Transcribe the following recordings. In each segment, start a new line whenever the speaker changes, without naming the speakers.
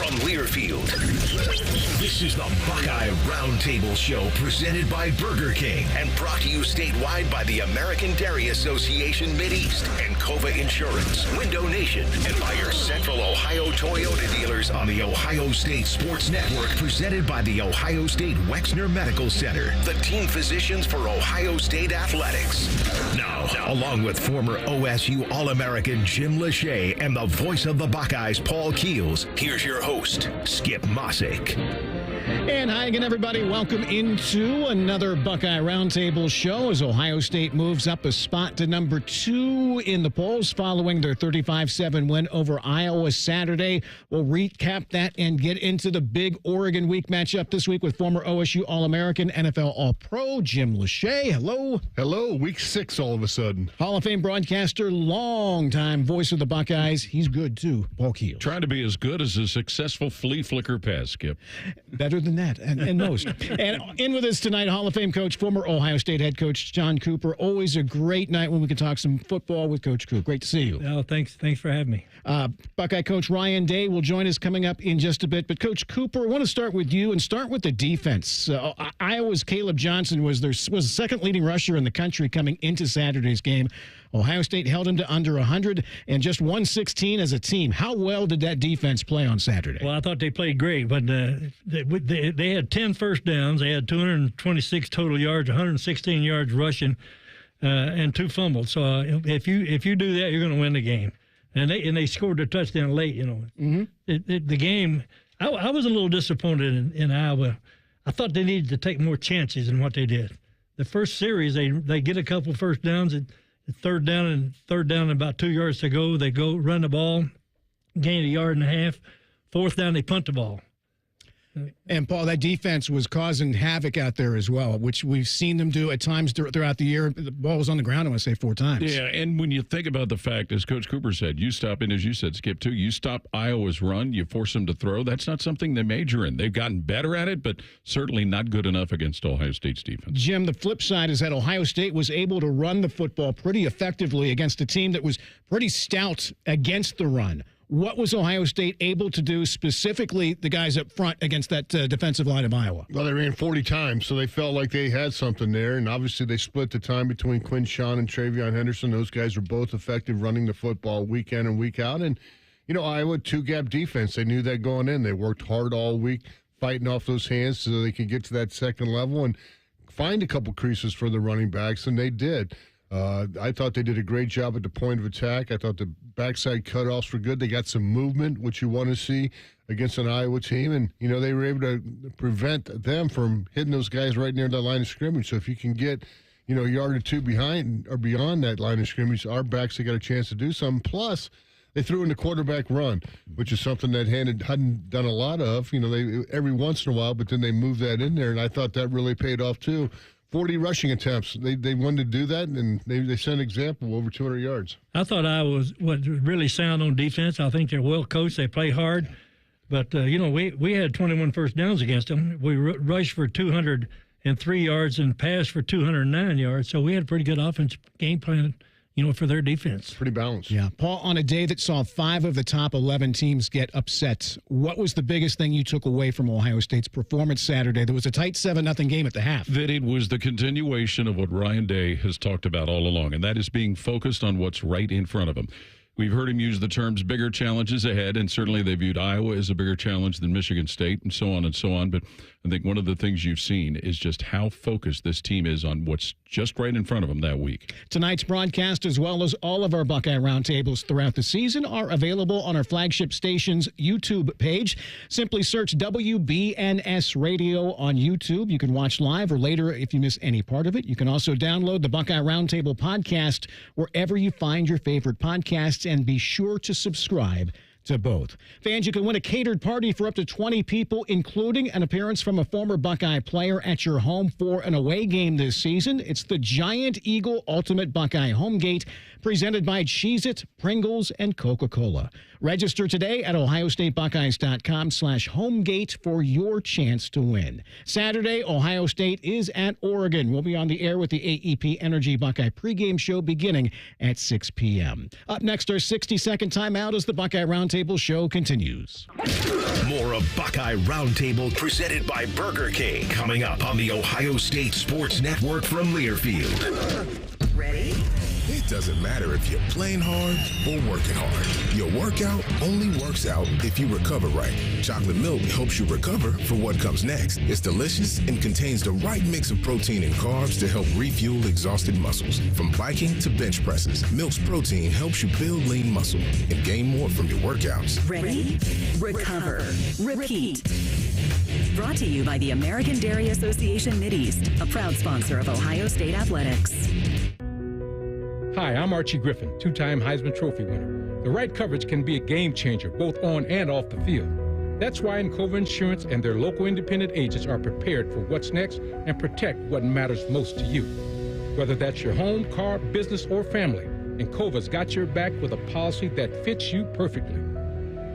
from Learfield, this is the Buckeye Roundtable Show presented by Burger King and brought to you statewide by the American Dairy Association Mideast and Cova Insurance, Window Nation, and by your Central Ohio Toyota dealers on the Ohio State Sports Network presented by the Ohio State Wexner Medical Center, the team physicians for Ohio State Athletics. Now, along with former OSU All-American Jim Lachey and the voice of the Buckeyes, Paul Keels, here's your host, Skip Mosic.
And hi again, everybody. Welcome into another Buckeye Roundtable show as Ohio State moves up a spot to number 2 in the polls following their 35-7 win over Iowa Saturday. We'll recap that and get into the big Oregon week matchup this week with former OSU All-American, NFL All-Pro Jim Lachey. Hello.
Hello. Week 6 all of a sudden.
Hall of Fame broadcaster, longtime voice of the Buckeyes. He's good, too. Paul Keels.
Trying to be as good as a successful flea flicker pass, Skip.
Better than that, and most. And in with us tonight, Hall of Fame coach, former Ohio State head coach John Cooper. Always a great night when we can talk some football with Coach Cooper. Great to see you.
Oh, thanks for having me.
Buckeye coach Ryan Day will join us coming up in just a bit. But Coach Cooper, I want to start with you and start with the defense. Iowa's Caleb Johnson was the second leading rusher in the country coming into Saturday's game. Ohio State held him to under 100 and just 116 as a team. How well did that defense play on Saturday?
Well, I thought they played great, but they had 10 first downs. They had 226 total yards, 116 yards rushing, and 2 fumbles. So if you do that, you're going to win the game. And they scored a touchdown late. You know, the game. I was a little disappointed in Iowa. I thought they needed to take more chances than what they did. The first series, they get a couple first downs. Third down and about 2 yards to go, they go run the ball, gain a yard and a half. Fourth down, they punt the ball.
And, Paul, that defense was causing havoc out there as well, which we've seen them do at times throughout the year. The ball was on the ground, I want to say, 4 times.
Yeah, and when you think about the fact, as Coach Cooper said, you stop, and as you said, Skip, too, you stop Iowa's run, you force them to throw. That's not something they major in. They've gotten better at it, but certainly not good enough against Ohio State's defense.
Jim, the flip side is that Ohio State was able to run the football pretty effectively against a team that was pretty stout against the run. What was Ohio State able to do, specifically the guys up front, against that defensive line of Iowa?
Well, they ran 40 times, so they felt like they had something there. And obviously they split the time between Quinn Shawn and Travion Henderson. Those guys were both effective running the football week in and week out. And, you know, Iowa, 2-gap defense. They knew that going in. They worked hard all week fighting off those hands so they could get to that second level and find a couple creases for the running backs, and they did. I thought they did a great job at the point of attack. I thought the backside cutoffs were good. They got some movement, which you want to see against an Iowa team. And, you know, they were able to prevent them from hitting those guys right near the line of scrimmage. So if you can get, you know, a yard or 2 behind or beyond that line of scrimmage, our backs have got a chance to do something. Plus, they threw in the quarterback run, which is something that hadn't done a lot of. You know, they every once in a while, but then they moved that in there, and I thought that really paid off too. 40 rushing attempts. They wanted to do that, and they set an example, over 200 yards.
I thought Iowa was really sound on defense. I think they're well coached. They play hard. But, you know, we had 21 first downs against them. We rushed for 203 yards and passed for 209 yards. So we had a pretty good offensive game plan, you know, for their defense.
Pretty balanced.
Yeah. Paul, on a day that saw 5 of the top 11 teams get upset, what was the biggest thing you took away from Ohio State's performance Saturday? There was a tight 7-0 game at the half.
That it was the continuation of what Ryan Day has talked about all along, and that is being focused on what's right in front of him. We've heard him use the terms bigger challenges ahead, and certainly they viewed Iowa as a bigger challenge than Michigan State and so on and so on. But I think one of the things you've seen is just how focused this team is on what's just right in front of them that week.
Tonight's broadcast, as well as all of our Buckeye Roundtables throughout the season, are available on our flagship station's YouTube page. Simply search WBNS Radio on YouTube. You can watch live or later if you miss any part of it. You can also download the Buckeye Roundtable podcast wherever you find your favorite podcasts, and be sure to subscribe to both. Fans, you can win a catered party for up to 20 people, including an appearance from a former Buckeye player at your home for an away game this season. It's the Giant Eagle Ultimate Buckeye Homegate, presented by Cheez-It, Pringles, and Coca-Cola. Register today at ohiostatebuckeyes.com/homegate for your chance to win. Saturday, Ohio State is at Oregon. We'll be on the air with the AEP Energy Buckeye pregame show beginning at 6 p.m. Up next, our 60-second timeout as the Buckeye Roundtable Roundtable show continues.
More of Buckeye Roundtable presented by Burger King coming up on the Ohio State Sports Network from Learfield.
Ready?
It doesn't matter if you're playing hard or working hard. Your workout only works out if you recover right. Chocolate milk helps you recover for what comes next. It's delicious and contains the right mix of protein and carbs to help refuel exhausted muscles. From biking to bench presses, Milk's protein helps you build lean muscle and gain more from your workouts.
Ready? Recover. Repeat. Brought to you by the American Dairy Association Mideast, a proud sponsor of Ohio State Athletics.
Hi, I'm Archie Griffin, two-time Heisman Trophy winner. The right coverage can be a game changer, both on and off the field. That's why Encova Insurance and their local independent agents are prepared for what's next and protect what matters most to you. Whether that's your home, car, business, or family, Encova's got your back with a policy that fits you perfectly.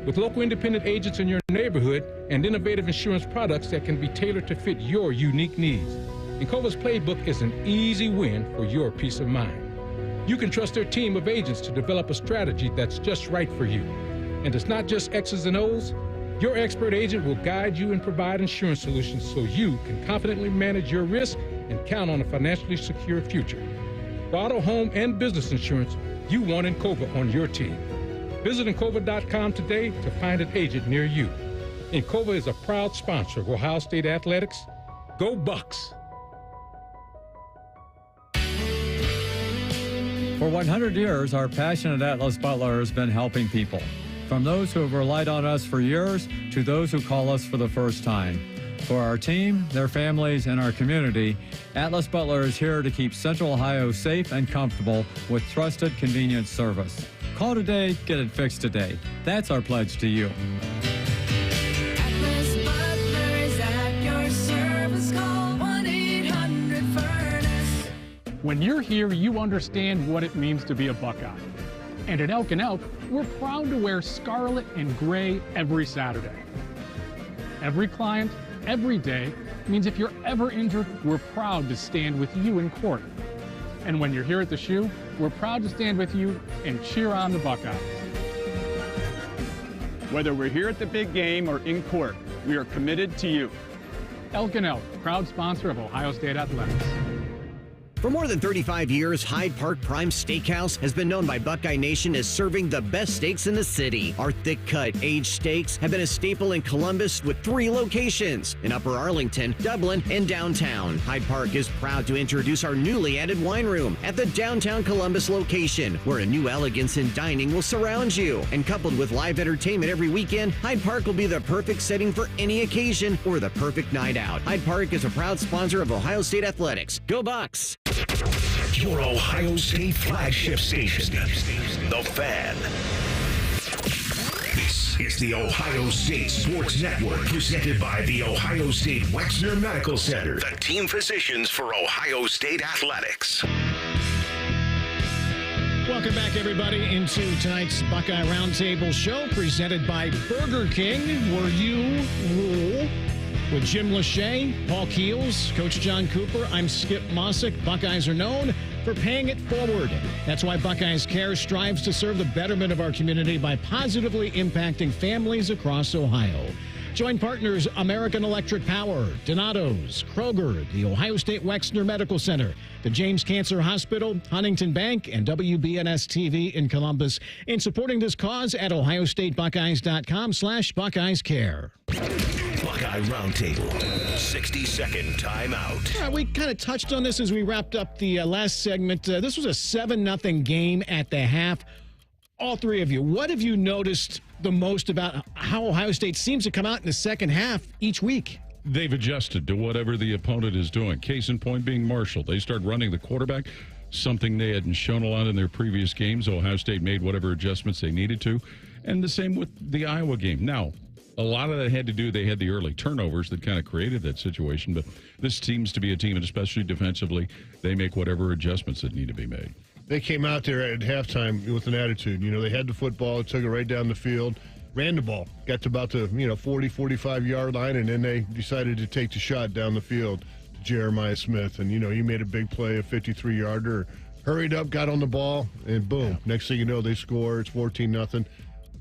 With local independent agents in your neighborhood and innovative insurance products that can be tailored to fit your unique needs, Encova's playbook is an easy win for your peace of mind. You can trust their team of agents to develop a strategy that's just right for you. And it's not just X's and O's. Your expert agent will guide you and provide insurance solutions so you can confidently manage your risk and count on a financially secure future. For auto, home, and business insurance, you want Encova on your team. Visit Encova.com today to find an agent near you. Encova is a proud sponsor of Ohio State Athletics. Go Bucks!
For 100 years, our passion at Atlas Butler has been helping people. From those who have relied on us for years to those who call us for the first time. For our team, their families, and our community, Atlas Butler is here to keep Central Ohio safe and comfortable with trusted, convenient service. Call today, get it fixed today. That's our pledge to you.
Atlas Butler is at your service. Call 1-800-FURNACE.
When you're here, you understand what it means to be a Buckeye. And at Elk & Elk, we're proud to wear scarlet and gray every Saturday. Every client, every day, means if you're ever injured, we're proud to stand with you in court. And when you're here at the shoe, we're proud to stand with you and cheer on the Buckeyes. Whether we're here at the big game or in court, we are committed to you. Elk & Elk, proud sponsor of Ohio State Athletics.
For more than 35 years, Hyde Park Prime Steakhouse has been known by Buckeye Nation as serving the best steaks in the city. Our thick-cut, aged steaks have been a staple in Columbus with 3 locations in Upper Arlington, Dublin, and downtown. Hyde Park is proud to introduce our newly added wine room at the downtown Columbus location, where a new elegance in dining will surround you. And coupled with live entertainment every weekend, Hyde Park will be the perfect setting for any occasion or the perfect night out. Hyde Park is a proud sponsor of Ohio State Athletics. Go Bucks!
Your Ohio State flagship station, The Fan. This is the Ohio State Sports Network, presented by the Ohio State Wexner Medical Center, the team physicians for Ohio State Athletics.
Welcome back, everybody, into tonight's Buckeye Roundtable show, presented by Burger King, where you rule. With Jim Lachey, Paul Keels, Coach John Cooper, I'm Skip Mosic. Buckeyes are known for paying it forward. That's why Buckeyes Care strives to serve the betterment of our community by positively impacting families across Ohio. Join partners American Electric Power, Donato's, Kroger, the Ohio State Wexner Medical Center, the James Cancer Hospital, Huntington Bank, and WBNS TV in Columbus in supporting this cause at ohiostatebuckeyes.com/Buckeyes Care.
Buckeye Roundtable, 60-second timeout.
We kind of touched on this as we wrapped up the last segment. This was a 7-0 game at the half. All three of you, what have you noticed the most about how Ohio State seems to come out in the second half each week?
They've adjusted to whatever the opponent is doing. Case in point being Marshall. They start running the quarterback, something they hadn't shown a lot in their previous games. Ohio State made whatever adjustments they needed to. And the same with the Iowa game. Now, a lot of that had to do, they had the early turnovers that kind of created that situation. But this seems to be a team, and especially defensively, they make whatever adjustments that need to be made.
They came out there at halftime with an attitude. You know, they had the football, took it right down the field, ran the ball, got to about the 40, 45-yard line, and then they decided to take the shot down the field to Jeremiah Smith. And, he made a big play, a 53-yarder, hurried up, got on the ball, and boom. Yeah. Next thing you know, they score. It's 14-0.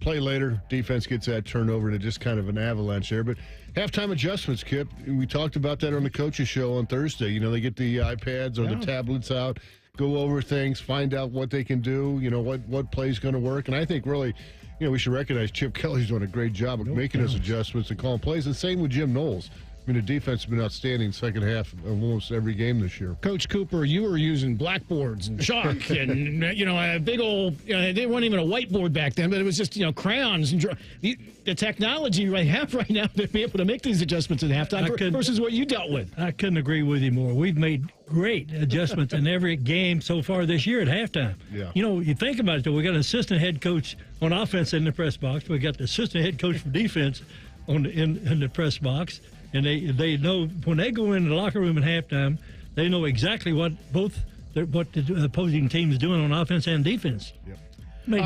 play later, defense gets that turnover, and it just kind of an avalanche there. But halftime adjustments, Kip, we talked about that on the coaches show on Thursday. You know, they get the iPads or the tablets out, go over things, find out what they can do, you know, what play's going to work. And I think really, you know, we should recognize Chip Kelly's doing a great job of making those adjustments and calling plays. And same with Jim Knowles. I mean, the defense has been outstanding second half of almost every game this year.
Coach Cooper, you were using blackboards and chalk and, you know, a big old, they weren't even a whiteboard back then, but it was just, you know, crayons. And the technology we have right now to be able to make these adjustments at halftime versus what you dealt with.
I couldn't agree with you more. We've made great adjustments in every game so far this year at halftime.
Yeah.
You know, you think about it, though, we got an assistant head coach on offense in the press box. We got the assistant head coach for defense in the press box. And they know when they go in the locker room at halftime, they know exactly what the opposing team is doing on offense and defense.
Yep.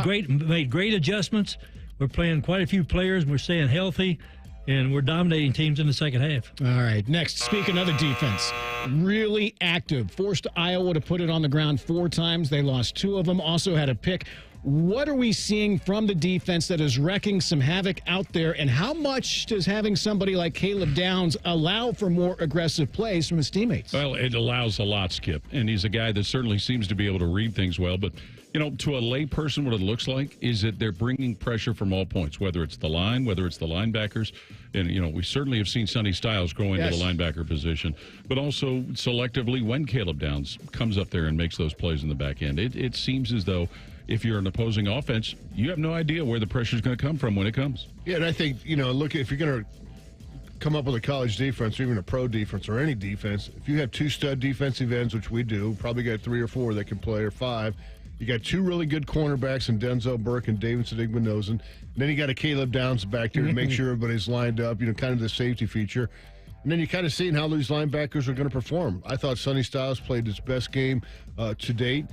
Made great adjustments. We're playing quite a few players. We're staying healthy, and we're dominating teams in the second half.
All right. Next, speaking of the defense, really active. Forced Iowa to put it on the ground 4 times. They lost 2 of them. Also had a pick. What are we seeing from the defense that is wrecking some havoc out there, and how much does having somebody like Caleb Downs allow for more aggressive plays from his teammates?
Well, it allows a lot, Skip, and he's a guy that certainly seems to be able to read things well. But, you know, to a lay person, what it looks like is that they're bringing pressure from all points, whether it's the line, whether it's the linebackers. And, you know, we certainly have seen Sonny Styles grow into the linebacker position, but also selectively when Caleb Downs comes up there and makes those plays in the back end. It seems as though if you're an opposing offense, you have no idea where the pressure is going to come from when it comes.
Yeah, and I think, you know, look, if you're going to come up with a college defense or even a pro defense or any defense, if you have 2 stud defensive ends, which we do, probably got 3 or 4 that can play, or 5. You got 2 really good cornerbacks in Denzel Burke and Davidson Igbenogson. And then you got a Caleb Downs back there to make sure everybody's lined up, you know, kind of the safety feature. And then you kind of seeing how these linebackers are going to perform. I thought Sonny Styles played his best game to date.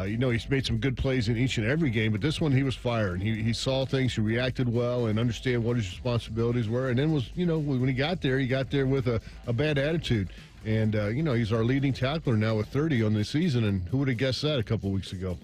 You know, he's made some good plays in each and every game, but this one he was firing. He saw things, he reacted well, and understand what his responsibilities were. And then was, you know, when he got there with a bad attitude. And, you know, he's our leading tackler now with 30 on the season, and who would have guessed that a couple of weeks ago?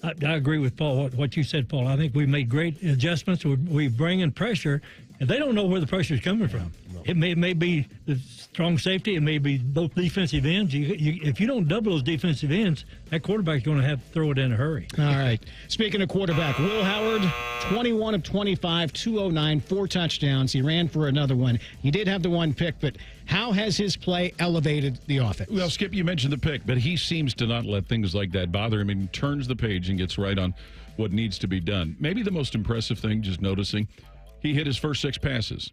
I agree with Paul, what you said, Paul. I think we made great adjustments. We bring in pressure, and they don't know where the pressure is coming from. No. It may be the strong safety. It may be both defensive ends. If you don't double those defensive ends, that quarterback's going to have to throw it in a hurry.
All right. Speaking of quarterback, Will Howard, 21 of 25, 209, 4 touchdowns. He ran for another one. He did have the 1 pick, but how has his play elevated the offense?
Well, Skip, you mentioned the pick, but he seems to not let things like that bother him. He turns the page and gets right on what needs to be done. Maybe the most impressive thing, just noticing, he hit his first 6 passes.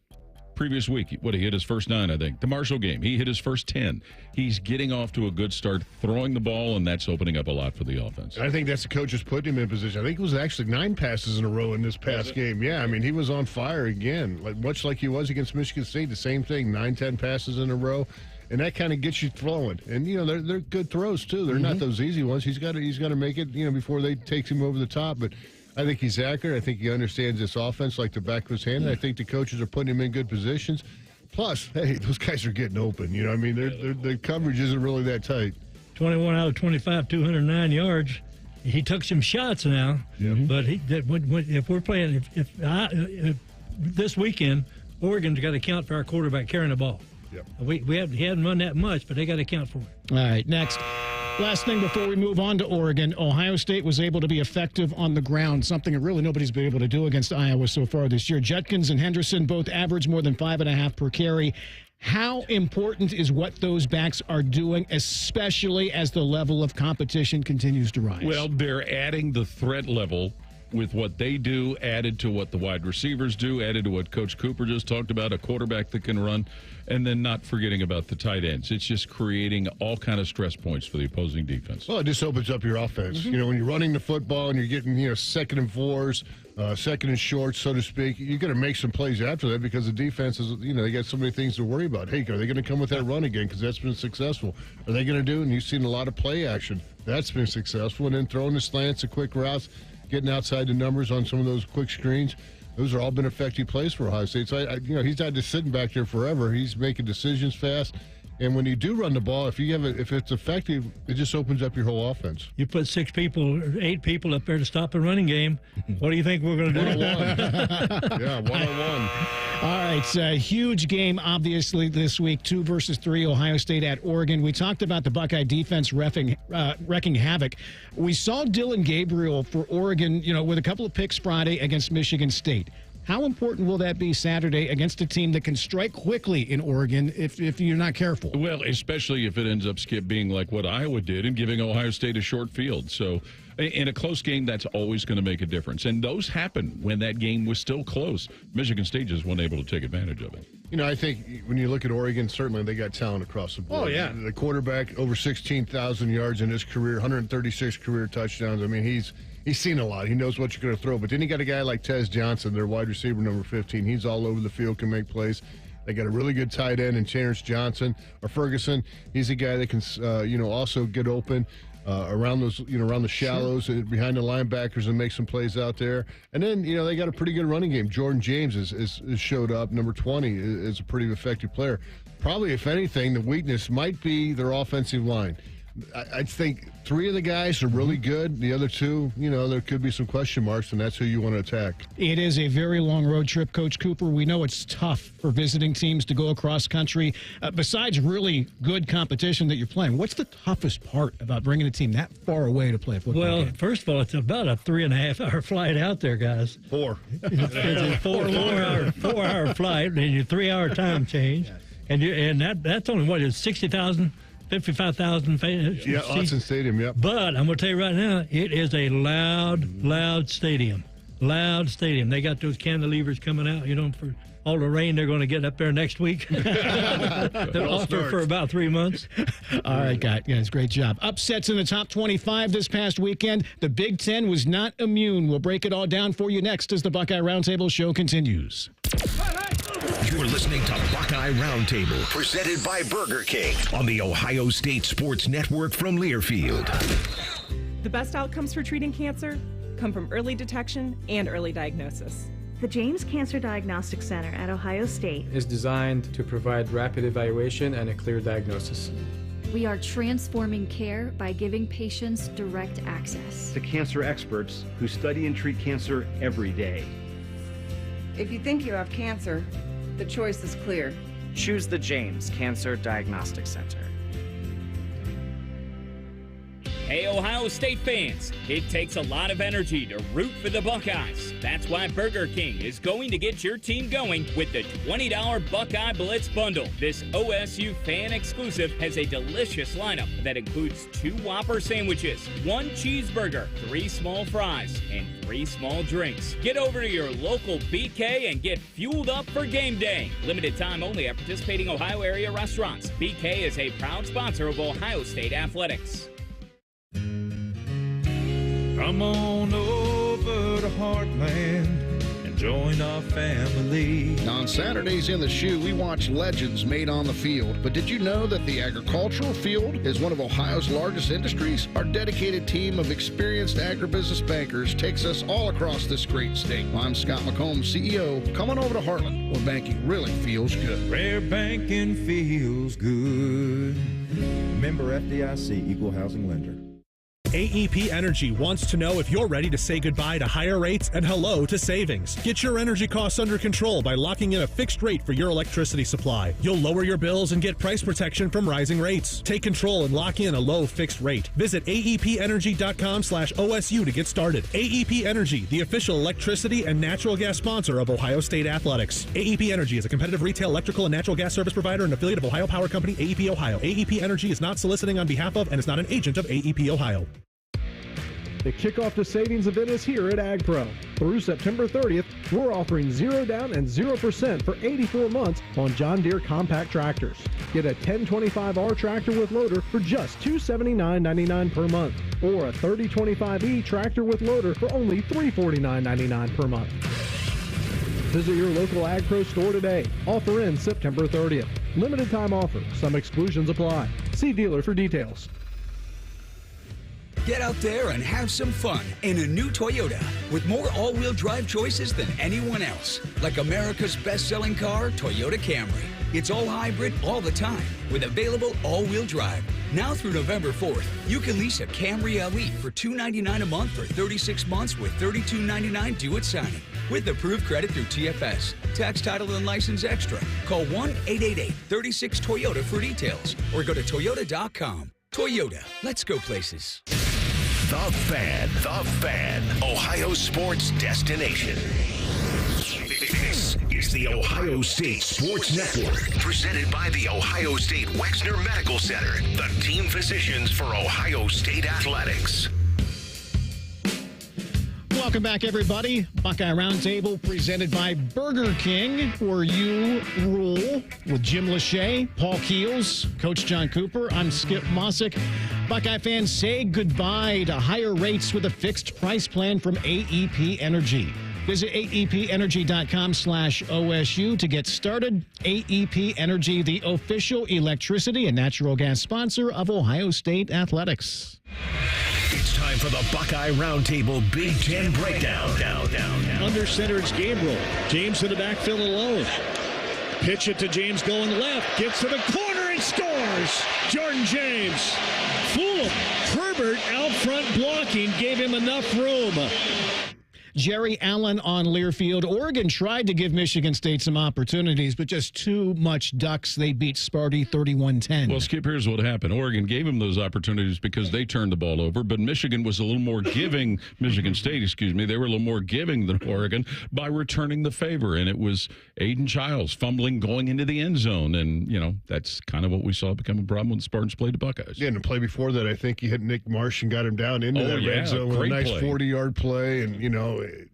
Previous week, he hit his first 9, I think. The Marshall game, he hit his first 10. He's getting off to a good start, throwing the ball, and that's opening up a lot for the offense.
I think that's the coaches putting him in position. I think it was actually 9 passes in a row in this past game. Yeah, I mean, he was on fire again, much like he was against Michigan State. The same thing, 9, 10 passes in a row. And that kind of gets you throwing. And, you know, they're good throws, too. They're not those easy ones. He's got to make it, you know, before they take him over the top. But I think he's accurate. I think he understands this offense like the back of his hand. And I think the coaches are putting him in good positions. Plus, hey, those guys are getting open. You know, I mean, the coverage isn't really that tight.
21 out of 25, 209 yards. He took some shots now. But if we're playing, if this weekend, Oregon's got to count for our quarterback carrying the ball.
Yep.
He hadn't run that much, but they got to count for it.
All right, next. Last thing before we move on to Oregon, Ohio State was able to be effective on the ground, something that really nobody's been able to do against Iowa so far this year. Judkins and Henderson both average more than 5.5 per carry. How important is what those backs are doing, especially as the level of competition continues to rise?
Well, they're adding the threat level with what they do, added to what the wide receivers do, added to what Coach Cooper just talked about, a quarterback that can run, and then not forgetting about the tight ends. It's just creating all kind of stress points for the opposing defense.
Well, it just opens up your offense. You know, when you're running the football and you're getting, you know, 2nd and 4s, 2nd and short, so to speak, you're going to make some plays after that because the defense is, you know, they got so many things to worry about. Hey, are they going to come with that run again because that's been successful? Are they going to do, and you've seen a lot of play action, that's been successful, and then throwing the slants, the quick routes, getting outside the numbers on some of those quick screens. Those have all been effective plays for Ohio State. So, you know, he's not just sitting back there forever. He's making decisions fast. And when you do run the ball, if it's effective, it just opens up your whole offense.
You put 6 people or 8 people up there to stop a running game. What do you think we're going to do?
1-on-1. Yeah, 1-on-1.
All right, huge game, obviously, this week, 2 versus 3, Ohio State at Oregon. We talked about the Buckeye defense wrecking havoc. We saw Dylan Gabriel for Oregon, with a couple of picks Friday against Michigan State. How important will that be Saturday against a team that can strike quickly in Oregon if you're not careful?
Well, especially if it ends up, Skip, being like what Iowa did and giving Ohio State a short field. So in a close game, that's always going to make a difference. And those happened when that game was still close. Michigan State just wasn't able to take advantage of it.
I think when you look at Oregon, certainly they got talent across the board.
Oh, yeah.
The quarterback, over 16,000 yards in his career, 136 career touchdowns. I mean, he's seen a lot. He knows what you're going to throw. But then you got a guy like Tez Johnson, their wide receiver, number 15. He's all over the field, can make plays. They got a really good tight end in Terrence Ferguson. He's a guy that can, also get open around the shallows, behind the linebackers, and make some plays out there. And then, they got a pretty good running game. Jordan James is showed up. Number 20 is a pretty effective player. Probably, if anything, the weakness might be their offensive line. I think 3 of the guys are really good. The other 2, there could be some question marks, and that's who you want to attack.
It is a very long road trip, Coach Cooper. We know it's tough for visiting teams to go across country. Besides really good competition that you're playing, what's the toughest part about bringing a team that far away to play a football game?
Well, first of all, it's about a 3.5-hour flight out there, guys.
4.
It's a 4-hour flight, and your 3-hour time change. And that's only what is 55,000 fans.
Yeah, Autzen Stadium, yep.
But I'm going to tell you right now, it is a loud stadium. Loud stadium. They got those cantilevers coming out, for all the rain they're going to get up there next week. They'll offer for about 3 months.
All right, guys, great job. Upsets in the top 25 this past weekend. The Big Ten was not immune. We'll break it all down for you next as the Buckeye Roundtable show continues.
You're listening to Buckeye Roundtable, presented by Burger King on the Ohio State Sports Network from Learfield.
The best outcomes for treating cancer come from early detection and early diagnosis.
The James Cancer Diagnostic Center at Ohio State
is designed to provide rapid evaluation and a clear diagnosis.
We are transforming care by giving patients direct access
to cancer experts who study and treat cancer every day.
If you think you have cancer, the choice is clear.
Choose the James Cancer Diagnostic Center.
Hey, Ohio State fans, it takes a lot of energy to root for the Buckeyes. That's why Burger King is going to get your team going with the $20 Buckeye Blitz Bundle. This OSU fan exclusive has a delicious lineup that includes 2 Whopper sandwiches, 1 cheeseburger, 3 small fries, and 3 small drinks. Get over to your local BK and get fueled up for game day. Limited time only at participating Ohio area restaurants. BK is a proud sponsor of Ohio State Athletics.
Come on over to Heartland and join our family.
On Saturdays in the Shoe, we watch legends made on the field. But did you know that the agricultural field is one of Ohio's largest industries? Our dedicated team of experienced agribusiness bankers takes us all across this great state. I'm Scott McComb, CEO. Come on over to Heartland, where banking really feels good.
Where banking feels good.
Member FDIC, Equal Housing Lender.
AEP Energy wants to know if you're ready to say goodbye to higher rates and hello to savings. Get your energy costs under control by locking in a fixed rate for your electricity supply. You'll lower your bills and get price protection from rising rates. Take control and lock in a low fixed rate. Visit aepenergy.com/OSU to get started. AEP Energy, the official electricity and natural gas sponsor of Ohio State Athletics. AEP Energy is a competitive retail electrical and natural gas service provider and affiliate of Ohio Power Company, AEP Ohio. AEP Energy is not soliciting on behalf of and is not an agent of AEP Ohio.
The kickoff to savings event is here at AgPro. Through September 30th, we're offering 0 down and 0% for 84 months on John Deere compact tractors. Get a 1025R tractor with loader for just $279.99 per month, or a 3025E tractor with loader for only $349.99 per month. Visit your local AgPro store today. Offer ends September 30th. Limited time offer. Some exclusions apply. See dealer for details.
Get out there and have some fun in a new Toyota with more all-wheel drive choices than anyone else. Like America's best-selling car, Toyota Camry. It's all hybrid all the time with available all-wheel drive. Now through November 4th, you can lease a Camry LE for $299 a month for 36 months with $32.99 due at signing. With approved credit through TFS. Tax, title, and license extra. Call 1-888-36-TOYOTA for details or go to toyota.com. Toyota, let's go places.
The Fan, Ohio sports destination. This is the Ohio State Sports Network, presented by the Ohio State Wexner Medical Center, the team physicians for Ohio State athletics.
Welcome back, everybody. Buckeye Roundtable presented by Burger King, where you rule, with Jim Lachey, Paul Keels, Coach John Cooper. I'm Skip Mosic. Buckeye fans, say goodbye to higher rates with a fixed price plan from AEP Energy. Visit aepenergy.com/OSU to get started. AEP Energy, the official electricity and natural gas sponsor of Ohio State athletics.
It's time for the Buckeye Roundtable Big Ten Breakdown.
Under center, it's Gabriel. James in the backfield alone. Pitch it to James going left. Gets to the corner and scores. Jordan James. Fool him. Herbert out front blocking. Gave him enough room.
Jerry Allen on Learfield. Oregon tried to give Michigan State some opportunities, but just too much ducks. They beat Sparty 31-10.
Well, Skip, here's what happened. Oregon gave them those opportunities because they turned the ball over, but Michigan was a little more giving, Michigan State, they were a little more giving than Oregon by returning the favor, and it was Aiden Childs fumbling going into the end zone, and, that's kind of what we saw become a problem when the Spartans played the Buckeyes.
Yeah, and the play before that, I think he hit Nick Marsh and got him down into that red zone with a nice 40-yard play, and,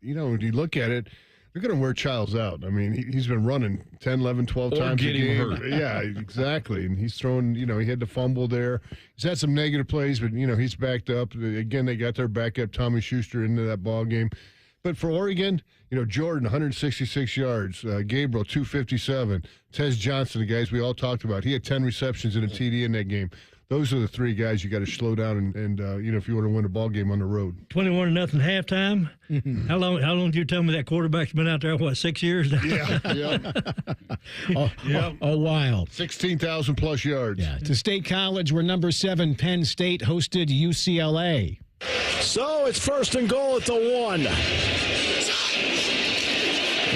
when you look at it, they're going to wear Childs out. I mean, he's been running 10, 11, 12 times a game. Hurt. Yeah, exactly. And he's thrown, he had to fumble there. He's had some negative plays, but, he's backed up. Again, they got their backup, Tommy Schuster, into that ball game. But for Oregon, Jordan, 166 yards. Gabriel, 257. Tez Johnson, the guys we all talked about, he had 10 receptions and a TD in that game. Those are the three guys you got to slow down and if you want to win a ball game on the road.
21-0 halftime. Mm-hmm. How long did you tell me that quarterback's been out there? 6 years now?
Yeah.
A while.
16,000 plus yards.
Yeah. To State College, where number 7 Penn State hosted UCLA.
So it's first and goal at the 1.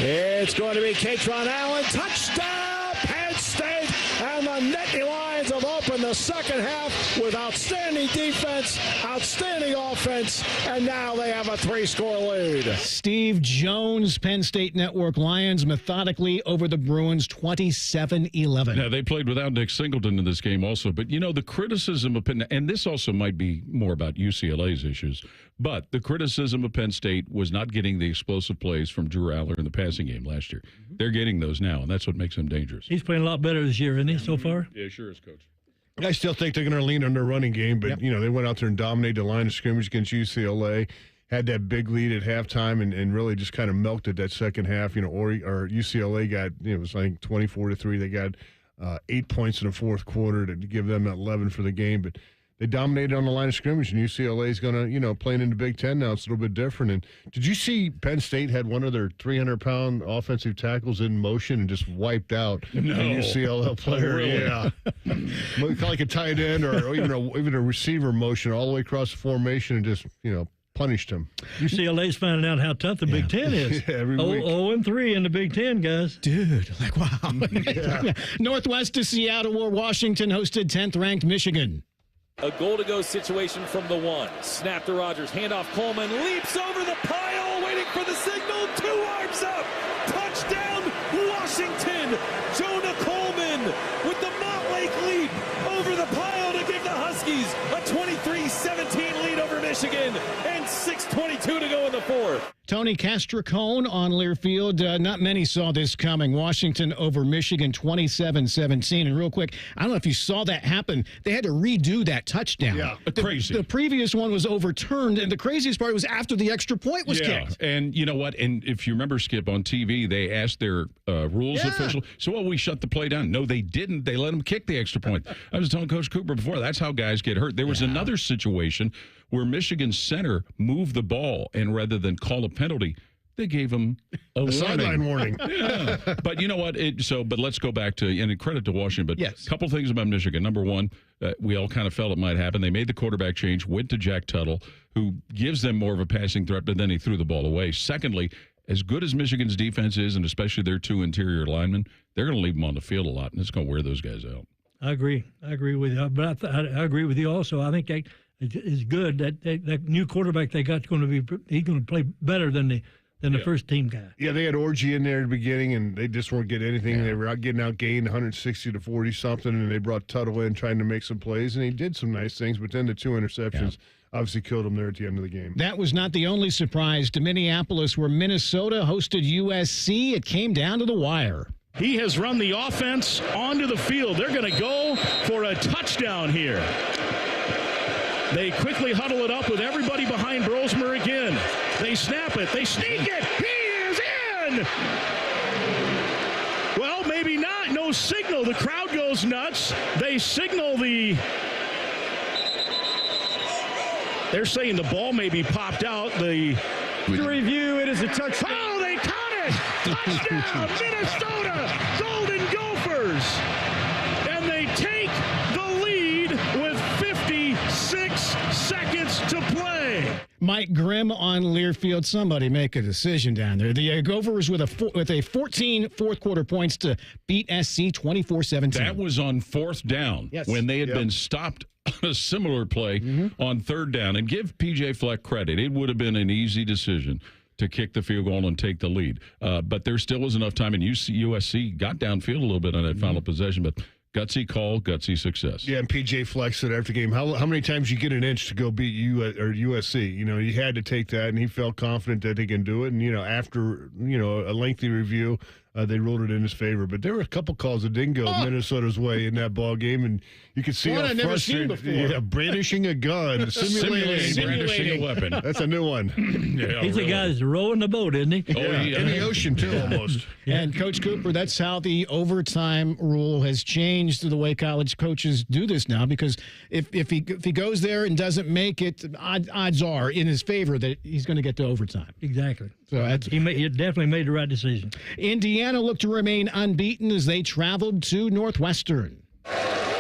It's going to be Katron Allen. Touchdown, Penn State. And the Nittany Lions have opened the second half with outstanding defense, outstanding offense, and now they have a 3-score lead.
Steve Jones, Penn State Network Lions methodically over the Bruins 27-11.
Now, they played without Nick Singleton in this game also, but the criticism of Penn, and this also might be more about UCLA's issues, but the criticism of Penn State was not getting the explosive plays from Drew Aller in the passing game last year. They're getting those now, and that's what makes them dangerous.
He's playing a lot better this year, isn't he, so far?
Yeah, sure is, Coach.
I still think they're going to lean on their running game, but, they went out there and dominated the line of scrimmage against UCLA, had that big lead at halftime, and really just kind of melted that second half. Or UCLA got, it was, I think, 24-3. They got 8 points in the fourth quarter to give them 11 for the game, but they dominated on the line of scrimmage, and UCLA is going to, playing in the Big Ten now. It's a little bit different. And did you see Penn State had one of their 300-pound offensive tackles in motion and just wiped out a UCLA player?
Really?
Yeah. Kind of like a tight end or even a receiver motion all the way across the formation and just, punished him.
UCLA's finding out how tough the Big Ten is.
Yeah, every week.
0-3 in the Big Ten, guys.
Dude, wow. Northwest to Seattle, where Washington hosted 10th-ranked Michigan.
A goal-to-go situation from the 1. Snap to Rogers. Handoff Coleman. Leaps over the pile. Waiting for the signal. 2 arms up. Touchdown, Washington. Jonah Coleman with the Montlake leap over the pile to give the Huskies a 23-17 lead over Michigan. And 6:22 to go in the 4th.
Tony Castricone on Learfield. Not many saw this coming. Washington over Michigan 27-17. And real quick, I don't know if you saw that happen. They had to redo that touchdown.
Yeah,
crazy.
The previous one was overturned, and the craziest part was after the extra point was kicked.
And you know what? And if you remember, Skip, on TV, they asked their rules official, so we shut the play down. No, they didn't. They let them kick the extra point. I was telling Coach Cooper before, that's how guys get hurt. There was another situation where Michigan's center moved the ball, and rather than call a penalty, they gave him a
sideline warning.
Yeah. But you know what? But let's go back to, and credit to Washington, but
yes.
A couple things about Michigan. Number one, we all kind of felt it might happen. They made the quarterback change, went to Jack Tuttle, who gives them more of a passing threat, but then he threw the ball away. Secondly, as good as Michigan's defense is, and especially their 2 interior linemen, they're going to leave them on the field a lot, and it's going to wear those guys out.
I agree with you. But I agree with you also. I think that it's good that new quarterback they got he's going to play better than the first team guy.
Yeah, they had Orgy in there at the beginning, and they just weren't getting anything. Yeah. They were outgained 160 to 40-something, and they brought Tuttle in trying to make some plays, and he did some nice things, but then the 2 interceptions obviously killed him there at the end of the game.
That was not the only surprise to Minneapolis, where Minnesota hosted USC. It came down to the wire.
He has run the offense onto the field. They're going to go for a touchdown here. They quickly huddle it up with everybody behind Brosmer again. They snap it. They sneak it. He is in! Well, maybe not. No signal. The crowd goes nuts. They signal They're saying the ball may be popped out. To review, it is a touchdown. Oh, they caught it! Touchdown, Minnesota Golden Gophers! And they take the lead with 56 seconds to play.
Mike Grimm on Learfield. Somebody make a decision down there. The Gophers with a 14 fourth-quarter points to beat SC 24-17.
That was on 4th down when they had been stopped on a similar play on 3rd down. And give P.J. Fleck credit. It would have been an easy decision to kick the field goal and take the lead. But there still was enough time, and USC got downfield a little bit on that final possession, but gutsy call, gutsy success.
Yeah, and P.J. Fleck said after the game, how many times you get an inch to go beat USC? You know, he had to take that, and he felt confident that he can do it. And, after, a lengthy review, they ruled it in his favor. But there were a couple calls that didn't go Minnesota's way in that ball game, and you could see how frustrated. Yeah, brandishing a gun, simulating
brandishing a weapon.
That's a new one.
He's the guy that's rowing the boat, isn't he?
In the ocean too, almost.
And Coach Cooper, that's how the overtime rule has changed the way college coaches do this now. Because if he goes there and doesn't make it, odds are in his favor that he's going to get to overtime.
Exactly.
So
he definitely made the right decision.
Indiana looked to remain unbeaten as they traveled to Northwestern.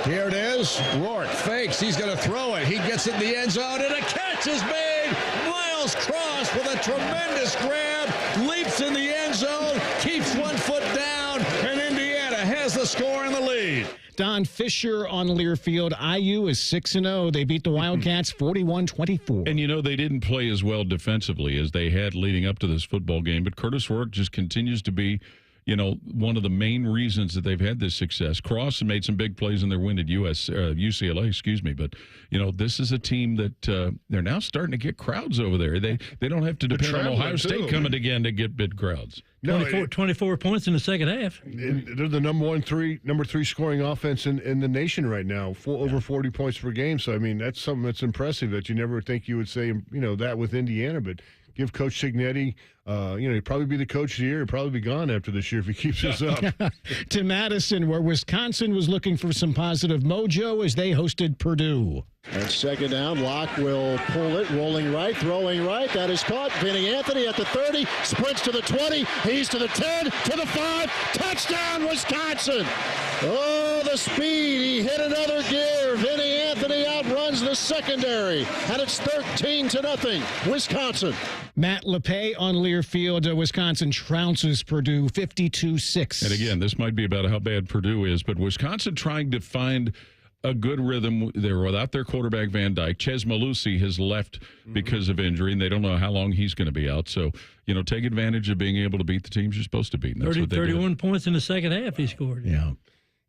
Here it is. Rourke fakes. He's going to throw it. He gets it in the end zone, and a catch is made. Miles Cross with a tremendous grab, leaps in the end zone, keeps 1 foot down, and Indiana has the score and the lead.
Don Fisher on Learfield. IU is 6-0. They beat the Wildcats 41-24.
And, they didn't play as well defensively as they had leading up to this football game, but Curtis Rourke just continues to be one of the main reasons that they've had this success. Cross made some big plays in their win at UCLA, but this is a team that they're now starting to get crowds over there. They don't have to depend on Ohio State coming again to get big crowds.
24 points in the second half.
They're the number 3 scoring offense in the nation right now, over 40 points per game. So, that's something that's impressive that you never think you would say, that with Indiana. But give Coach Cignetti, he'd probably be the coach of the year. He'd probably be gone after this year if he keeps this up.
To Madison, where Wisconsin was looking for some positive mojo as they hosted Purdue.
And 2nd down, Locke will pull it, rolling right, throwing right. That is caught. Vinny Anthony at the 30, sprints to the 20. He's to the 10, to the 5. Touchdown, Wisconsin. Oh, the speed. He hit another gear. Vinny Anthony outruns the secondary. And it's 13-0, Wisconsin.
Matt Lachey on Learfield. Wisconsin trounces Purdue 52-6.
And again, this might be about how bad Purdue is, but Wisconsin trying to find a good rhythm. They're without their quarterback, Van Dyke. Ches Malusi has left because of injury, and they don't know how long he's going to be out. So, take advantage of being able to beat the teams you're supposed to beat.
31 points in the second half he scored.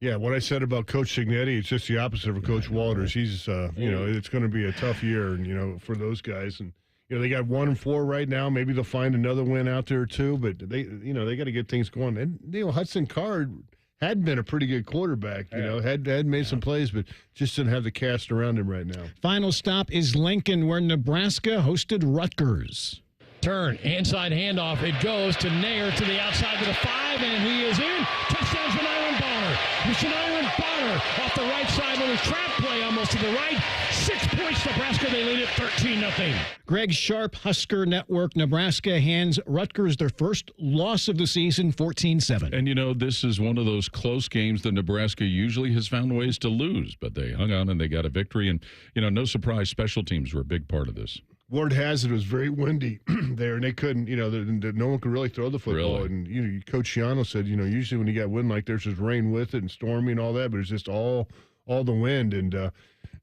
Yeah, what I said about Coach Cignetti, it's just the opposite of Coach Walters. He's, it's going to be a tough year, for those guys. And, they got 1-4 right now. Maybe they'll find another win out there, too. But, they got to get things going. And, Hudson Card had been a pretty good quarterback, had made some plays, but just didn't have the cast around him right now.
Final stop is Lincoln, where Nebraska hosted Rutgers.
Turn, inside handoff. It goes to Nair to the outside to the 5, and he is in. Touchdown for Nyland Bonner.
Jefferson Iron Bonner off the right side with a trap play almost to the right. 6 points, Nebraska. They lead it 13-0.
Greg Sharp, Husker Network. Nebraska hands Rutgers their first loss of the season, 14-7.
And, this is one of those close games that Nebraska usually has found ways to lose, but they hung on and they got a victory. And, no surprise, special teams were a big part of this.
Word has it was very windy there, and they couldn't, no one could really throw the football.
Really?
And, Coach Shiano said, usually when you got wind like there's just rain with it and stormy and all that, but it's just all the wind and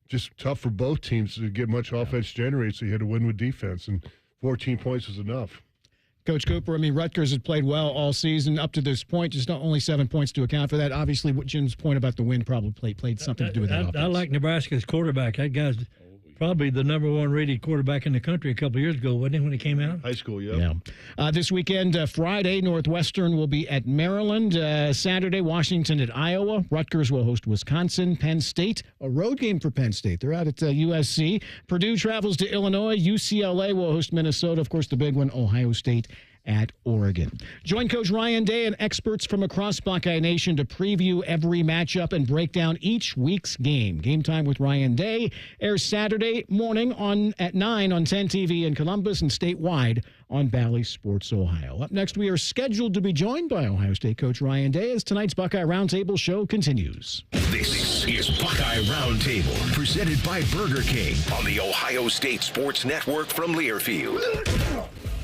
just tough for both teams to get much offense generated, so you had to win with defense, and 14 points was enough.
Coach Cooper, Rutgers has played well all season up to this point, just not only 7 points to account for that. Obviously, what Jim's point about the wind probably played something to do with that offense.
I like Nebraska's quarterback. That guy's probably the number one rated quarterback in the country a couple of years ago, wasn't he, when he came out?
High school, yeah.
This weekend, Friday, Northwestern will be at Maryland. Saturday, Washington at Iowa. Rutgers will host Wisconsin. Penn State, a road game for Penn State. They're out at USC. Purdue travels to Illinois. UCLA will host Minnesota. Of course, the big one, Ohio State at Oregon. Join Coach Ryan Day and experts from across Buckeye Nation to preview every matchup and break down each week's game. Game Time with Ryan Day airs Saturday morning at 9 on 10 TV in Columbus and statewide on Bally Sports Ohio. Up next, we are scheduled to be joined by Ohio State Coach Ryan Day as tonight's Buckeye Roundtable show continues.
This is Buckeye Roundtable, presented by Burger King on the Ohio State Sports Network from Learfield.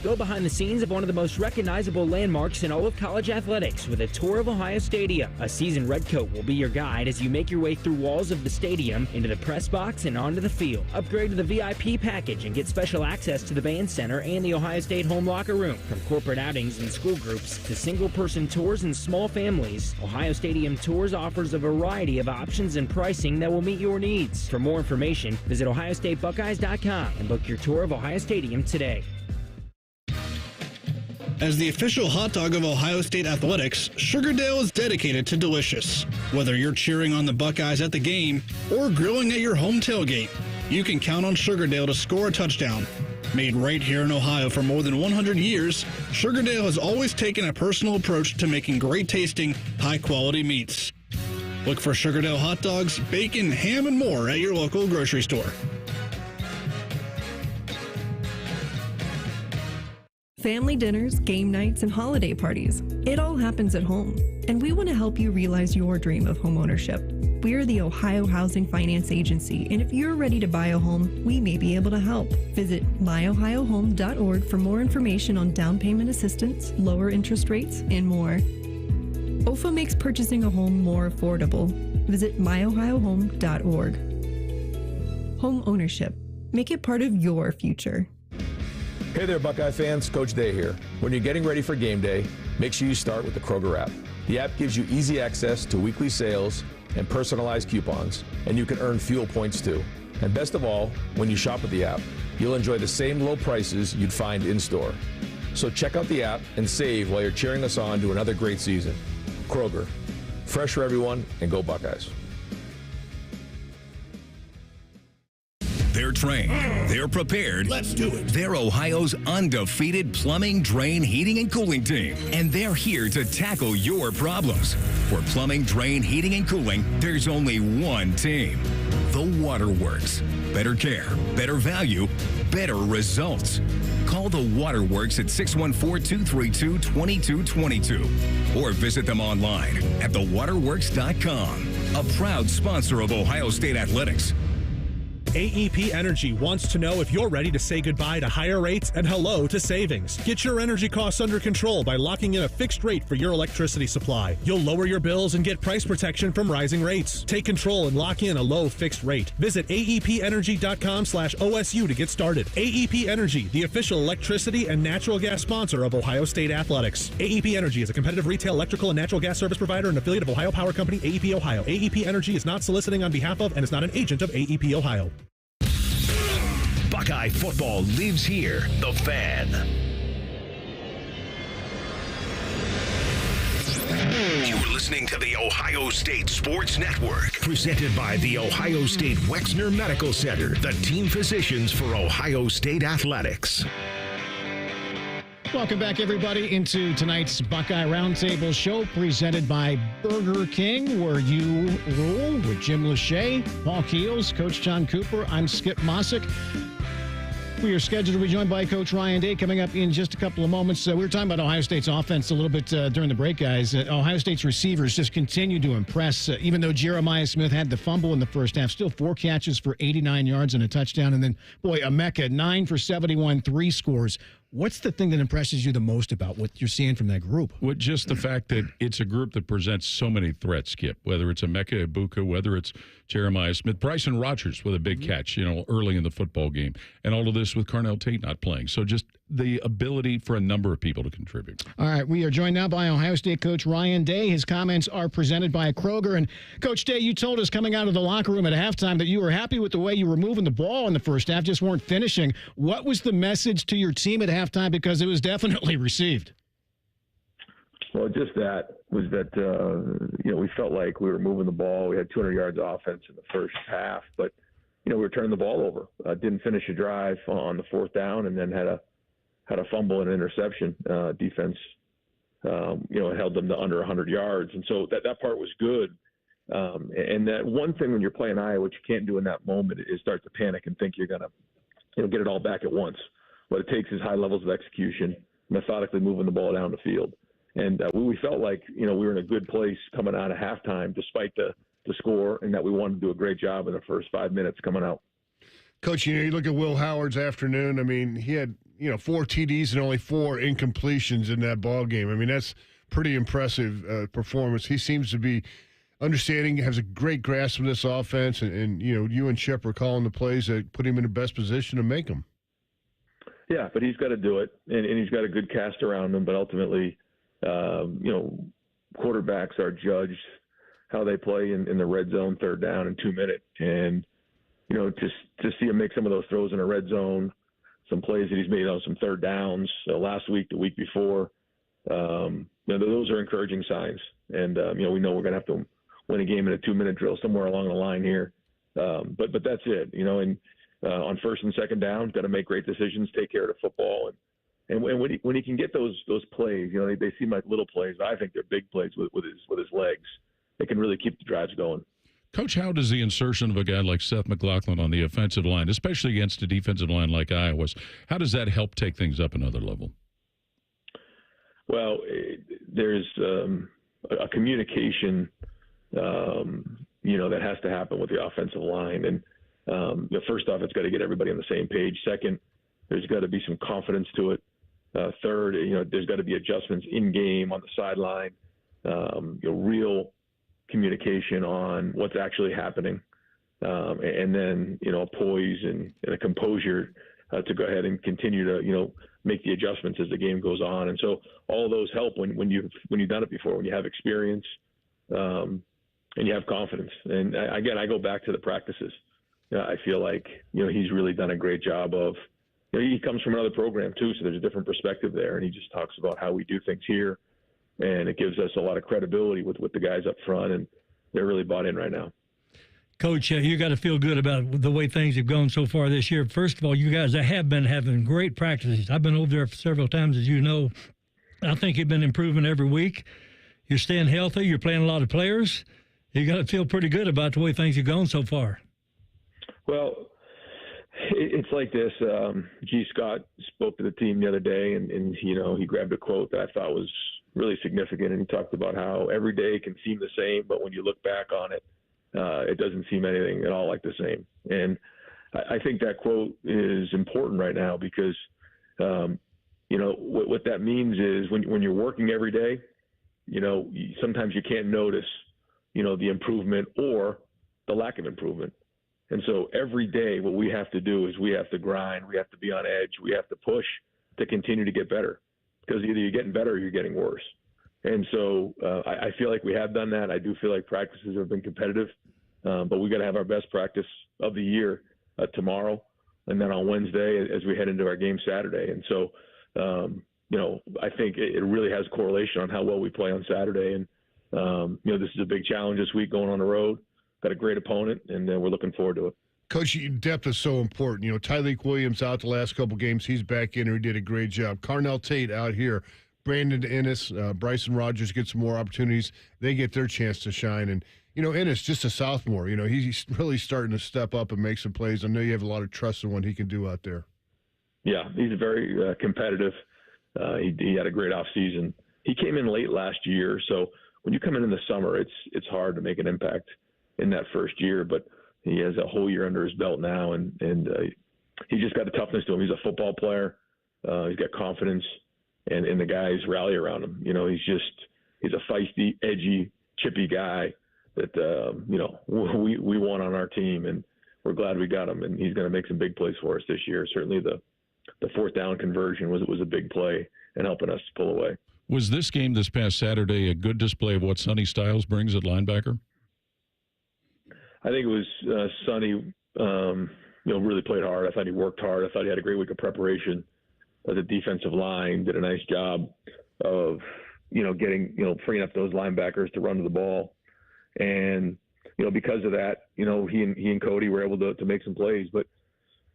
Go behind the scenes of one of the most recognizable landmarks in all of college athletics with a tour of Ohio Stadium. A seasoned redcoat will be your guide as you make your way through walls of the stadium, into the press box, and onto the field. Upgrade to the VIP package and get special access to the band center and the Ohio State home locker room. From corporate outings and school groups to single-person tours and small families, Ohio Stadium Tours offers a variety of options and pricing that will meet your needs. For more information, visit ohiostatebuckeyes.com and book your tour of Ohio Stadium today.
As the official hot dog of Ohio State athletics, Sugardale is dedicated to delicious. Whether you're cheering on the Buckeyes at the game or grilling at your home tailgate, you can count on Sugardale to score a touchdown. Made right here in Ohio for more than 100 years, Sugardale has always taken a personal approach to making great-tasting, high-quality meats. Look for Sugardale hot dogs, bacon, ham, and more at your local grocery store.
Family dinners, game nights, and holiday parties. It all happens at home, and we want to help you realize your dream of home ownership. We are the Ohio Housing Finance Agency, and if you're ready to buy a home, we may be able to help. Visit myohiohome.org for more information on down payment assistance, lower interest rates, and more. OFA makes purchasing a home more affordable. Visit myohiohome.org. Home ownership. Make it part of your future.
Hey there, Buckeye fans. Coach Day here. When you're getting ready for game day, make sure you start with the Kroger app. The app gives you easy access to weekly sales and personalized coupons, and you can earn fuel points too. And best of all, when you shop with the app, you'll enjoy the same low prices you'd find in-store. So check out the app and save while you're cheering us on to another great season. Kroger, fresh for everyone, and go Buckeyes.
They're trained. They're prepared.
Let's do it.
They're Ohio's undefeated plumbing, drain, heating, and cooling team. And they're here to tackle your problems. For plumbing, drain, heating, and cooling, there's only one team. The Waterworks. Better care, better value, better results. Call the Waterworks at 614-232-2222 or visit them online at thewaterworks.com. A proud sponsor of Ohio State Athletics.
AEP Energy wants to know if you're ready to say goodbye to higher rates and hello to savings. Get your energy costs under control by locking in a fixed rate for your electricity supply. You'll lower your bills and get price protection from rising rates. Take control and lock in a low fixed rate. Visit aepenergy.com/OSU to get started. AEP Energy, the official electricity and natural gas sponsor of Ohio State Athletics. AEP Energy is a competitive retail electrical and natural gas service provider and affiliate of Ohio Power Company, AEP Ohio. AEP Energy is not soliciting on behalf of and is not an agent of AEP Ohio.
Buckeye football lives here. The Fan. You're listening to the Ohio State Sports Network, presented by the Ohio State Wexner Medical Center, the team physicians for Ohio State Athletics.
Welcome back, everybody, into tonight's Buckeye Roundtable show presented by Burger King, where you rule, with Jim Lachey, Paul Keels, Coach John Cooper. I'm Skip Mosic. We are scheduled to be joined by Coach Ryan Day coming up in just a couple of moments. We were talking about Ohio State's offense a little bit during the break, guys. Ohio State's receivers just continue to impress. Even though Jeremiah Smith had the fumble in the first half, still 4 catches for 89 yards and a touchdown. And then, boy, Emeka, 9 for 71, 3 scores. What's the thing that impresses you the most about what you're seeing from that group?
Well, just the fact that it's a group that presents so many threats, Skip, whether it's Emeka Egbuka, whether it's Jeremiah Smith, Bryson Rodgers with a big catch, early in the football game, and all of this with Carnell Tate not playing. So just the ability for a number of people to contribute.
All right, we are joined now by Ohio State coach Ryan Day. His comments are presented by Kroger. And Coach Day, you told us coming out of the locker room at halftime that you were happy with the way you were moving the ball in the first half, just weren't finishing. What was the message to your team at halftime? Because it was definitely received.
Well, just that was that, we felt like we were moving the ball. We had 200 yards of offense in the first half, but, we were turning the ball over. Didn't finish a drive on the fourth down and then had a fumble and an interception. Defense, held them to under 100 yards. And so that part was good. And that one thing when you're playing Iowa, what you can't do in that moment is start to panic and think you're going to, get it all back at once. What it takes is high levels of execution, methodically moving the ball down the field. And we felt like, we were in a good place coming out of halftime, despite the score, and that we wanted to do a great job in the first 5 minutes coming out.
Coach, you look at Will Howard's afternoon. I mean, he had, 4 TDs and only 4 incompletions in that ball game. I mean, that's pretty impressive performance. He seems to be understanding, has a great grasp of this offense, and you and Shep are calling the plays that put him in the best position to make them.
Yeah, but he's got to do it, and he's got a good cast around him. But ultimately, quarterbacks are judged how they play in the red zone, third down, and 2 minute. And, just to see him make some of those throws in a red zone, some plays that he's made on some third downs last week, the week before, those are encouraging signs. And, we know we're going to have to win a game in a 2 minute drill somewhere along the line here. But that's it, and on first and second down, got to make great decisions, take care of the football. And when he can get those plays, they seem like little plays, but I think they're big plays with his legs. They can really keep the drives going.
Coach, how does the insertion of a guy like Seth McLaughlin on the offensive line, especially against a defensive line like Iowa's, how does that help take things up another level?
Well, there's a communication, that has to happen with the offensive line. And first off, it's got to get everybody on the same page. Second, there's got to be some confidence to it. Third, there's got to be adjustments in game on the sideline, real communication on what's actually happening, and then a poise and a composure to go ahead and continue to make the adjustments as the game goes on. And so all of those help when you've done it before, when you have experience and you have confidence. And again, I go back to the practices. I feel like he's really done a great job of. He comes from another program too, so there's a different perspective there, and he just talks about how we do things here. And it gives us a lot of credibility with the guys up front, and they're really bought in right now.
Coach, you got to feel good about the way things have gone so far this year. First of all, you guys have been having great practices. I've been over there several times, as you know. I think you've been improving every week. You're staying healthy. You're playing a lot of players. You got to feel pretty good about the way things have gone so far.
Well, it's like this. G. Scott spoke to the team the other day, and he grabbed a quote that I thought was really significant, and he talked about how every day can seem the same, but when you look back on it, it doesn't seem anything at all like the same. And I think that quote is important right now because, what that means is when you're working every day, sometimes you can't notice, the improvement or the lack of improvement. And so every day what we have to do is we have to grind, we have to be on edge, we have to push to continue to get better. Because either you're getting better or you're getting worse. And so I feel like we have done that. I do feel like practices have been competitive, but we got to have our best practice of the year tomorrow and then on Wednesday as we head into our game Saturday. And so, I think it really has correlation on how well we play on Saturday. And, this is a big challenge this week going on the road. Got a great opponent, and we're looking forward to it.
Coach, depth is so important. You know, Tyleek Williams out the last couple games. He's back in, he did a great job. Carnell Tate out here. Brandon Ennis, Bryson Rogers get some more opportunities. They get their chance to shine. And, you know, Ennis, just a sophomore. You know, he's really starting to step up and make some plays. I know you have a lot of trust in what he can do out there.
Yeah, he's very competitive. He had a great offseason. He came in late last year, so when you come in the summer, it's hard to make an impact in that first year. But he has a whole year under his belt now, and he just got a toughness to him. He's a football player. He's got confidence, and the guys rally around him. You know, he's a feisty, edgy, chippy guy that you know, we want on our team, and we're glad we got him. And he's going to make some big plays for us this year. Certainly the fourth down conversion was a big play and helping us pull away.
Was this game this past Saturday a good display of what Sonny Styles brings at linebacker?
I think it was Sonny, you know, really played hard. I thought he worked hard. I thought he had a great week of preparation. The defensive line did a nice job of, you know, getting, you know, freeing up those linebackers to run to the ball. And, you know, because of that, you know, he and Cody were able to make some plays. But,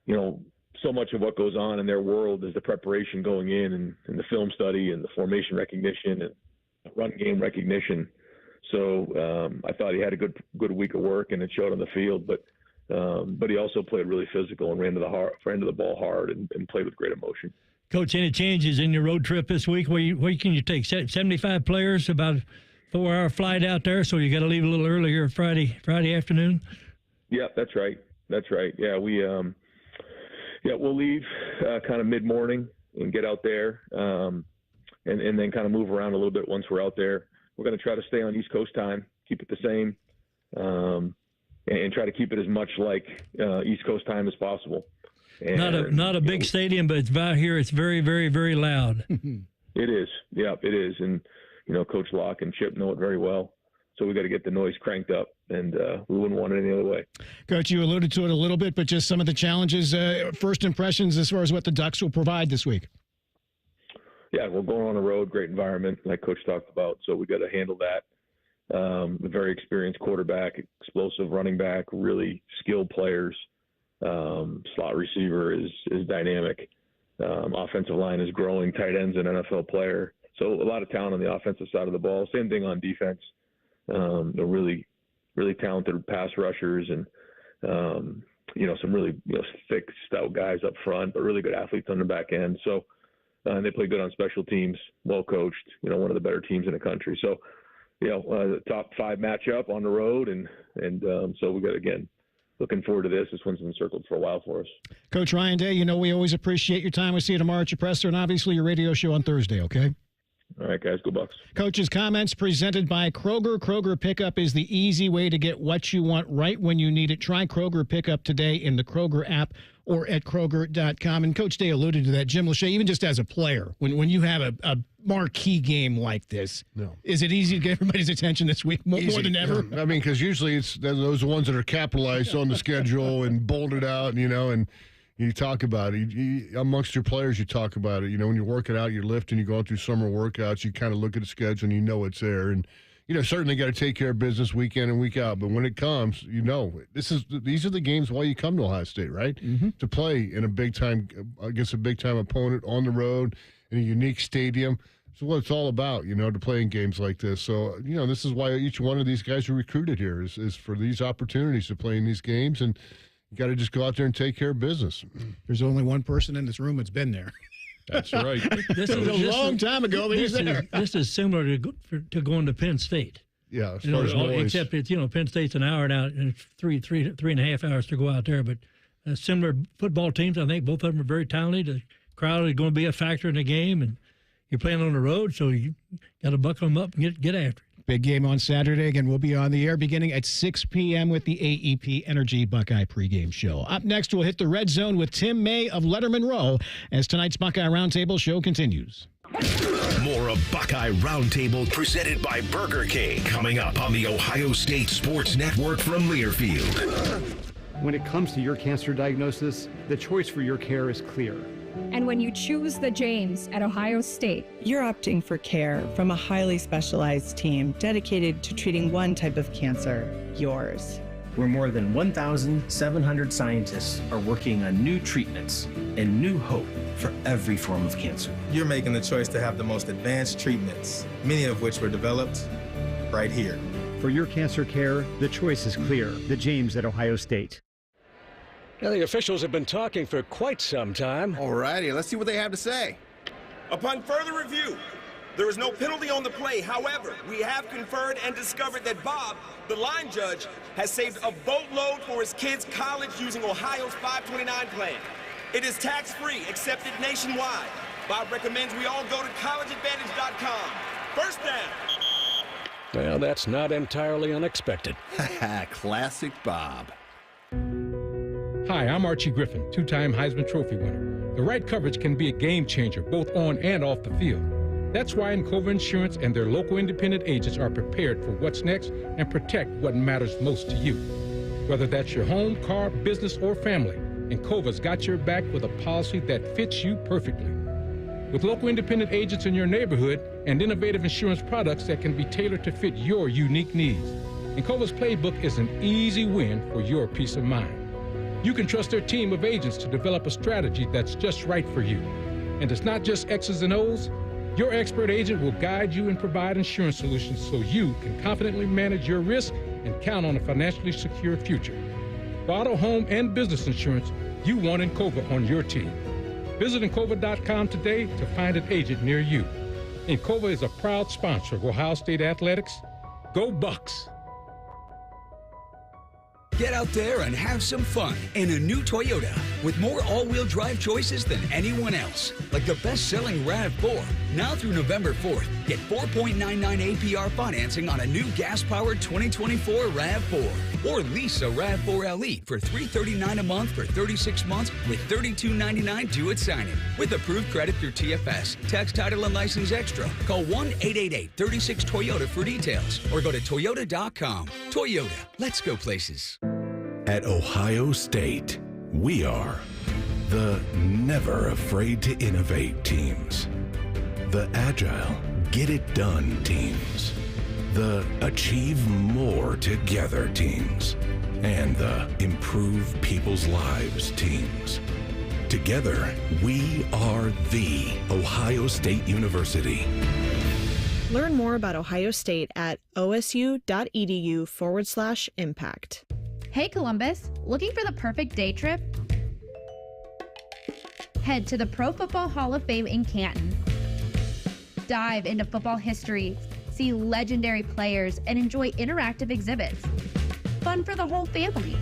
you know, so much of what goes on in their world is the preparation going in and the film study and the formation recognition and run game recognition. So I thought he had a good week of work, and it showed on the field. But he also played really physical and ran to the ball hard and played with great emotion.
Coach, any changes in your road trip this week? Where can you take 75 players? About a 4-hour flight out there, so you got to leave a little earlier Friday afternoon.
Yeah, that's right. Yeah, we'll leave kind of mid-morning and get out there, and then kind of move around a little bit once we're out there. We're going to try to stay on East Coast time, keep it the same, and try to keep it as much like East Coast time as possible. And,
not a big stadium, but it's out here. It's very, very, very loud.
It is. Yeah, it is. And, you know, Coach Locke and Chip know it very well. So we got to get the noise cranked up, and we wouldn't want it any other way.
Coach, you alluded to it a little bit, but just some of the challenges, first impressions as far as what the Ducks will provide this week.
Yeah, we're going on the road, great environment, like Coach talked about. So we got to handle that. A very experienced quarterback, explosive running back, really skilled players. Slot receiver is dynamic. Offensive line is growing. Tight end's an NFL player. So a lot of talent on the offensive side of the ball. Same thing on defense. They're really, really talented pass rushers and, you know, some really, you know, thick, stout guys up front, but really good athletes on the back end. So, and they play good on special teams, well coached, you know, one of the better teams in the country. So, you know, the top 5 matchup on the road. And so we got, again, looking forward to this. This one's been circled for a while for us. Coach
Ryan Day, you know, we always appreciate your time. We'll see you tomorrow at your presser and obviously your radio show on Thursday, okay?
All right, guys, go Bucks.
Coach's comments presented by Kroger. Kroger Pickup is the easy way to get what you want right when you need it. Try Kroger Pickup today in the Kroger app or at Kroger.com. And Coach Day alluded to that. Jim Lachey, even just as a player, when you have a marquee game like this, is it easy to get everybody's attention this week more than ever?
Yeah. I mean, because usually it's those ones that are capitalized on the schedule and bolted out, you know, and you talk about it. Amongst your players, you talk about it. You know, when you're working out, you're lifting, you're going through summer workouts, you kind of look at the schedule and you know it's there. And, you know, certainly got to take care of business week in and week out. But when it comes, you know, these are the games why you come to Ohio State, right? Mm-hmm. To play in a big-time against a big-time opponent on the road in a unique stadium. That's what it's all about, you know, to play in games like this. So, you know, this is why each one of these guys are recruited here is for these opportunities to play in these games. And you got to just go out there and take care of business.
There's only one person in this room that's been there.
That's right.
This is a long time ago.
This is similar to going to Penn State.
Yeah, as far as noise.
Except it's, you know, Penn State's an hour out and it's three and a half hours to go out there. But similar football teams, I think both of them are very talented. The crowd is going to be a factor in the game, and you're playing on the road, so you got to buckle them up and get after it.
Big game on Saturday. Again, we'll be on the air beginning at 6 p.m. with the AEP Energy Buckeye pregame show. Up next, we'll hit the red zone with Tim May of Letterman Row as tonight's Buckeye Roundtable show continues.
More of Buckeye Roundtable presented by Burger King coming up on the Ohio State Sports Network from Learfield.
When it comes to your cancer diagnosis, the choice for your care is clear.
And when you choose the James at Ohio State,
you're opting for care from a highly specialized team dedicated to treating one type of cancer, yours.
where more than 1,700 scientists are working on new treatments and new hope for every form of cancer.
You're making the choice to have the most advanced treatments, many of which were developed right here.
For your cancer care, the choice is clear. The James at Ohio State.
Now, the officials have been talking for quite some time.
All righty, let's see what they have to say.
Upon further review, there is no penalty on the play. However, we have conferred and discovered that Bob, the line judge, has saved a boatload for his kids' college using Ohio's 529 plan. It is tax-free, accepted nationwide. Bob recommends we all go to collegeadvantage.com. First down.
Well, that's not entirely unexpected.
Classic Bob.
Hi, I'm Archie Griffin, two-time Heisman Trophy winner. The right coverage can be a game changer, both on and off the field. That's why Encova Insurance and their local independent agents are prepared for what's next and protect what matters most to you. Whether that's your home, car, business, or family, Encova's got your back with a policy that fits you perfectly. With local independent agents in your neighborhood and innovative insurance products that can be tailored to fit your unique needs, Encova's playbook is an easy win for your peace of mind. You can trust their team of agents to develop a strategy that's just right for you. And it's not just X's and O's. Your expert agent will guide you and provide insurance solutions so you can confidently manage your risk and count on a financially secure future. For auto, home, and business insurance, you want Encova on your team. Visit Encova.com today to find an agent near you. Encova is a proud sponsor of Ohio State Athletics. Go Bucks!
Get out there and have some fun in a new Toyota with more all-wheel drive choices than anyone else. Like the best-selling RAV4. Now through November 4th, get 4.99 APR financing on a new gas-powered 2024 RAV4. Or lease a RAV4 LE for $339 a month for 36 months with $32.99 due at signing. With approved credit through TFS. Tax, title, and license extra. Call 1-888-36-TOYOTA for details. Or go to Toyota.com. Toyota. Let's go places.
At Ohio State, we are the never afraid to innovate teams, the agile, get it done teams, the achieve more together teams, and the improve people's lives teams. Together, we are the Ohio State University.
Learn more about Ohio State at osu.edu/impact.
Hey Columbus, looking for the perfect day trip? Head to the Pro Football Hall of Fame in Canton. Dive into football history, see legendary players, and enjoy interactive exhibits. Fun for the whole family.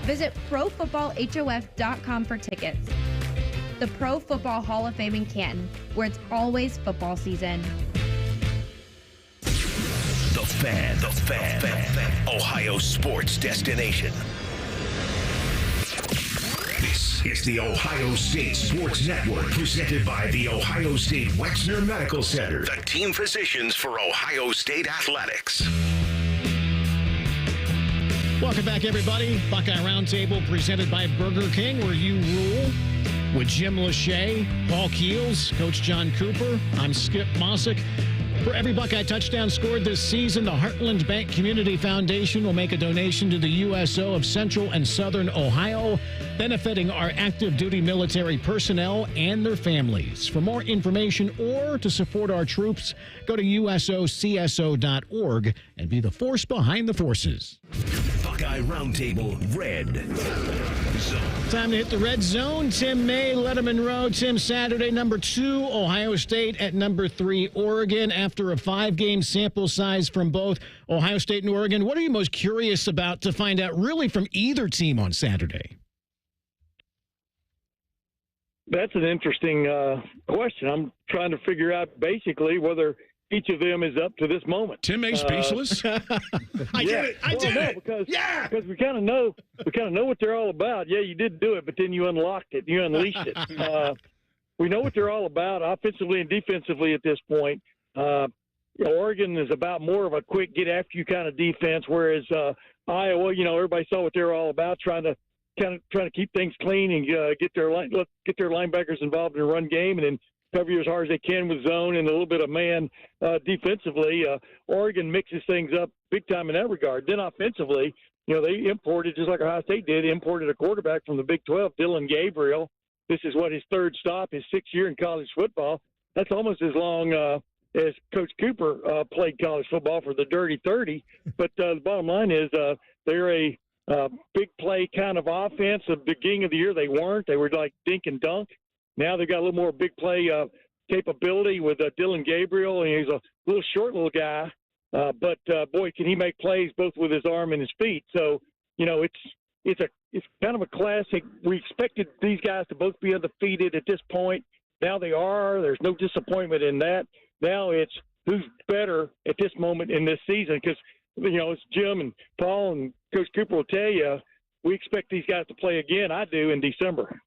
Visit ProFootballHOF.com for tickets. The Pro Football Hall of Fame in Canton, where it's always football season.
The fan. Ohio sports destination. This is the Ohio State Sports Network, presented by the Ohio State Wexner Medical Center, the team physicians for Ohio State Athletics.
Welcome back, everybody. Buckeye Roundtable presented by Burger King, where you rule. With Jim Lachey, Paul Keels, Coach John Cooper, I'm Skip Mosic. For every Buckeye touchdown scored this season, the Heartland Bank Community Foundation will make a donation to the USO of Central and Southern Ohio, benefiting our active duty military personnel and their families. For more information or to support our troops, go to usocso.org and be the force behind the forces.
Buckeye Roundtable Red Zone.
Time to hit the red zone. Tim May, Letterman Road. Tim, Saturday, number 2, Ohio State at number 3, Oregon. After a 5-game sample size from both Ohio State and Oregon, what are you most curious about to find out really from either team on Saturday?
That's an interesting question. I'm trying to figure out basically whether each of them is up to this moment.
Tim A. Speechless.
I did it. Because we kind of know what they're all about. Yeah, you did do it, but then you unlocked it. You unleashed it. We know what they're all about, offensively and defensively at this point. Oregon is about more of a quick get after you kind of defense, whereas Iowa, everybody saw what they were all about, trying to keep things clean and get their linebackers involved in the run game, and then cover you as hard as they can with zone and a little bit of man defensively. Oregon mixes things up big time in that regard. Then offensively, they imported, just like Ohio State did, imported a quarterback from the Big 12, Dylan Gabriel. This is his third stop, his sixth year in college football. That's almost as long as Coach Cooper played college football for the Dirty 30. But the bottom line is they're a big play kind of offense. At the beginning of the year, they weren't. They were like dink and dunk. Now they've got a little more big play capability with Dylan Gabriel, and he's a little short little guy. But boy, can he make plays both with his arm and his feet. So, it's kind of a classic. We expected these guys to both be undefeated at this point. Now they are. There's no disappointment in that. Now it's who's better at this moment in this season, because, it's Jim and Paul and Coach Cooper will tell you, we expect these guys to play again. I do in December.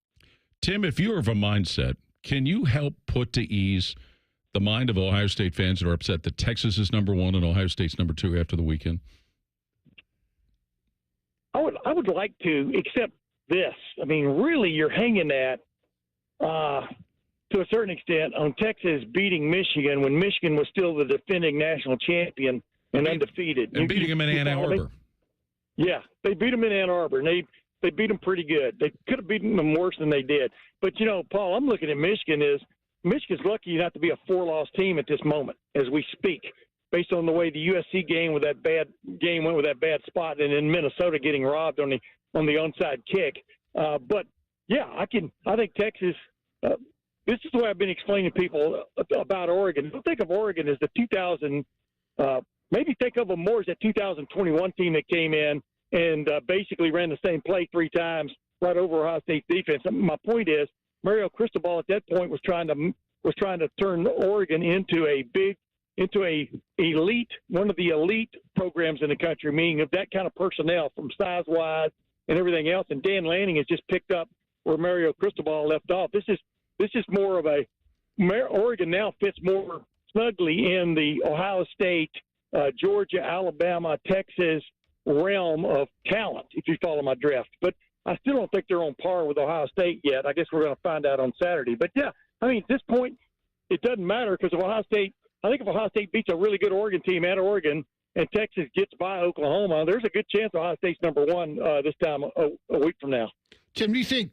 Tim, if you're of a mindset, can you help put to ease the mind of Ohio State fans that are upset that Texas is number 1 and Ohio State's number 2 after the weekend?
I would like to, except this. I mean, really, you're hanging at, to a certain extent, on Texas beating Michigan when Michigan was still the defending national champion and undefeated.
And beating them in Ann Arbor.
Yeah, they beat them in Ann Arbor, and they beat them pretty good. They could have beaten them worse than they did. But, Paul, I'm looking at Michigan's lucky not to be a 4-loss team at this moment as we speak, based on the way the USC game went with that bad spot, and then Minnesota getting robbed on the onside kick. But yeah, I think Texas. This is the way I've been explaining to people about Oregon. Don't think of Oregon as the 2000. Maybe think of them more as that 2021 team that came in and basically ran the same play 3 times right over Ohio State's defense. My point is, Mario Cristobal at that point was trying to turn Oregon into one of the elite programs in the country, meaning of that kind of personnel from size-wise and everything else. And Dan Lanning has just picked up where Mario Cristobal left off. This is more of Oregon now fits more snugly in the Ohio State, Georgia, Alabama, Texas realm of talent, if you follow my drift. But I still don't think they're on par with Ohio State yet. I guess we're going to find out on Saturday. But, yeah, I mean, at this point, it doesn't matter because if Ohio State beats a really good Oregon team at Oregon and Texas gets by Oklahoma, there's a good chance Ohio State's number 1 this time a week from now.
Tim, do you think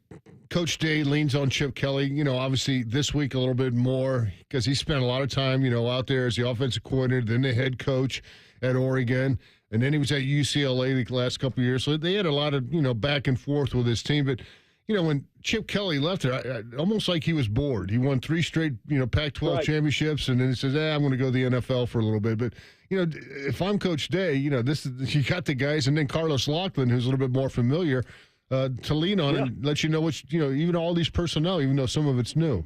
Coach Day leans on Chip Kelly, obviously this week a little bit more because he spent a lot of time, out there as the offensive coordinator, then the head coach at Oregon, and then he was at UCLA the last couple of years. So they had a lot of, back and forth with his team. But, when Chip Kelly left there, almost like he was bored. He won 3 straight, Pac-12 championships, and then he says, I'm going to go to the NFL for a little bit. But, if I'm Coach Day, you got the guys, and then Carlos Loughlin, who's a little bit more familiar, to lean on and let you know what even all these personnel, even though some of it's new.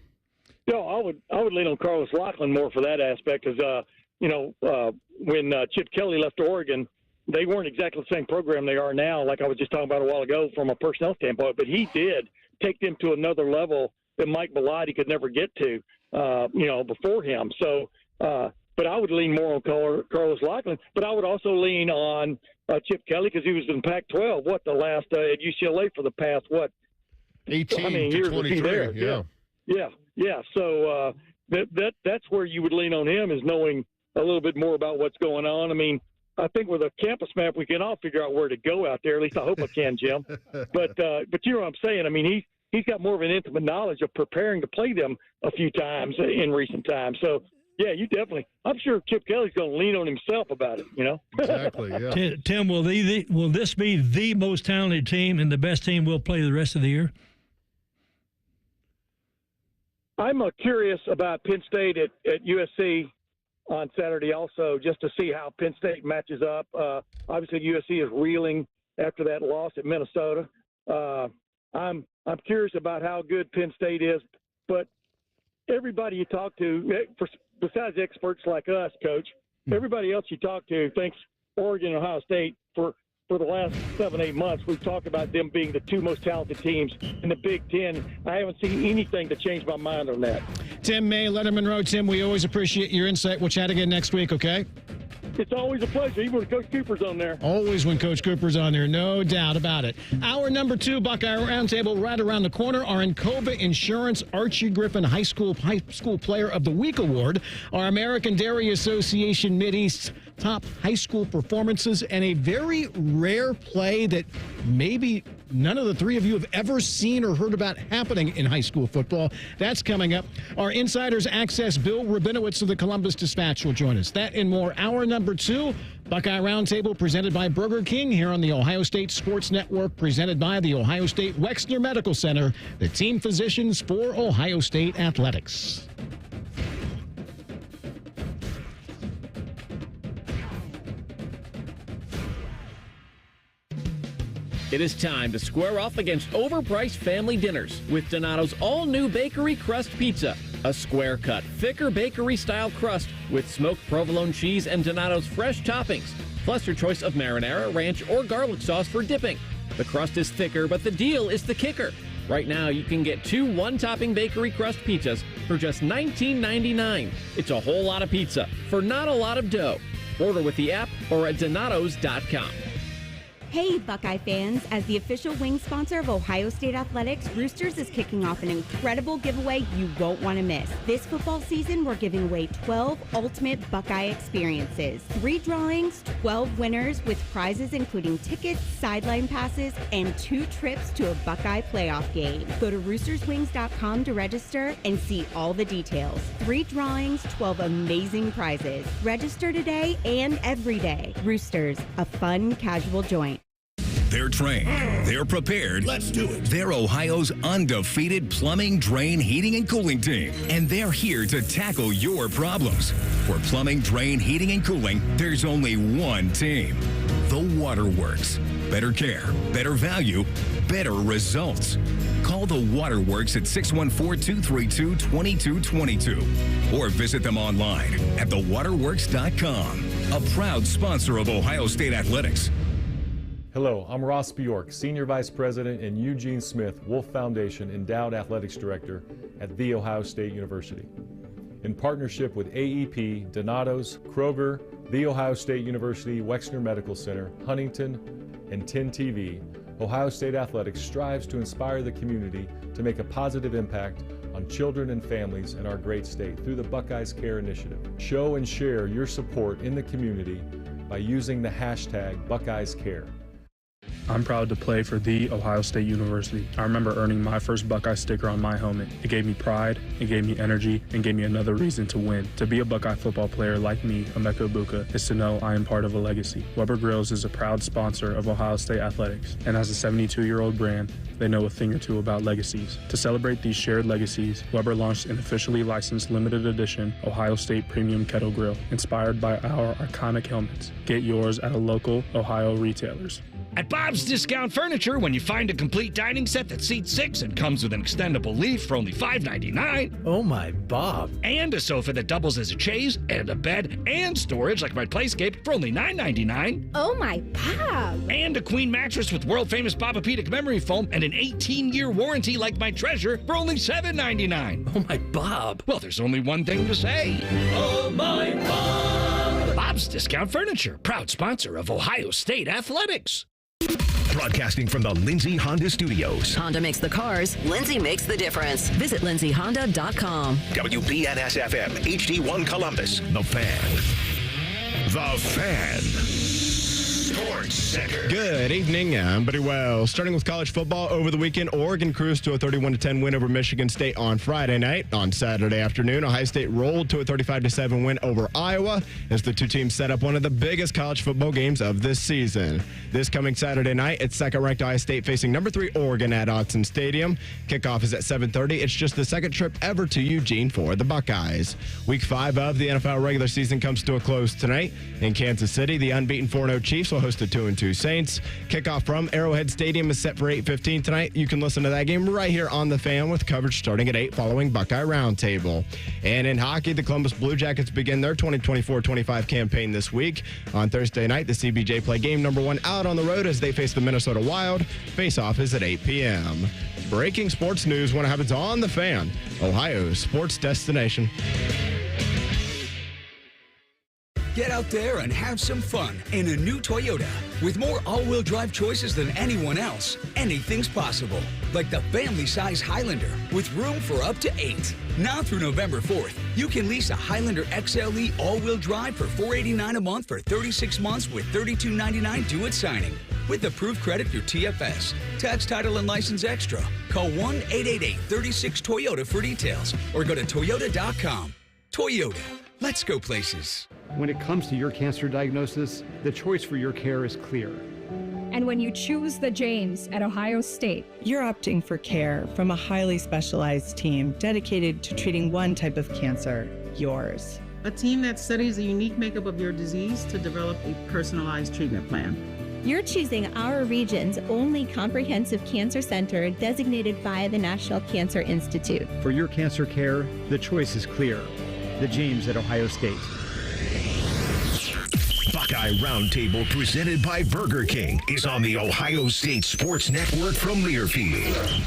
I would lean on Carlos Loughlin more for that aspect because when Chip Kelly left Oregon, they weren't exactly the same program they are now, like I was just talking about a while ago from a personnel standpoint. But he did take them to another level that Mike Bellotti could never get to, before him. So, but I would lean more on Carlos Loughlin. But I would also lean on Chip Kelly because he was in Pac-12. The last at UCLA for the past
18 to 23?
Yeah. So that's where you would lean on him, is knowing a little bit more about what's going on. I mean, I think with a campus map, we can all figure out where to go out there. At least I hope I can, Jim. But you know what I'm saying? I mean, he's got more of an intimate knowledge of preparing to play them a few times in recent times. So, yeah, you definitely. I'm sure Chip Kelly's going to lean on himself about it.
Exactly. Yeah.
Tim, will this be the most talented team and the best team will play the rest of the year?
I'm curious about Penn State at USC on Saturday also, just to see how Penn State matches up. Obviously, USC is reeling after that loss at Minnesota. I'm curious about how good Penn State is, but everybody you talk to, besides experts like us, Coach, everybody else you talk to thinks Oregon and Ohio State for the last 7-8 months, we've talked about them being the 2 most talented teams in the Big Ten. I haven't seen anything to change my mind on that.
Tim May, Letterman Road. Tim, we always appreciate your insight. We'll chat again next week, okay?
It's always a pleasure, even when Coach Cooper's on there.
Always when Coach Cooper's on there, no doubt about it. Our number 2 Buckeye Roundtable right around the corner. Our Encova Insurance Archie Griffin High School Player of the Week Award. Our American Dairy Association Mideast's top high school performances, and a very rare play that maybe none of the three of you have ever seen or heard about happening in high school football. That's coming up. Our Insiders Access Bill Rabinowitz of the Columbus Dispatch will join us. That and more. Hour number 2, Buckeye Roundtable presented by Burger King here on the Ohio State Sports Network, presented by the Ohio State Wexner Medical Center, the team physicians for Ohio State Athletics.
It is time to square off against overpriced family dinners with Donato's all-new bakery crust pizza. A square-cut, thicker bakery-style crust with smoked provolone cheese and Donato's fresh toppings, plus your choice of marinara, ranch, or garlic sauce for dipping. The crust is thicker, but the deal is the kicker. Right now, you can get 2 one-topping bakery crust pizzas for just $19.99. It's a whole lot of pizza for not a lot of dough. Order with the app or at donatos.com.
Hey, Buckeye fans! As the official wing sponsor of Ohio State Athletics, Roosters is kicking off an incredible giveaway you won't want to miss. This football season, we're giving away 12 ultimate Buckeye experiences. 3 drawings, 12 winners with prizes including tickets, sideline passes, and 2 trips to a Buckeye playoff game. Go to roosterswings.com to register and see all the details. 3 drawings, 12 amazing prizes. Register today and every day. Roosters, a fun, casual joint.
They're trained. They're prepared. Let's do it. They're Ohio's undefeated plumbing, drain, heating, and cooling team. And they're here to tackle your problems. For plumbing, drain, heating, and cooling, there's only one team. The Waterworks. Better care, better value, better results. Call the Waterworks at 614-232-2222 or visit them online at thewaterworks.com. A proud sponsor of Ohio State Athletics.
Hello, I'm Ross Bjork, Senior Vice President and Eugene Smith, Wolf Foundation Endowed Athletics Director at The Ohio State University. In partnership with AEP, Donato's, Kroger, The Ohio State University Wexner Medical Center, Huntington, and 10 TV, Ohio State Athletics strives to inspire the community to make a positive impact on children and families in our great state through the Buckeyes Care Initiative. Show and share your support in the community by using the hashtag BuckeyesCare.
I'm proud to play for The Ohio State University. I remember earning my first Buckeye sticker on my helmet. It gave me pride, it gave me energy, and gave me another reason to win. To be a Buckeye football player like me, Emeka Ibuka, is to know I am part of a legacy. Weber Grills is a proud sponsor of Ohio State Athletics, and as a 72-year-old brand, they know a thing or two about legacies. To celebrate these shared legacies, Weber launched an officially licensed limited edition Ohio State Premium Kettle Grill, inspired by our iconic helmets. Get yours at a local Ohio retailers.
At Bob's Discount Furniture, when you find a complete dining set that seats 6 and comes with an extendable leaf for only $5.99.
Oh my, Bob.
And a sofa that doubles as a chaise, and a bed, and storage like my Playscape for only $9.99.
Oh my, Bob.
And a queen mattress with world-famous Bobapedic memory foam and an 18-year warranty like my Treasure for only $7.99.
Oh my, Bob.
Well, there's only one thing to say.
Oh my, Bob.
Bob's Discount Furniture, proud sponsor of Ohio State Athletics.
Broadcasting from the Lindsay Honda Studios.
Honda makes the cars. Lindsay makes the difference. Visit lindsayhonda.com.
WBNS-FM, HD1 Columbus. The Fan. The Fan. Sports Center.
Good evening. I'm Buddy Wells. Starting with college football over the weekend, Oregon cruised to a 31-10 win over Michigan State on Friday night. On Saturday afternoon, Ohio State rolled to a 35-7 win over Iowa as the two teams set up one of the biggest college football games of this season. This coming Saturday night, it's second-ranked Ohio State facing number 3 Oregon at Autzen Stadium. Kickoff is at 7:30. It's just the second trip ever to Eugene for the Buckeyes. Week 5 of the NFL regular season comes to a close tonight. In Kansas City, the unbeaten 4-0 Chiefs will host the 2-2 Saints. Kickoff from Arrowhead Stadium is set for 8:15 tonight. You can listen to that game right here on The Fan with coverage starting at 8 following Buckeye Roundtable. And in hockey, the Columbus Blue Jackets begin their 2024-25 campaign this week. On Thursday night, the CBJ play game number 1 out on the road as they face the Minnesota Wild. Face-off is at 8 p.m. Breaking sports news when it happens on The Fan, Ohio's sports destination.
Get out there and have some fun in a new Toyota. With more all-wheel drive choices than anyone else, anything's possible. Like the family-size Highlander with room for up to 8. Now through November 4th, you can lease a Highlander XLE all-wheel drive for $489 a month for 36 months with $32.99 due at signing. With approved credit through TFS. Tax, title, and license extra. Call 1-888-36-TOYOTA for details or go to Toyota.com. Toyota. Let's go places.
When it comes to your cancer diagnosis, the choice for your care is clear.
And when you choose the James at Ohio State,
you're opting for care from a highly specialized team dedicated to treating one type of cancer, yours.
A team that studies the unique makeup of your disease to develop a personalized treatment plan.
You're choosing our region's only comprehensive cancer center designated by the National Cancer Institute.
For your cancer care, the choice is clear. The James at Ohio State.
Buckeye Roundtable, presented by Burger King, is on the Ohio State Sports Network from Learfield.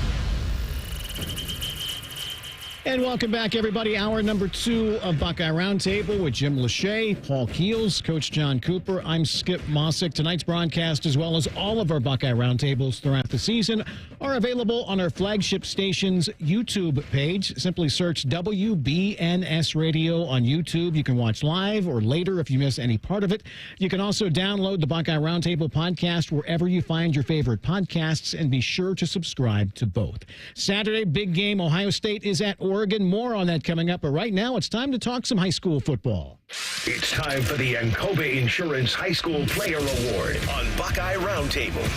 And welcome back, everybody. Hour number 2 of Buckeye Roundtable with Jim Lachey, Paul Keels, Coach John Cooper. I'm Skip Mosic. Tonight's broadcast, as well as all of our Buckeye Roundtables throughout the season, are available on our flagship station's YouTube page. Simply search WBNS Radio on YouTube. You can watch live or later if you miss any part of it. You can also download the Buckeye Roundtable podcast wherever you find your favorite podcasts, and be sure to subscribe to both. Saturday, big game. Ohio State is at Oregon. More on that coming up, but right now it's time to talk some high school football.
It's time for the Encova Insurance High School Player Award on Buckeye Roundtable.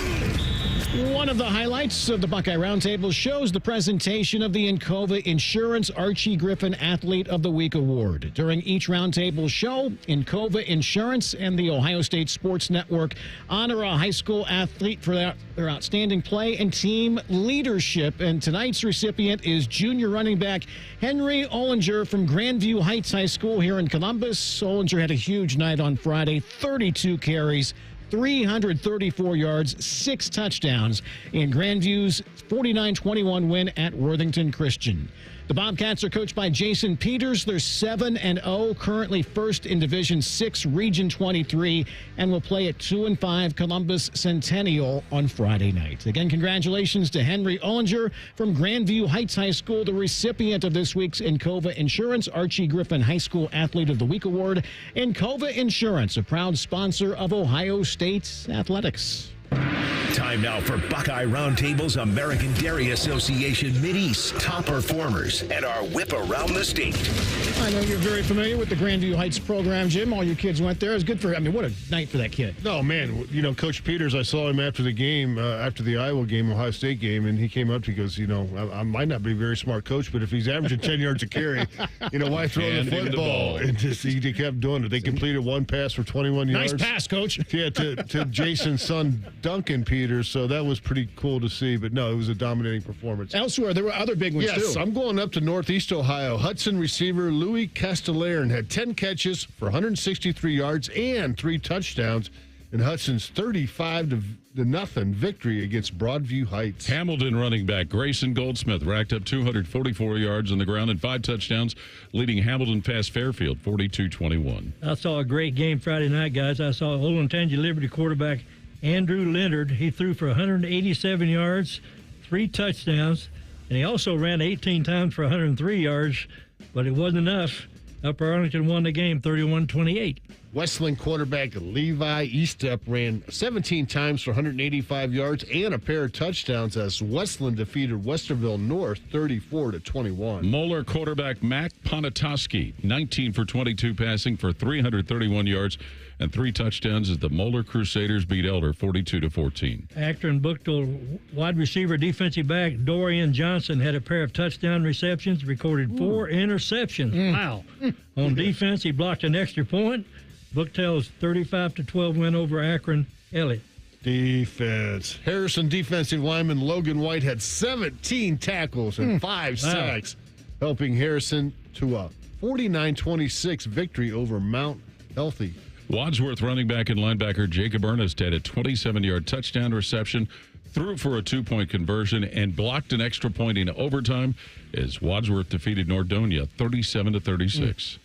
One of the highlights of the Buckeye Roundtable shows the presentation of the Encova Insurance Archie Griffin Athlete of the Week Award. During each roundtable show, Encova Insurance and the Ohio State Sports Network honor a high school athlete for their outstanding play and team leadership. And tonight's recipient is junior running back Henry Ollinger from Grandview Heights High School here in Columbus. Ollinger had a huge night on Friday, 32 carries, 334 yards, 6 touchdowns in Grandview's 49-21 win at Worthington Christian. The Bobcats are coached by Jason Peters. They're 7-0, currently first in Division 6, Region 23, and will play at 2-5 Columbus Centennial on Friday night. Again, congratulations to Henry Ollinger from Grandview Heights High School, the recipient of this week's Encova Insurance Archie Griffin High School Athlete of the Week Award. Encova Insurance, a proud sponsor of Ohio State athletics.
Time now for Buckeye Roundtable's American Dairy Association Mideast top performers and our whip around the state.
I know you're very familiar with the Grandview Heights program, Jim. All your kids went there. It was good for, what a night for that kid.
No, man, Coach Peters, I saw him after the game, after the Iowa game, Ohio State game, and he came up to me, he goes, I might not be a very smart coach, but if he's averaging 10 yards a carry, why throw the football? And he kept doing it. They completed one pass for 21 yards.
Nice pass, Coach.
Yeah, to Jason's son, Duncan Peters, so that was pretty cool to see, but no, it was a dominating performance.
Elsewhere, there were other big ones, too.
Yes, I'm going up to Northeast Ohio. Hudson receiver Louis Castellaire had 10 catches for 163 yards and 3 touchdowns in Hudson's 35-0 victory against Broadview Heights.
Hamilton running back Grayson Goldsmith racked up 244 yards on the ground and 5 touchdowns, leading Hamilton past Fairfield 42-21.
I saw a great game Friday night, guys. I saw Olentangy Liberty quarterback Andrew Leonard. He threw for 187 yards, 3 touchdowns, and he also ran 18 times for 103 yards, but it wasn't enough. Upper Arlington won the game 31-28.
Westland quarterback Levi Eastup ran 17 times for 185 yards and a pair of touchdowns as Westland defeated Westerville North 34-21.
Moeller quarterback Mac Ponatoski, 19 for 22 passing for 331 yards and 3 touchdowns as the Moeller Crusaders beat Elder 42-14.
Acton Buchtel wide receiver defensive back Dorian Johnson had a pair of touchdown receptions, recorded 4 interceptions. Wow. On defense, he blocked an extra point. Buchtel's 35-12 win over Akron Elliott.
Defense. Harrison defensive lineman Logan White had 17 tackles and 5 sacks, helping Harrison to a 49-26 victory over Mount Healthy.
Wadsworth running back and linebacker Jacob Ernest had a 27-yard touchdown reception, threw for a 2-point conversion, and blocked an extra point in overtime as Wadsworth defeated Nordonia 37-36.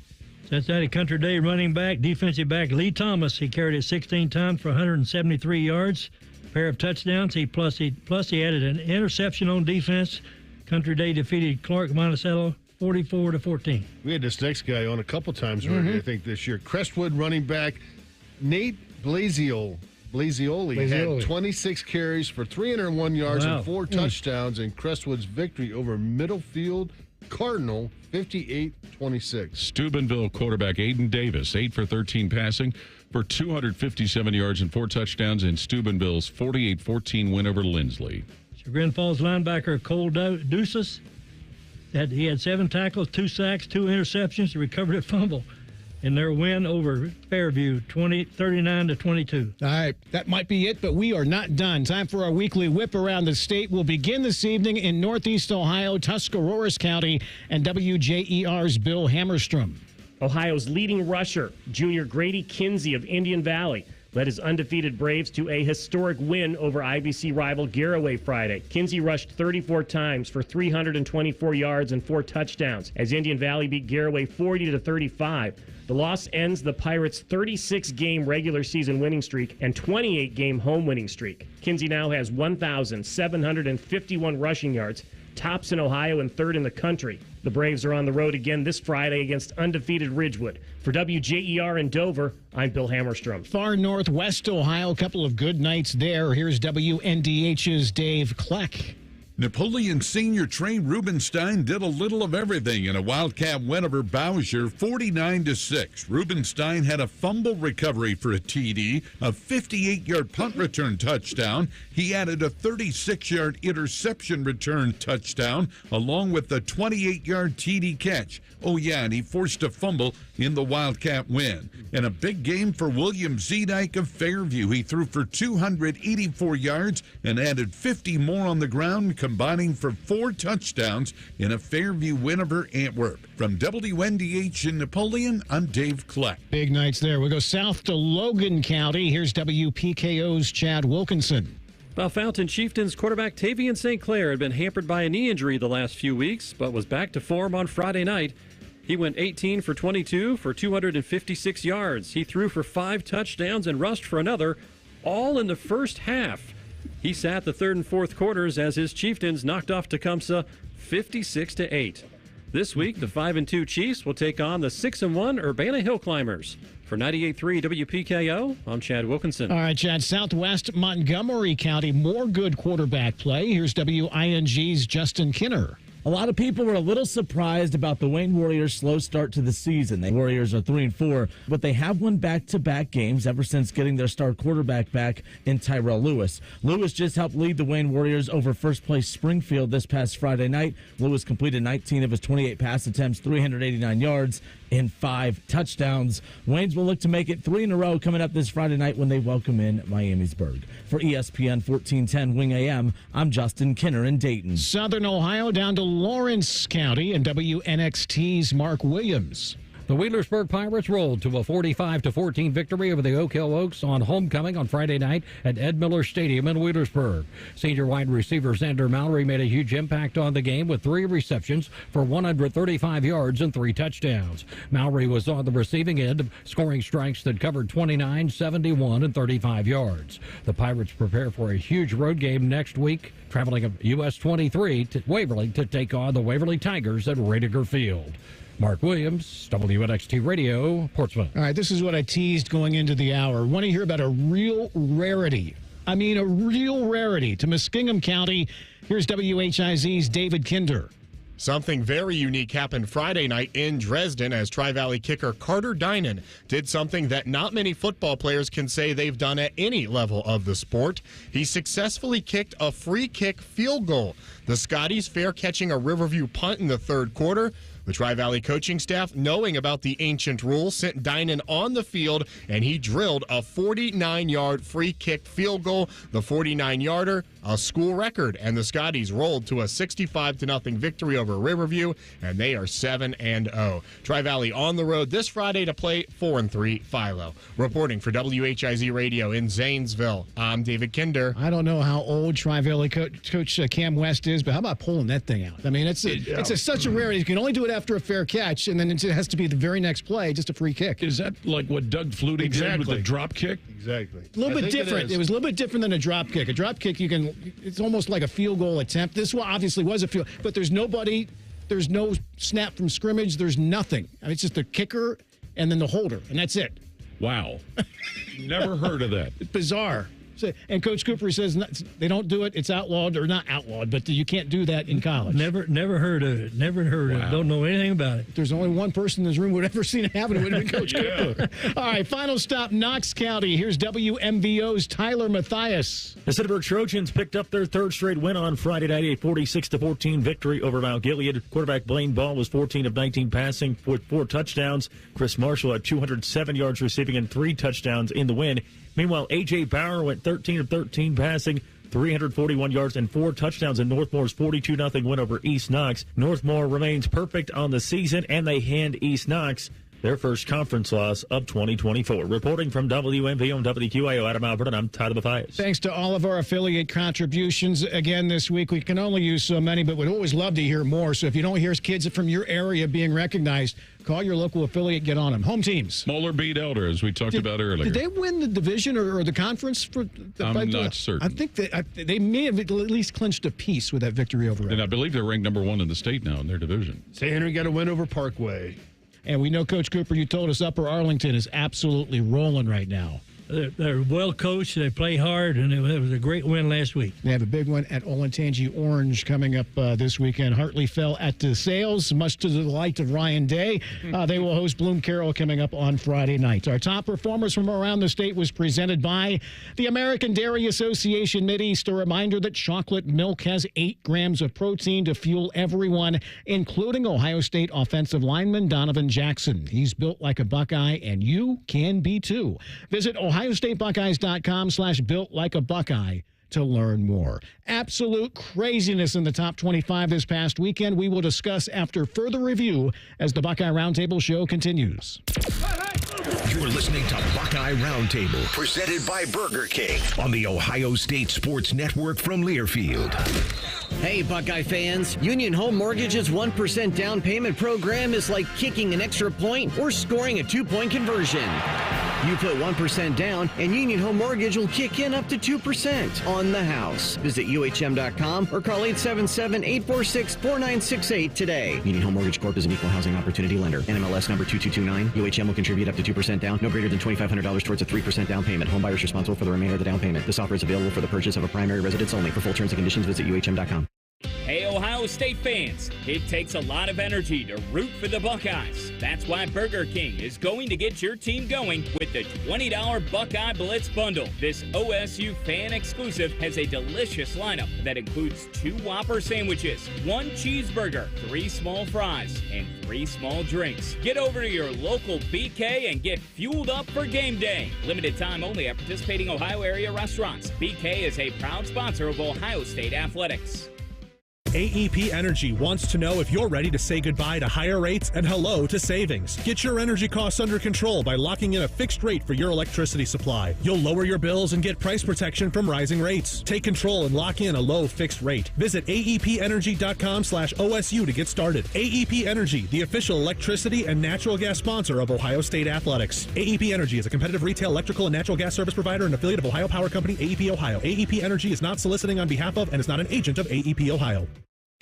Cincinnati Country Day running back, defensive back Lee Thomas. He carried it 16 times for 173 yards, pair of touchdowns. He added an interception on defense. Country Day defeated Clark Monticello 44-14.
We had this next guy on a couple times already, I think, this year. Crestwood running back Nate Blazioli had 26 carries for 301 yards and 4 touchdowns in Crestwood's victory over Middlefield Cardinal 58-26.
Steubenville quarterback Aiden Davis, 8 for 13 passing for 257 yards and 4 touchdowns in Steubenville's 48-14 win over Lindsley.
Chagrin Falls linebacker Cole Deuces, he had 7 tackles, 2 sacks, 2 interceptions, recovered a fumble in their win over Fairview, 39-22.
All right, that might be it, but we are not done. Time for our weekly whip around the state. We'll begin this evening in Northeast Ohio, Tuscarawas County, and WJER's Bill Hammerstrom.
Ohio's leading rusher, junior Grady Kinsey of Indian Valley, led his undefeated Braves to a historic win over IBC rival Garraway Friday. Kinsey rushed 34 times for 324 yards and 4 touchdowns as Indian Valley beat Garraway 40-35. The loss ends the Pirates' 36-game regular season winning streak and 28-game home winning streak. Kinsey now has 1,751 rushing yards, tops in Ohio and 3rd in the country. The Braves are on the road again this Friday against undefeated Ridgewood. For WJER in Dover, I'm Bill Hammerstrom.
Far northwest Ohio, a couple of good nights there. Here's WNDH's Dave Kleck.
Napoleon senior Trey Rubenstein did a little of everything in a Wildcat win over Bowsher, 49-6. Rubenstein had a fumble recovery for a TD, a 58-yard punt return touchdown. He added a 36-yard interception return touchdown, along with a 28-yard TD catch. Oh, yeah, and he forced a fumble in the Wildcat win. And a big game for William Zedike of Fairview. He threw for 284 yards and added 50 more on the ground, combining for 4 touchdowns in a Fairview win over Antwerp. From WNDH in Napoleon, I'm Dave Kleck.
Big nights there. We'll go south to Logan County. Here's WPKO's Chad Wilkinson.
Well, Fountain Chieftains quarterback Tavian St. Clair had been hampered by a knee injury the last few weeks, but was back to form on Friday night. He went 18 for 22 for 256 yards. He threw for 5 touchdowns and rushed for another, all in the first half. He sat the 3rd and 4th quarters as his Chieftains knocked off Tecumseh 56-8. This week, the 5-2 Chiefs will take on the 6-1 Urbana Hill Climbers. For 98.3 WPKO, I'm Chad Wilkinson.
All right, Chad. Southwest Montgomery County, more good quarterback play. Here's WING's Justin Kinner.
A lot of people were a little surprised about the Wayne Warriors' slow start to the season. The Warriors are 3-4, but they have won back-to-back games ever since getting their star quarterback back in Tyrell Lewis. Lewis just helped lead the Wayne Warriors over first-place Springfield this past Friday night. Lewis completed 19 of his 28 pass attempts, 389 yards, and 5 touchdowns. Waynes will look to make it 3 in a row coming up this Friday night when they welcome in Miamisburg. For ESPN 1410 Wing AM, I'm Justin Kinner in Dayton.
Southern Ohio down to Lawrence County and WNXT's Mark Williams.
The Wheelersburg Pirates rolled to a 45-14 victory over the Oak Hill Oaks on homecoming on Friday night at Ed Miller Stadium in Wheelersburg. Senior wide receiver Xander Mallory made a huge impact on the game with 3 receptions for 135 yards and 3 touchdowns. Mallory was on the receiving end, scoring strikes that covered 29, 71, and 35 yards. The Pirates prepare for a huge road game next week, traveling US 23 to Waverly to take on the Waverly Tigers at Radiger Field. Mark Williams, WNXT Radio, Portsmouth.
All right, this is what I teased going into the hour. Want to hear about a real rarity? I mean, a real rarity to Muskingum County. Here's WHIZ's David Kinder.
Something very unique happened Friday night in Dresden as Tri-Valley kicker Carter Dinan did something that not many football players can say they've done at any level of the sport. He successfully kicked a free kick field goal. The Scotties fair catching a Riverview punt in the 3rd quarter. The Tri-Valley coaching staff, knowing about the ancient rule, sent Dinan on the field, and he drilled a 49-yard free kick field goal. The 49-yarder, a school record, and the Scotties rolled to a 65-0 victory over Riverview, and they are 7-0. Tri-Valley on the road this Friday to play 4-3 Philo. Reporting for WHIZ Radio in Zanesville, I'm David Kinder.
I don't know how old Tri-Valley Coach Cam West is, but how about pulling that thing out? I mean, it's such a rarity. You can only do it after a fair catch, and then it has to be the very next play, just a free kick.
Is that like what Doug Flutie did with the drop kick?
Exactly.
A little bit different. It was a little bit different than a drop kick. A drop kick, it's almost like a field goal attempt. This one obviously was a field, but there's no snap from scrimmage. There's nothing. I mean, it's just the kicker and then the holder, and that's it.
Wow. Never heard of that.
It's bizarre. And Coach Cooper says they don't do it. It's outlawed, or not outlawed, but you can't do that in college.
Never heard of it. Never heard of it. Don't know anything about it.
If there's only one person in this room who would ever seen it happen, it would have been Coach Cooper. All right, final stop, Knox County. Here's WMVO's Tyler Mathias.
The Centerburg Trojans picked up their third straight win on Friday night, a 46-14 victory over Mount Gilead. Quarterback Blaine Ball was 14 of 19 passing with 4 touchdowns. Chris Marshall had 207 yards receiving and 3 touchdowns in the win. Meanwhile, A.J. Bauer went 13 of 13 passing, 341 yards and 4 touchdowns in Northmore's 42-0 win over East Knox. Northmore remains perfect on the season, and they hand East Knox their first conference loss of 2024. Reporting from WMVO and WQAO, Adam Albert, and I'm Tyler Mathias.
Thanks to all of our affiliate contributions again this week. We can only use so many, but we'd always love to hear more. So if you don't hear kids from your area being recognized, call your local affiliate, get on them. Home teams.
Moeller beat Elder, as we talked about earlier.
Did they win the division or the conference?
I'm not certain.
I think they may have at least clinched a piece with that victory over Elder.
And I believe they're ranked number 1 in the state now in their division.
St. Henry got a win over Parkway.
And we know, Coach Cooper, you told us Upper Arlington is absolutely rolling right now.
They're well coached. They play hard, and it was a great win last week.
They have a big one at Olentangy Orange coming up this weekend. Hartley fell at DeSales, much to the delight of Ryan Day. They will host Bloom Carroll coming up on Friday night. Our top performers from around the state was presented by the American Dairy Association Mideast. A reminder that chocolate milk has 8 grams of protein to fuel everyone, including Ohio State offensive lineman Donovan Jackson. He's built like a Buckeye, and you can be too. Visit OhioStateBuckeyes.com/built like a Buckeye to learn more. Absolute craziness in the top 25 this past weekend. We will discuss after further review as the Buckeye Roundtable show continues.
You're listening to Buckeye Roundtable, presented by Burger King on the Ohio State Sports Network from Learfield.
Hey, Buckeye fans. Union Home Mortgage's 1% down payment program is like kicking an extra point or scoring a 2-point conversion. You put 1% down, and Union Home Mortgage will kick in up to 2% on the house. Visit UHM.com or call 877-846-4968 today. Union Home Mortgage Corp is an equal housing opportunity lender. NMLS number 2229. UHM will contribute up to 2% down, no greater than $2,500 towards a 3% down payment. Home buyers responsible for the remainder of the down payment. This offer is available for the purchase of a primary residence only. For full terms and conditions, visit UHM.com.
Hey, Ohio State fans, it takes a lot of energy to root for the Buckeyes. That's why Burger King is going to get your team going with the $20 Buckeye Blitz Bundle. This OSU fan exclusive has a delicious lineup that includes 2 Whopper sandwiches, 1 cheeseburger, 3 small fries, and 3 small drinks. Get over to your local BK and get fueled up for game day. Limited time only at participating Ohio area restaurants. BK is a proud sponsor of Ohio State Athletics.
AEP Energy wants to know if you're ready to say goodbye to higher rates and hello to savings. Get your energy costs under control by locking in a fixed rate for your electricity supply. You'll lower your bills and get price protection from rising rates. Take control and lock in a low fixed rate. Visit aepenergy.com/OSU to get started. AEP Energy, the official electricity and natural gas sponsor of Ohio State Athletics. AEP Energy is a competitive retail electrical and natural gas service provider and affiliate of Ohio Power Company, AEP Ohio. AEP Energy is not soliciting on behalf of and is not an agent of AEP Ohio.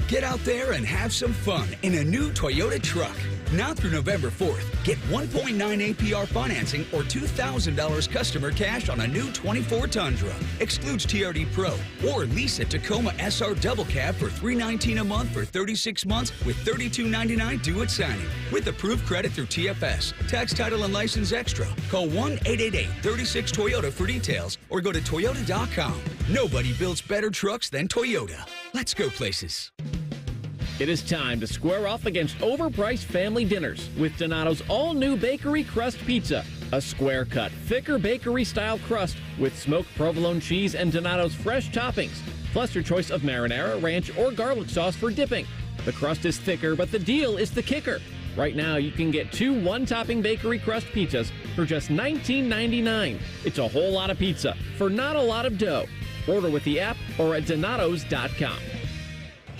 Get out there and have some fun in a new Toyota truck. Now through November 4th, get 1.9 APR financing or $2,000 customer cash on a new 24 Tundra. Excludes TRD Pro. Or lease a Tacoma SR Double Cab for $319 a month for 36 months with $32.99 due at signing. With approved credit through TFS. Tax, title, and license extra. Call 1-888-36-TOYOTA for details or go to Toyota.com. Nobody builds better trucks than Toyota. Let's go places.
It is time to square off against overpriced family dinners with Donato's all-new bakery crust pizza. A square-cut, thicker bakery-style crust with smoked provolone cheese and Donato's fresh toppings, plus your choice of marinara, ranch, or garlic sauce for dipping. The crust is thicker, but the deal is the kicker. Right now, you can get 2 one-topping bakery crust pizzas for just $19.99. It's a whole lot of pizza for not a lot of dough. Order with the app or at Donatos.com.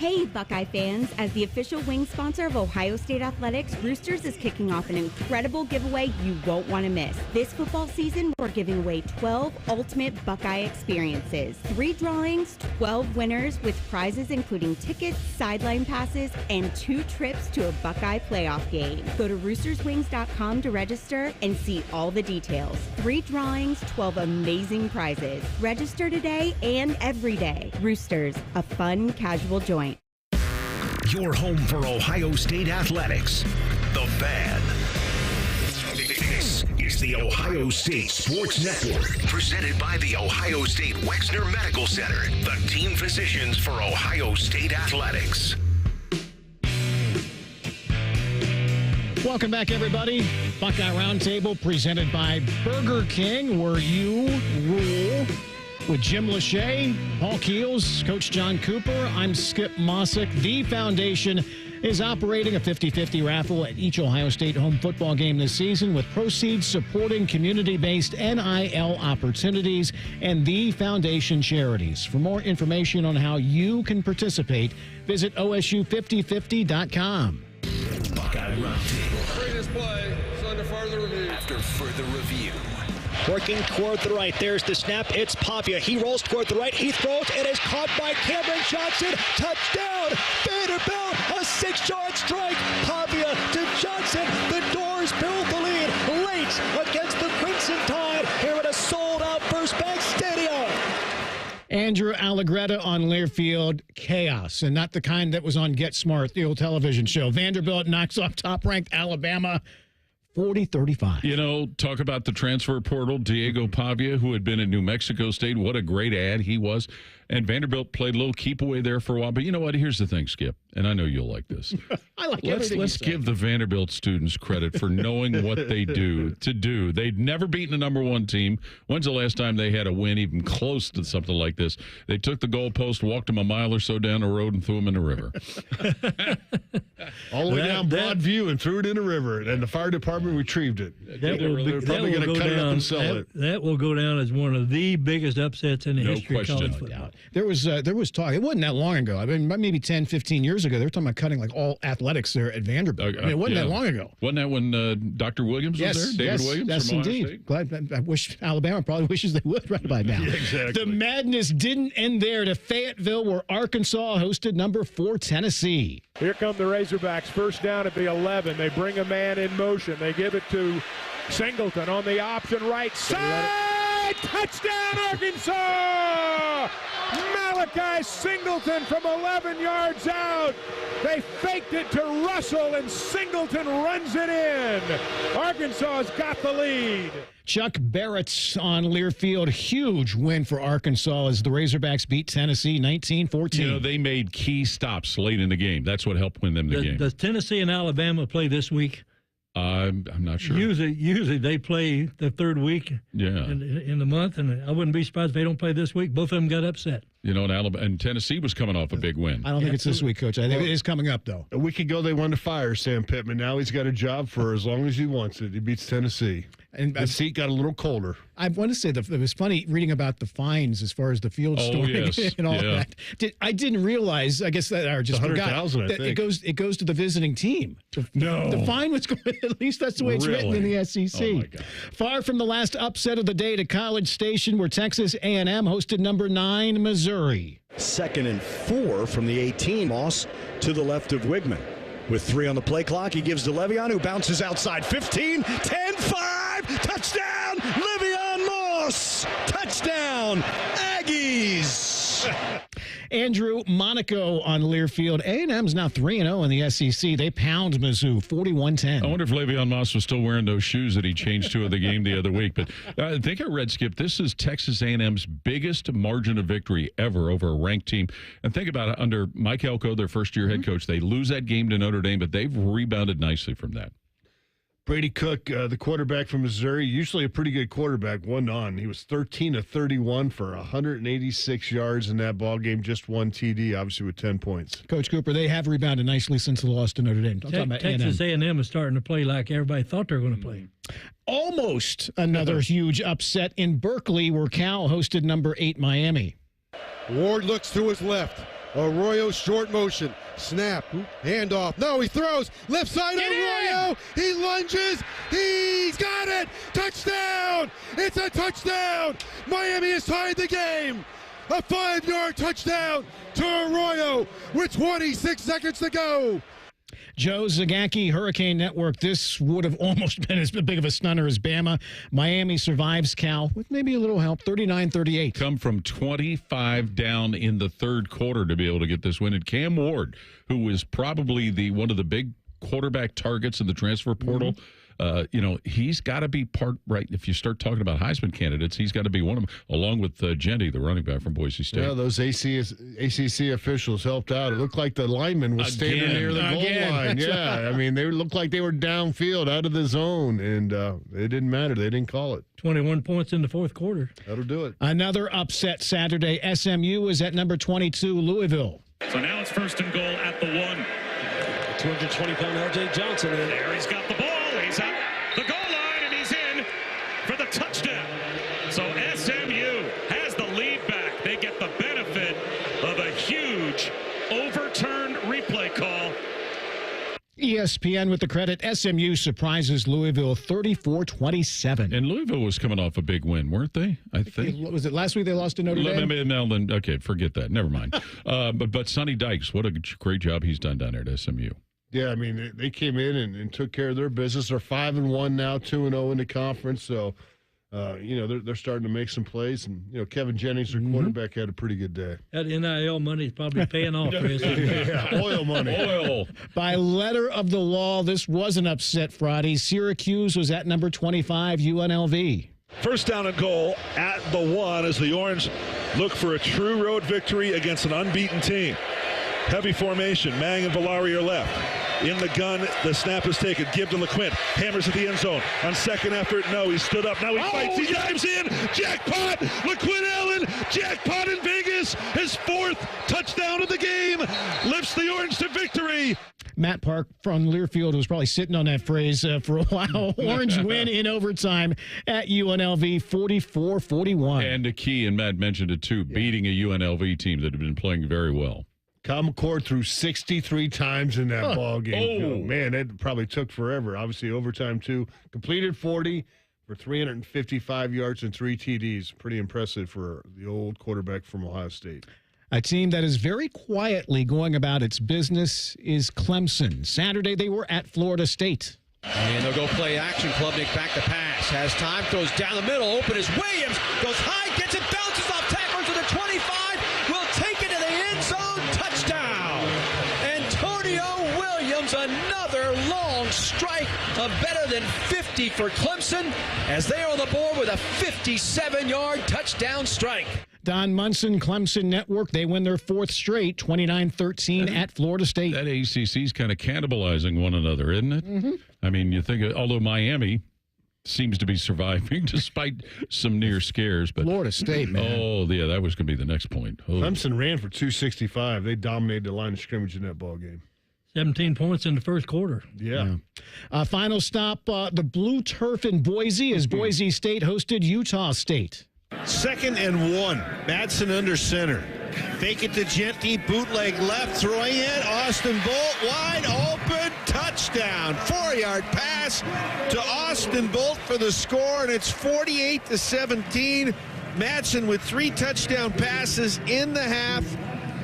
Hey, Buckeye fans! As the official wing sponsor of Ohio State Athletics, Roosters is kicking off an incredible giveaway you won't want to miss. This football season, we're giving away 12 ultimate Buckeye experiences. 3 drawings, 12 winners with prizes including tickets, sideline passes, and 2 trips to a Buckeye playoff game. Go to roosterswings.com to register and see all the details. 3 drawings, 12 amazing prizes. Register today and every day. Roosters, a fun, casual joint.
Your home for Ohio State athletics. The Fan. This is the Ohio State Sports Network, presented by the Ohio State Wexner Medical Center, the team physicians for Ohio State athletics.
Welcome back, everybody. Buckeye Roundtable presented by Burger King, where you rule. With Jim Lachey, Paul Keels, Coach John Cooper, I'm Skip Mosic. The Foundation is operating a 50-50 raffle at each Ohio State home football game this season, with proceeds supporting community-based NIL opportunities and the Foundation charities. For more information on how you can participate, visit OSU5050.com.
Buckeye Roundtable.
Previous play is under further review.
After further review.
Working toward the right. There's the snap. It's Pavia. He rolls toward the right. He throws. It is caught by Cameron Johnson. Touchdown. Vanderbilt. A 6-yard strike. Pavia to Johnson. The Doors build the lead late against the Crimson Tide here at a sold-out First Bank Stadium.
Andrew Allegretta on Learfield. Chaos, and not the kind that was on Get Smart, the old television show. Vanderbilt knocks off top-ranked Alabama 40-35.
You know, talk about the transfer portal. Diego Pavia, who had been in New Mexico State, what a great ad he was. And Vanderbilt played a little keep away there for a while. But you know what? Here's the thing, Skip, and I know you'll like this.
I like everything.
Let's give the Vanderbilt students credit for knowing what they do. They'd never beaten a number 1 team. When's the last time they had a win even close to something like this? They took the goalpost, walked them a mile or so down the road, and threw them in the river.
All the way down Broadview and threw it in the river, and the fire department retrieved it. They're probably going to cut it up and sell it.
That will go down as one of the biggest upsets in the history of college football.
There was talk. It wasn't that long ago. I mean, maybe 10, 15 years ago. They were talking about cutting like all athletics there at Vanderbilt. I mean, it wasn't that long ago.
Wasn't that when Dr. Williams was there? David Williams
yes,
from Ohio
indeed.
State?
Glad. I wish Alabama probably wishes they would right by now.
Yeah, exactly.
The madness didn't end there to Fayetteville, where Arkansas hosted number 4 Tennessee.
Here come the Razorbacks. First down at the 11. They bring a man in motion. They give it to Singleton on the option right side. Touchdown, Arkansas! Malachi Singleton from 11 yards out. They faked it to Russell, and Singleton runs it in. Arkansas's got the lead.
Chuck Barrett's on Learfield. Huge win for Arkansas as the Razorbacks beat Tennessee 19-14.
You know, they made key stops late in the game. That's what helped win them the game.
Does Tennessee and Alabama play this week?
I'm not sure.
Usually they play the third week in the month, and I wouldn't be surprised if they don't play this week. Both of them got upset.
You know, and Tennessee was coming off a big win.
I don't think it's this week, Coach. I think it is coming up, though.
A week ago, they wanted to fire Sam Pittman. Now he's got a job for as long as he wants it. He beats Tennessee. And the seat got a little colder.
I want to say that it was funny reading about the fines as far as the field storing and all that. I didn't realize. I guess that I just forgot that it goes to the visiting team. The fine was going. At least that's the way it's written in the SEC.
Oh my God.
Far from the last upset of the day to College Station, where Texas A&M hosted number 9 Missouri.
2nd and 4 from the 18. Moss to the left of Wigman. With 3 on the play clock, he gives to Le'Veon, who bounces outside. 15, 10, 5, touchdown, Le'Veon Moss. Touchdown, Aggies.
Andrew Monaco on Learfield. A&M's now 3-0 in the SEC. They pound Mizzou 41-10.
I wonder if Le'Veon Moss was still wearing those shoes that he changed to at the game the other week. But I think I read, Skip, this is Texas A&M's biggest margin of victory ever over a ranked team. And think about it, under Mike Elko, their first-year head coach, they lose that game to Notre Dame, but they've rebounded nicely from that.
Brady Cook, the quarterback from Missouri, usually a pretty good quarterback, wasn't on. He was 13 of 31 for 186 yards in that ball game, just 1 TD, obviously with 10 points.
Coach Cooper, they have rebounded nicely since the loss to Notre Dame. I'm talking about
Texas A&M is starting to play like everybody thought they were going to play.
Almost another huge upset in Berkeley, where Cal hosted number 8 Miami.
Ward looks to his left.
Arroyo short motion. Snap. Handoff. No, he throws. Left side Arroyo. He lunges. He's got it. Touchdown. It's a touchdown. Miami has tied the game. A 5-yard touchdown to Arroyo with 26 seconds to go.
Joe Zagacki, Hurricane Network. This would have almost been as big of a stunner as Bama. Miami survives Cal with maybe a little help, 39-38.
Come from 25 down in the third quarter to be able to get this win. And Cam Ward, who was probably one of the big quarterback targets in the transfer portal, he's got to be part, right? If you start talking about Heisman candidates, he's got to be one of them, along with Genty, the running back from Boise State.
Yeah, those ACC officials helped out. It looked like the lineman was standing near the goal line. Yeah, I mean, they looked like they were downfield, out of the zone, and it didn't matter. They didn't call it.
21 points in the fourth quarter.
That'll do it.
Another upset Saturday. SMU is at number 22, Louisville.
So now it's 1st and goal at the 1.
220-pound R.J. Johnson.
There he's got the ball. He's at the goal line, and he's in for the touchdown. So SMU has the lead back. They get the benefit of a huge overturned replay call.
ESPN with the credit. SMU surprises Louisville 34-27.
And Louisville was coming off a big win, weren't they? I think.
Was it last week they lost to Notre Dame?
Okay, forget that. Never mind. But Sonny Dykes, what a great job he's done down there at SMU.
Yeah, I mean, they came in and took care of their business. They're 5-1 now, 2-0 in the conference. So, they're starting to make some plays. And, Kevin Jennings, their quarterback, had a pretty good day.
That NIL money is probably paying off.
Yeah, oil money.
Oil.
By letter of the law, this was an upset Friday. Syracuse was at number 25, UNLV.
1st down and goal at the 1 as the Orange look for a true road victory against an unbeaten team. Heavy formation. Mang and Villari are left. In the gun, the snap is taken. Give to LeQuint. Hammers at the end zone. On second effort, no, he stood up. Now he fights. He dives in. Jackpot! LeQuint Allen, jackpot in Vegas. His 4th touchdown of the game. Lifts the Orange to victory.
Matt Park from Learfield was probably sitting on that phrase for a while. Orange win in overtime at UNLV 44-41.
And a key, and Matt mentioned it too, beating a UNLV team that had been playing very well.
Kyle McCord threw 63 times in that ball game. Oh, man, that probably took forever. Obviously, overtime, too. Completed 40 for 355 yards and 3 TDs. Pretty impressive for the old quarterback from Ohio State.
A team that is very quietly going about its business is Clemson. Saturday, they were at Florida State.
And they'll go play action. Klubnik back to pass. Has time, throws down the middle. Open is Williams. Goes high, gets it, bounces off tackler to the 25. Will take it to the end zone. Touchdown. Antonio Williams, another long strike of better than 50 for Clemson as they are on the board with a 57-yard touchdown strike.
Don Munson, Clemson Network, they win their 4th straight, 29-13 at Florida State.
That ACC's kind of cannibalizing one another, isn't it?
Mm-hmm.
I mean, you think, although Miami seems to be surviving despite some near scares. But
Florida State, man.
Oh, yeah, that was going to be the next point. Oh.
Clemson ran for 265. They dominated the line of scrimmage in that ball game.
17 points in the first quarter.
Yeah.
Final stop, the Blue Turf in Boise as Boise State hosted Utah State.
2nd and 1. Madsen under center. Fake it to Genty. Bootleg left. Throwing it. Austin Bolt wide open. Touchdown. 4-yard pass to Austin Bolt for the score, and it's 48-17. Madsen with 3 touchdown passes in the half.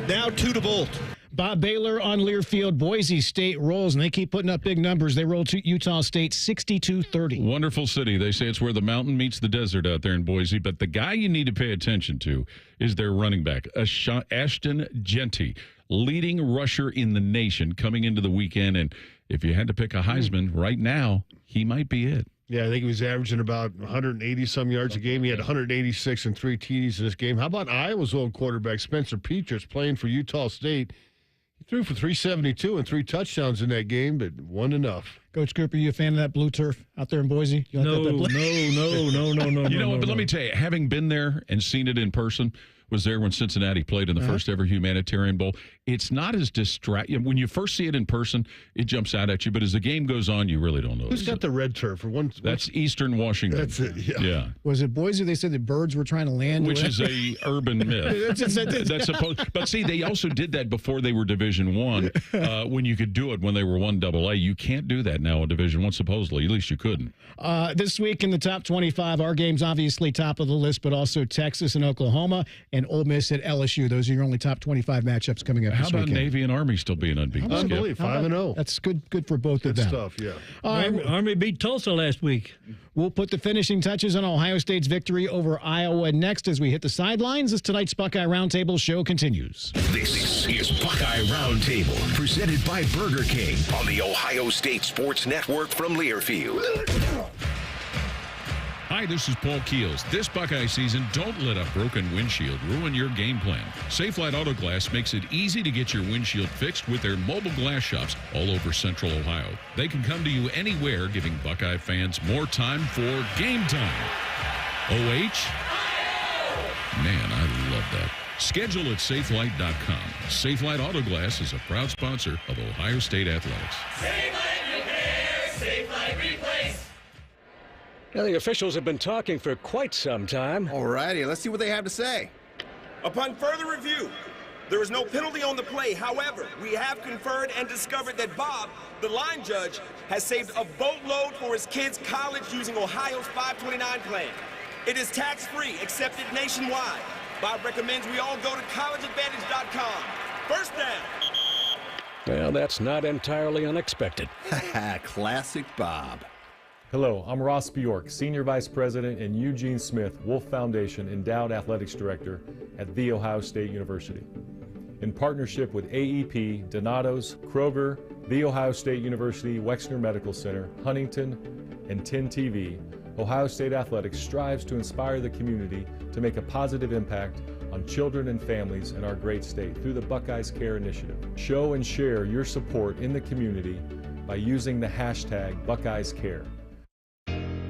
Now 2 to Bolt.
Bob Baylor on Learfield. Boise State rolls, and they keep putting up big numbers. They roll to Utah State 62-30.
Wonderful city. They say it's where the mountain meets the desert out there in Boise. But the guy you need to pay attention to is their running back, Ashton Genty, leading rusher in the nation coming into the weekend. And if you had to pick a Heisman right now, he might be it.
Yeah, I think he was averaging about 180-some yards a game. He had 186 and 3 TDs in this game. How about Iowa's old quarterback, Spencer Petras, playing for Utah State? He threw for 372 and 3 touchdowns in that game, but wasn't enough.
Coach Cooper, you a fan of that blue turf out there in Boise?
No.
You know what, but let me tell you, having been there and seen it in person, was there when Cincinnati played in the first ever Humanitarian Bowl. It's not as distracting. When you first see it in person, it jumps out at you. But as the game goes on, you really don't notice.
Who's got the red turf?
That's Eastern Washington.
That's it, yeah.
Was it Boise? They said the birds were trying to land.
Which is a urban myth. That's supposed. But see, they also did that before they were Division I. When you could do it when they were 1AA, you can't do that now in Division I. Supposedly, at least you couldn't.
This week in the top 25, our game's obviously top of the list, but also Texas and Oklahoma and Ole Miss at LSU. Those are your only top 25 matchups coming up.
How
this
about
weekend.
Navy and Army still being unbeaten?
Unbelievable, 5-0.
That's good for both of them.
Stuff, yeah.
Army beat Tulsa last week.
We'll put the finishing touches on Ohio State's victory over Iowa next as we hit the sidelines as tonight's Buckeye Roundtable show continues.
This is Buckeye Roundtable, presented by Burger King on the Ohio State Sports Network from Learfield.
Hi, this is Paul Keels. This Buckeye season, don't let a broken windshield ruin your game plan. Safelite Auto Glass makes it easy to get your windshield fixed with their mobile glass shops all over Central Ohio. They can come to you anywhere, giving Buckeye fans more time for game time. OH? Man, I love that. Schedule at safelite.com. Safelite Auto Glass is a proud sponsor of Ohio State Athletics.
Safelite Repair, Safelite Replace.
Now, the officials have been talking for quite some time.
All righty, let's see what they have to say.
Upon further review, there is no penalty on the play. However, we have conferred and discovered that Bob, the line judge, has saved a boatload for his kids' college using Ohio's 529 plan. It is tax-free, accepted nationwide. Bob recommends we all go to collegeadvantage.com. First down.
Well, that's not entirely unexpected.
Classic Bob.
Hello, I'm Ross Bjork, Senior Vice President and Eugene Smith, Wolf Foundation Endowed Athletics Director at The Ohio State University. In partnership with AEP, Donato's, Kroger, The Ohio State University Wexner Medical Center, Huntington, and 10 TV, Ohio State Athletics strives to inspire the community to make a positive impact on children and families in our great state through the Buckeyes Care Initiative. Show and share your support in the community by using the hashtag BuckeyesCare.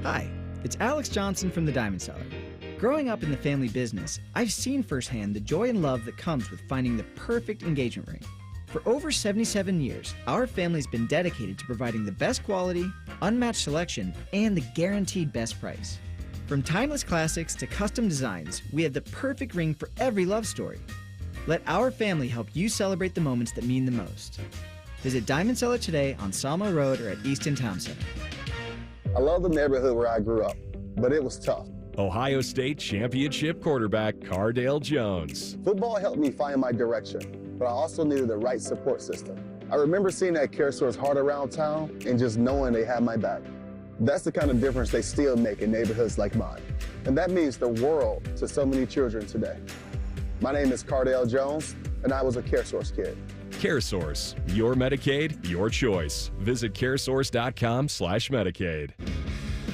Hi, it's Alex Johnson from the Diamond Cellar. Growing up in the family business, I've seen firsthand the joy and love that comes with finding the perfect engagement ring. For over 77 years, our family's been dedicated to providing the best quality, unmatched selection, and the guaranteed best price. From timeless classics to custom designs, we have the perfect ring for every love story. Let our family help you celebrate the moments that mean the most. Visit Diamond Cellar today on Salmo Road or at Easton Town Center.
I love the neighborhood where I grew up, but it was tough.
Ohio State championship quarterback Cardale Jones.
Football helped me find my direction, but I also needed the right support system. I remember seeing that CareSource Heart around town and just knowing they had my back. That's the kind of difference they still make in neighborhoods like mine. And that means the world to so many children today. My name is Cardale Jones, and I was a CareSource kid.
CareSource, your Medicaid, your choice. Visit caresource.com/Medicaid.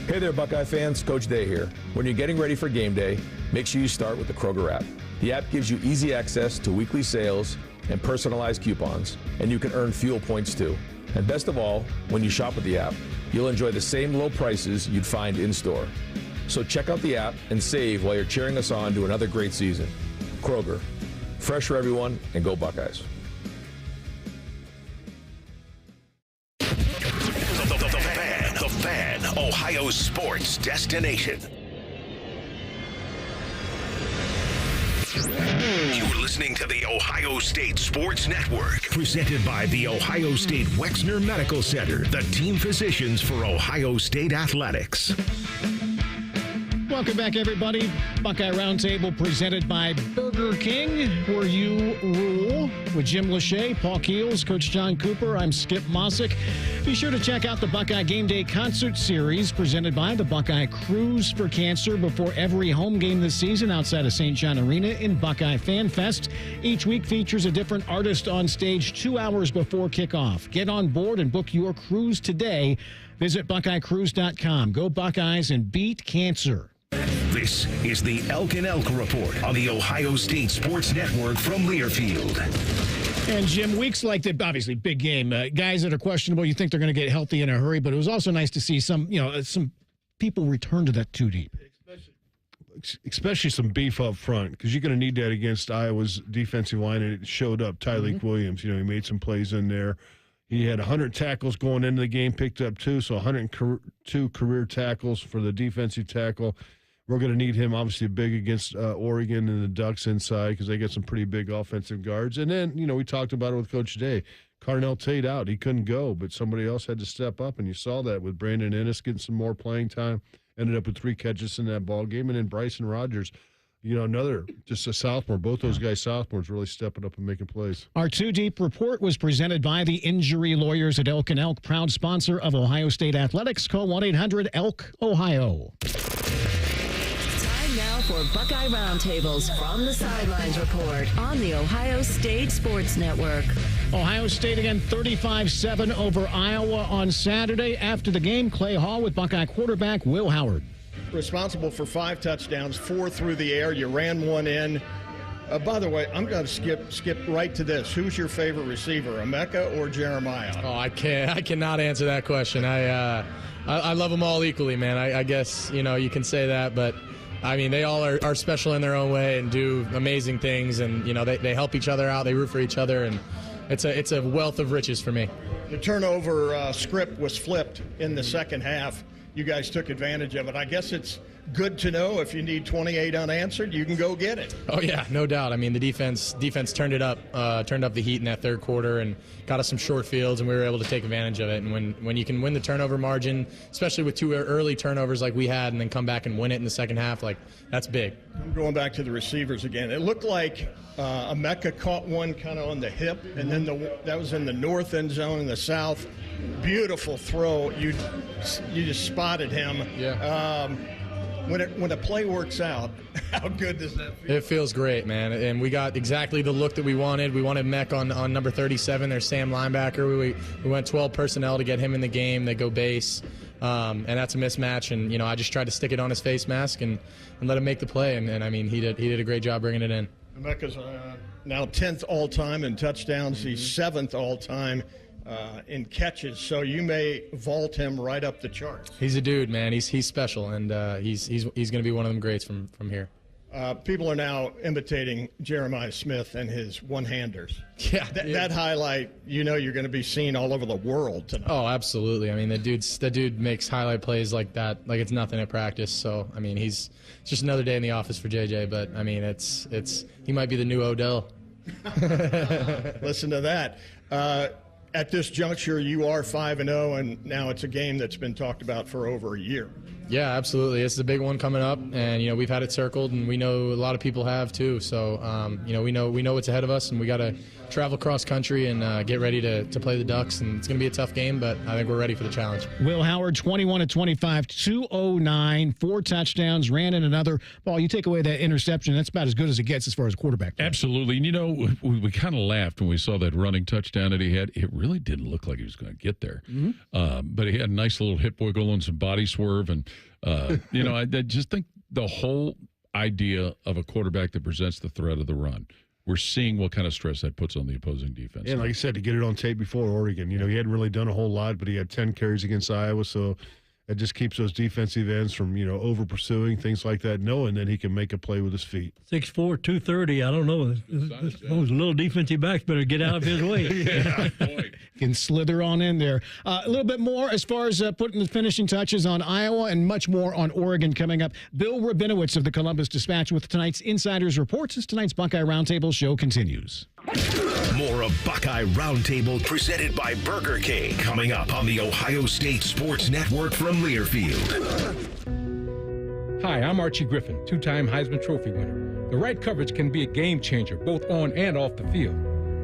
Hey there, Buckeye fans. Coach Day here. When you're getting ready for game day, make sure you start with the Kroger app. The app gives you easy access to weekly sales and personalized coupons, and you can earn fuel points too. And best of all, when you shop with the app, you'll enjoy the same low prices you'd find in-store. So check out the app and save while you're cheering us on to another great season. Kroger, fresh for everyone, and go Buckeyes.
The Fan, Ohio's sports destination. You're listening to the Ohio State Sports Network, presented by the Ohio State Wexner Medical Center, the team physicians for Ohio State Athletics.
Welcome back, everybody. Buckeye Roundtable presented by Burger King, where you rule, with Jim Lachey, Paul Keels, Coach John Cooper. I'm Skip Mosic. Be sure to check out the Buckeye Game Day concert series presented by the Buckeye Cruise for Cancer before every home game this season outside of St. John Arena in Buckeye Fan Fest. Each week features a different artist on stage 2 hours before kickoff. Get on board and book your cruise today. Visit BuckeyeCruise.com. Go Buckeyes and beat cancer.
This is the Elk and Elk Report on the Ohio State Sports Network from Learfield.
And Jim, weeks like that, obviously big game. Guys that are questionable, you think they're going to get healthy in a hurry, but it was also nice to see some people return to that 2 deep.
especially some beef up front, because you're going to need that against Iowa's defensive line, and it showed up. Tyleik Williams, he made some plays in there. He had 100 tackles going into the game, picked up 2, so 102 career tackles for the defensive tackle. We're going to need him, obviously, big against Oregon and the Ducks inside, because they got some pretty big offensive guards. And then, we talked about it with Coach Day. Carnell Tate out. He couldn't go, but somebody else had to step up, and you saw that with Brandon Ennis getting some more playing time. Ended up with 3 catches in that ball game. And then Bryson Rogers, another, just a sophomore. Both those guys sophomores really stepping up and making plays.
Our 2 Deep report was presented by the Injury Lawyers at Elk & Elk, proud sponsor of Ohio State Athletics. Call 1-800-ELK-OHIO.
Now for Buckeye Roundtables from the Sidelines Report on the Ohio State Sports Network.
Ohio State again 35-7 over Iowa on Saturday. After the game, Clay Hall with Buckeye quarterback Will Howard.
Responsible for 5 touchdowns, 4 through the air. You ran 1 in. By the way, I'm going to skip right to this. Who's your favorite receiver, Emeka or Jeremiah?
Oh, I cannot answer that question. I love them all equally, man. I guess, you can say that, but I mean, they all are special in their own way and do amazing things, and they help each other out, they root for each other, and it's a wealth of riches for me.
The turnover script was flipped in the second half. You guys took advantage of it. I guess it's good to know if you need 28 unanswered, you can go get it.
Oh yeah, no doubt. I mean, the defense turned up the heat in that third quarter and got us some short fields, and we were able to take advantage of it. And when you can win the turnover margin, especially with 2 early turnovers like we had, and then come back and win it in the second half, that's big.
I'm going back to the receivers again. It looked like Emeka caught one kind of on the hip, and then that was in the north end zone in the south. Beautiful throw. You just spotted him.
Yeah.
When a play works out, how good does that feel?
It feels great, man. And we got exactly the look that we wanted. We wanted Mech on number 37, their Sam linebacker. We went 12 personnel to get him in the game. They go base, and that's a mismatch. And I just tried to stick it on his face mask and let him make the play. And I mean, he did a great job bringing it in.
Emeka's now 10th all time in touchdowns. He's 7th all time in catches, so you may vault him right up the charts.
He's a dude, man. He's special, and he's going to be one of them greats from here.
People are now imitating Jeremiah Smith and his one-handers.
Yeah,
that highlight, you're going to be seen all over the world tonight.
Oh, absolutely. I mean, that dude makes highlight plays like that, like it's nothing at practice. So, I mean, it's just another day in the office for JJ. But I mean, he might be the new Odell.
Listen to that. At this juncture, you are 5-0, and now it's a game that's been talked about for over a year.
Yeah, absolutely. It's a big one coming up, and we've had it circled, and we know a lot of people have too. So we know what's ahead of us, and we got to travel cross country and get ready to play the Ducks. And it's going to be a tough game, but I think we're ready for the challenge.
Will Howard, 21-25, 209, 4 touchdowns, ran in another ball. You take away that interception, that's about as good as it gets as far as quarterback play.
Absolutely. And we kind of laughed when we saw that running touchdown that he had. It really didn't look like he was going to get there. Mm-hmm. But he had a nice little hip wiggle and some body swerve. And, I just think the whole idea of a quarterback that presents the threat of the run, we're seeing what kind of stress that puts on the opposing defense.
Yeah, like I said, to get it on tape before Oregon, he hadn't really done a whole lot, but he had 10 carries against Iowa, so it just keeps those defensive ends from, over pursuing, things like that, knowing that he can make a play with his feet.
6'4", 230, I don't know. Those little defensive backs better get out of his way.
Yeah, boy. Can slither on in there. A little bit more as far as putting the finishing touches on Iowa and much more on Oregon coming up. Bill Rabinowitz of the Columbus Dispatch with tonight's Insiders Reports as tonight's Buckeye Roundtable show continues.
More of Buckeye Roundtable presented by Burger King coming up on the Ohio State Sports Network from Learfield.
Hi, I'm Archie Griffin, 2-time Heisman Trophy winner. The right coverage can be a game changer both on and off the field.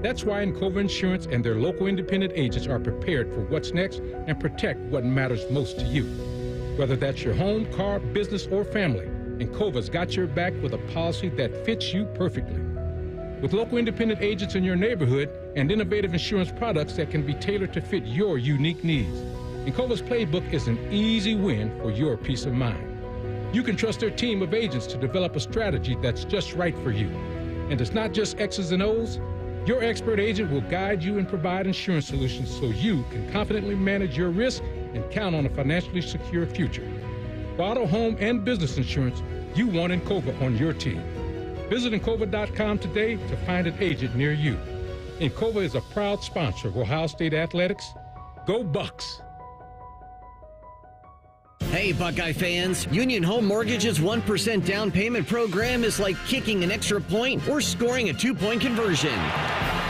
That's why Encova Insurance and their local independent agents are prepared for what's next and protect what matters most to you. Whether that's your home, car, business, or family, Encova's got your back with a policy that fits you perfectly. With local independent agents in your neighborhood and innovative insurance products that can be tailored to fit your unique needs, Encova's playbook is an easy win for your peace of mind. You can trust their team of agents to develop a strategy that's just right for you. And it's not just X's and O's. Your expert agent will guide you and provide insurance solutions so you can confidently manage your risk and count on a financially secure future. auto, home, and business insurance you want Encova on your team. Visit Encova.com today to find an agent near you. Encova is a proud sponsor of Ohio State Athletics. Go Bucks!
Hey, Buckeye fans, Union Home Mortgage's 1% down payment program is like kicking an extra point or scoring a 2-point conversion.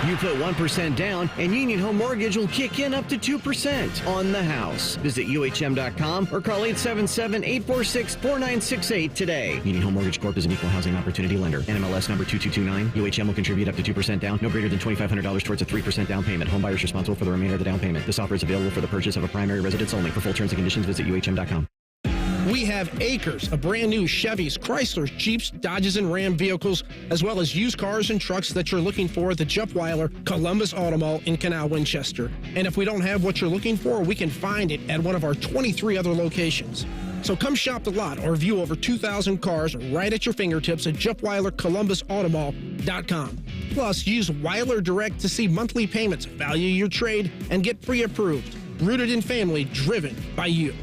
You put 1% down, and Union Home Mortgage will kick in up to 2% on the house. Visit UHM.com or call 877-846-4968 today. Union Home Mortgage Corp is an equal housing opportunity lender. NMLS number 2229. UHM will contribute up to 2% down, no greater than $2,500 towards a 3% down payment. Home buyers responsible for the remainder of the down payment. This offer is available for the purchase of a primary residence only. For full terms and conditions, visit UHM.com.
We have acres of brand new Chevys, Chryslers, Jeeps, Dodges, and Ram vehicles, as well as used cars and trucks that you're looking for at the Jeff Weiler Columbus Auto Mall in Canal Winchester. And if we don't have what you're looking for, we can find it at one of our 23 other locations. So come shop the lot or view over 2,000 cars right at your fingertips at JeffWeilerColumbusAutomall.com. Plus, use Weiler Direct to see monthly payments, value your trade, and get pre-approved. Rooted in family, driven by you.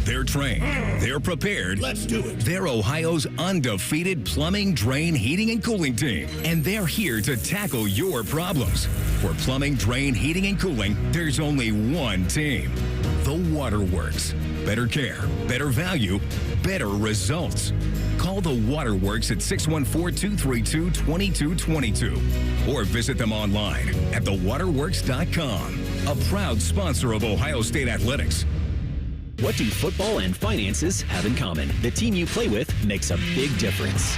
They're trained. They're prepared.
Let's do it.
They're Ohio's undefeated plumbing, drain, heating, and cooling team. And they're here to tackle your problems. For plumbing, drain, heating, and cooling, there's only one team. The Waterworks. Better care, better value, better results. Call the Waterworks at 614-232-2222 or visit them online at thewaterworks.com. A proud sponsor of Ohio State Athletics.
What do football and finances have in common? The team you play with makes a big difference.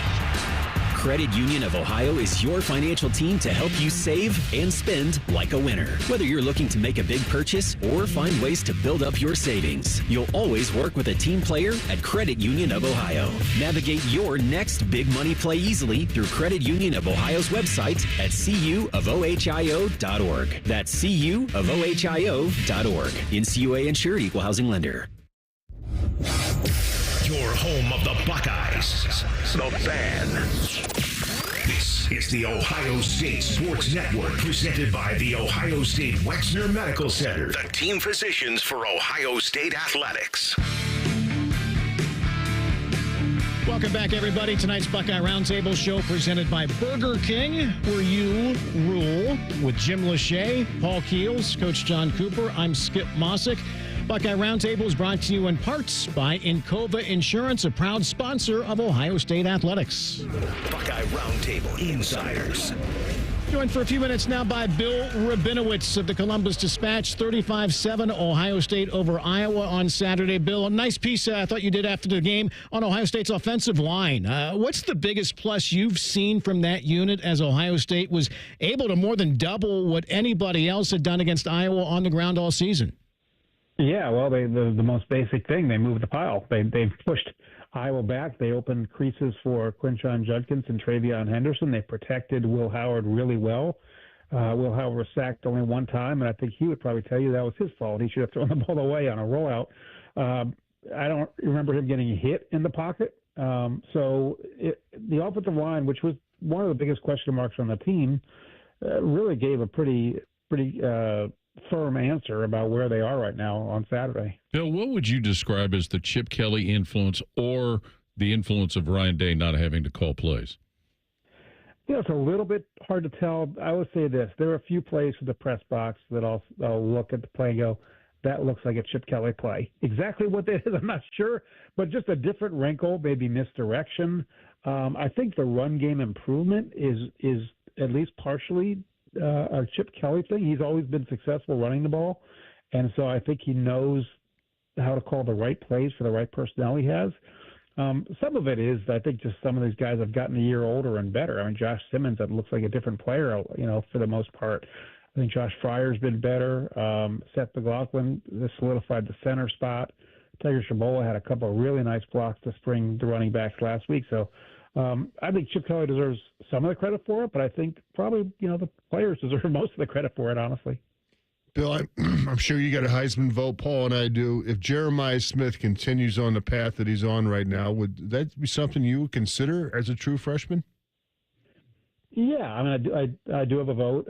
Credit Union of Ohio is your financial team to help you save and spend like a winner. Whether you're looking to make a big purchase or find ways to build up your savings, you'll always work with a team player at Credit Union of Ohio. Navigate your next big money play easily through Credit Union of Ohio's website at cuofohio.org. That's cuofohio.org. NCUA insured, equal housing lender.
Your home of the Buckeyes. The Fan. This is the Ohio State Sports Network, presented by the Ohio State Wexner Medical Center, the team physicians for Ohio State Athletics.
Welcome back, everybody. Tonight's Buckeye Roundtable show presented by Burger King, where you rule, with Jim Lachey, Paul Keels, Coach John Cooper. I'm Skip Mosic. Buckeye Roundtable is brought to you in parts by Encova Insurance, a proud sponsor of Ohio State Athletics.
Buckeye Roundtable Insiders.
Joined for a few minutes now by Bill Rabinowitz of the Columbus Dispatch. 35-7 Ohio State over Iowa on Saturday. Bill, a nice piece I thought you did after the game on Ohio State's offensive line. What's the biggest plus you've seen from that unit as Ohio State was able to more than double what anybody else had done against Iowa on the ground all season?
Yeah, well, the most basic thing, they moved the pile. They've pushed Iowa back. They opened creases for Quinshon Judkins and Travion Henderson. They protected Will Howard really well. Will Howard was sacked only one time, and I think he would probably tell you that was his fault. He should have thrown the ball away on a rollout. I don't remember him getting hit in the pocket. The offensive line, which was one of the biggest question marks on the team, really gave a pretty firm answer about where they are right now on Saturday.
Bill, what would you describe as the Chip Kelly influence or the influence of Ryan Day not having to call plays?
Yeah, it's a little bit hard to tell. I would say this. There are a few plays for the press box that I'll look at the play and go, that looks like a Chip Kelly play. Exactly what that is, I'm not sure, but just a different wrinkle, maybe misdirection. I think the run game improvement is at least partially a Chip Kelly thing. He's always been successful running the ball, and so I think he knows how to call the right plays for the right personnel he has. Some of it is, I think, just some of these guys have gotten a year older and better. I mean, Josh Simmons, that looks like a different player, for the most part. I think Josh Fryer's been better. Seth McLaughlin solidified the center spot. Tiger Shabola had a couple of really nice blocks to spring the running backs last week. So I think Chip Kelly deserves some of the credit for it, but I think probably, the players deserve most of the credit for it, honestly.
Bill, I'm sure you got a Heisman vote. Paul and I do. If Jeremiah Smith continues on the path that he's on right now, would that be something you would consider as a true freshman?
Yeah, I mean, I do have a vote.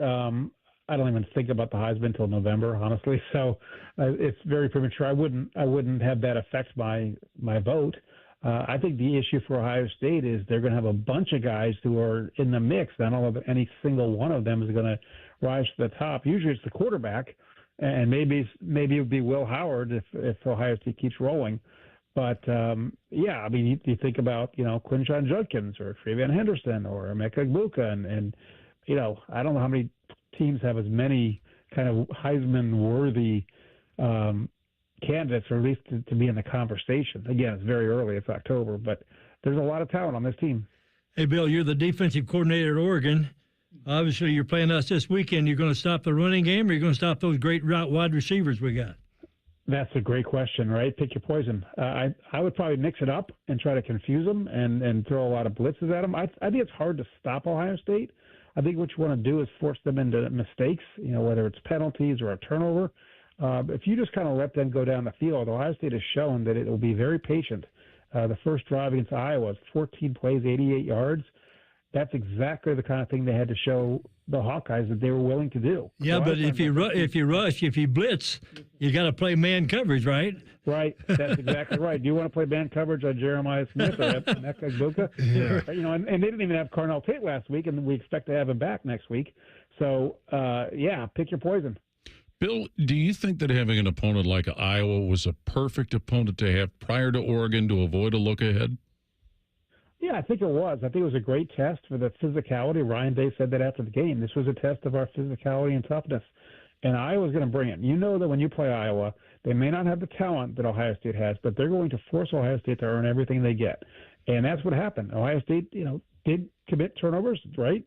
I don't even think about the Heisman until November, honestly. So it's very premature. I wouldn't have that affect my vote. I think the issue for Ohio State is they're going to have a bunch of guys who are in the mix. I don't know if any single one of them is going to rise to the top. Usually it's the quarterback, and maybe it would be Will Howard if Ohio State keeps rolling. But, yeah, I mean, you think about, Quinshon Judkins or Travion Henderson or Emeka Egbuka, and I don't know how many teams have as many kind of Heisman-worthy candidates, or at least to be in the conversation. Again, it's very early. It's October, but there's a lot of talent on this team.
Hey, Bill, you're the defensive coordinator at Oregon. Obviously, you're playing us this weekend. You're going to stop the running game, or you're going to stop those great wide receivers we got?
That's a great question, right? Pick your poison. I would probably mix it up and try to confuse them and throw a lot of blitzes at them. I think it's hard to stop Ohio State. I think what you want to do is force them into mistakes, whether it's penalties or a turnover. If you just kind of let them go down the field, Ohio State has shown that it will be very patient. The first drive against Iowa was 14 plays, 88 yards. That's exactly the kind of thing they had to show the Hawkeyes that they were willing to do.
Yeah, but if you blitz, you got to play man coverage, right?
Right, that's exactly right. Do you want to play man coverage on Jeremiah Smith or Emeka Egbuka?
Yeah.
And they didn't even have Carnell Tate last week, and we expect to have him back next week. So, pick your poison.
Bill, do you think that having an opponent like Iowa was a perfect opponent to have prior to Oregon to avoid a look ahead?
Yeah, I think it was. I think it was a great test for the physicality. Ryan Day said that after the game. This was a test of our physicality and toughness. And Iowa's going to bring it. You know that when you play Iowa, they may not have the talent that Ohio State has, but they're going to force Ohio State to earn everything they get. And that's what happened. Ohio State, did commit turnovers, right?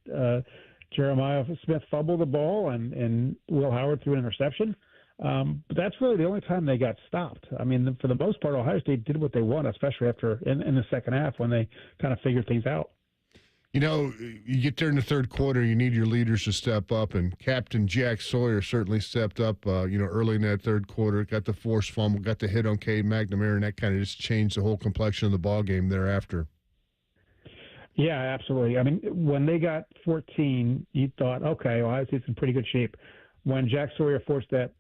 Jeremiah Smith fumbled the ball, and Will Howard threw an interception. But that's really the only time they got stopped. I mean, for the most part, Ohio State did what they wanted, especially after in the second half when they kind of figured things out.
You get there in the third quarter, you need your leaders to step up, and Captain Jack Sawyer certainly stepped up, early in that third quarter, got the forced fumble, got the hit on Cade McNamara, and that kind of just changed the whole complexion of the ball game thereafter.
Yeah, absolutely. I mean, when they got 14, you thought, okay, Ohio State's in pretty good shape. When Jack Sawyer forced that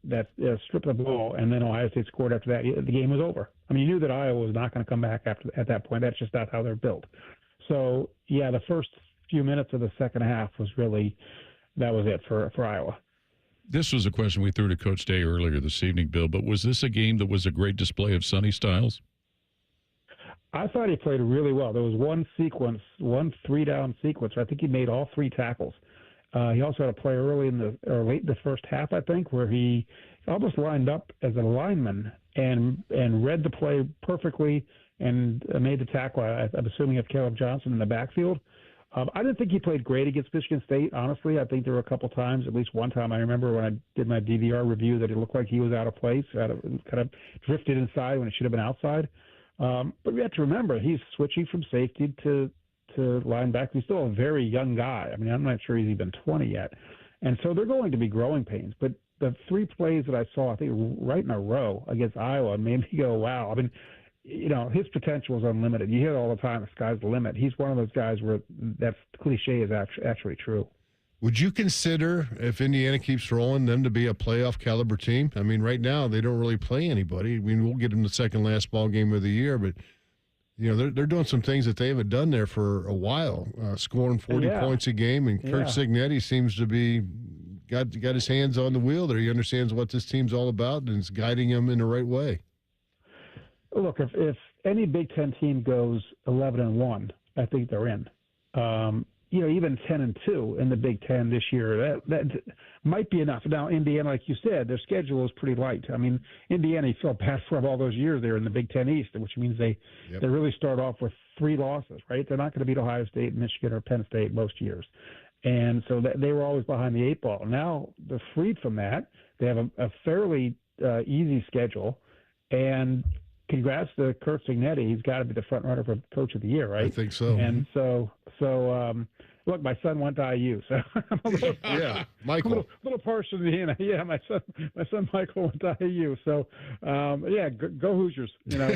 strip of the ball, and then Ohio State scored after that, the game was over. I mean, you knew that Iowa was not going to come back at that point. That's just not how they're built. So, yeah, the first few minutes of the second half was it for Iowa.
This was a question we threw to Coach Day earlier this evening, Bill, but was this a game that was a great display of Sonny Styles?
I thought he played really well. There was one three-down sequence. I think he made all three tackles. He also had a play late in the first half, I think, where he almost lined up as a lineman and read the play perfectly and made the tackle. I'm assuming of Caleb Johnson in the backfield. I didn't think he played great against Michigan State, honestly. I think there were a couple times, at least one time I remember when I did my DVR review, that it looked like he was out of place, kind of drifted inside when it should have been outside. But we have to remember, he's switching from safety to linebacker. He's still a very young guy. I mean, I'm not sure he's even 20 yet. And so they're going to be growing pains. But the three plays that I saw, I think, right in a row against Iowa made me go, wow. I mean, his potential is unlimited. You hear it all the time, the sky's the limit. He's one of those guys where that cliche is actually true.
Would you consider, if Indiana keeps rolling, them to be a playoff caliber team? I mean, right now they don't really play anybody. I mean, we'll get them the second last ball game of the year, but they're doing some things that they haven't done there for a while, scoring 40 points a game, and Kurt Cignetti seems to be got his hands on the wheel there. He understands what this team's all about, and is guiding them in the right way.
Look, if any Big Ten team goes 11-1, I think they're in. Even 10-2 in the Big Ten this year, that might be enough. Now, Indiana, like you said, their schedule is pretty light. I mean, Indiana, you felt bad for all those years there in the Big Ten East, which means they really start off with 3 losses, right? They're not going to beat Ohio State, Michigan, or Penn State most years. And so they were always behind the 8 ball. Now they're freed from that. They have a fairly easy schedule. And congrats to Kurt Cignetti. He's got to be the front runner for Coach of the Year, right?
I think so.
And so Look, my son went to IU, so I'm a little,
Michael.
little partial to the yeah. My son Michael went to IU, so go Hoosiers. You know.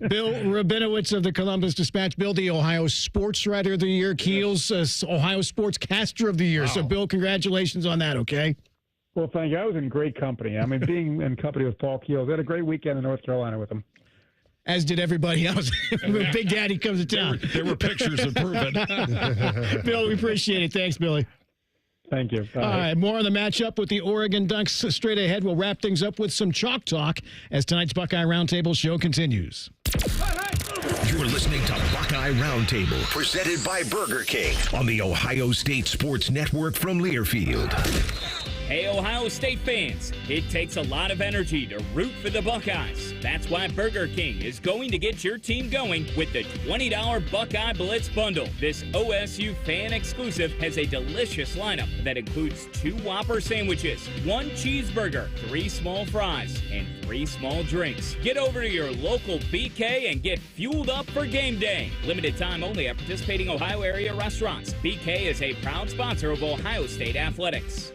Bill Rabinowitz of the Columbus Dispatch, Bill, the Ohio Sports Writer of the Year, Keels, Ohio Sportscaster of the Year. Wow. So, Bill, congratulations on that. Okay.
Well, thank you. I was in great company. I mean, being in company with Paul Keels, I had a great weekend in North Carolina with him.
As did everybody else. Big Daddy comes to town.
There were pictures of it.
Bill, we appreciate it. Thanks, Billy.
Thank you.
All right, more on the matchup with the Oregon Ducks straight ahead. We'll wrap things up with some chalk talk as tonight's Buckeye Roundtable show continues.
You're listening to Buckeye Roundtable, presented by Burger King on the Ohio State Sports Network from Learfield.
Hey, Ohio State fans, it takes a lot of energy to root for the Buckeyes. That's why Burger King is going to get your team going with the $20 Buckeye Blitz Bundle. This OSU fan exclusive has a delicious lineup that includes 2 Whopper sandwiches, 1 cheeseburger, 3 small fries, and 3 small drinks. Get over to your local BK and get fueled up for game day. Limited time only at participating Ohio area restaurants. BK is a proud sponsor of Ohio State athletics.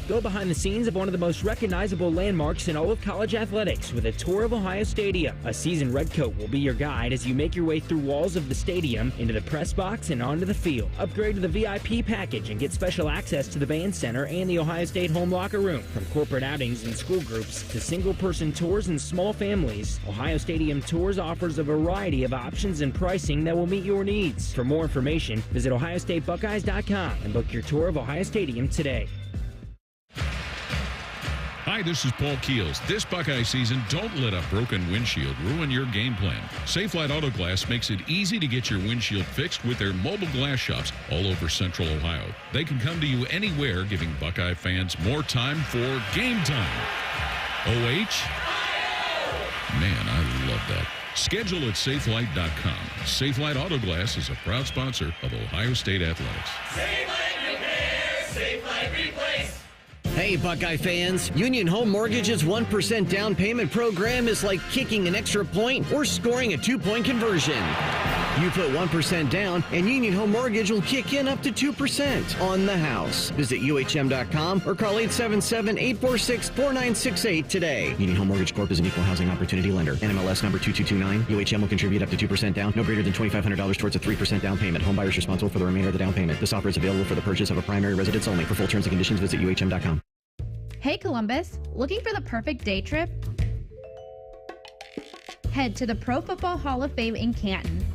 Go behind the scenes of one of the most recognizable landmarks in all of college athletics with a tour of Ohio Stadium. A seasoned redcoat will be your guide as you make your way through walls of the stadium, into the press box, and onto the field. Upgrade to the VIP package and get special access to the band center and the Ohio State home locker room. From corporate outings and school groups to single-person tours and small families, Ohio Stadium Tours offers a variety of options and pricing that will meet your needs. For more information, visit ohiostatebuckeyes.com and book your tour of Ohio Stadium today.
Hi, this is Paul Keels. This Buckeye season, don't let a broken windshield ruin your game plan. Safelite Auto Glass makes it easy to get your windshield fixed with their mobile glass shops all over Central Ohio. They can come to you anywhere, giving Buckeye fans more time for game time. OH? Man, I love that. Schedule at safelite.com. Safelite Auto Glass is a proud sponsor of Ohio State athletics.
Safelite Repair, Safelite Replace.
Hey, Buckeye fans, Union Home Mortgage's 1% down payment program is like kicking an extra point or scoring a 2-point conversion. You put 1% down, and Union Home Mortgage will kick in up to 2% on the house. Visit UHM.com or call 877-846-4968 today. Union Home Mortgage Corp is an equal housing opportunity lender. NMLS number 2229. UHM will contribute up to 2% down, no greater than $2,500 towards a 3% down payment. Home buyers responsible for the remainder of the down payment. This offer is available for the purchase of a primary residence only. For full terms and conditions, visit UHM.com.
Hey Columbus, looking for the perfect day trip? Head to the Pro Football Hall of Fame in Canton.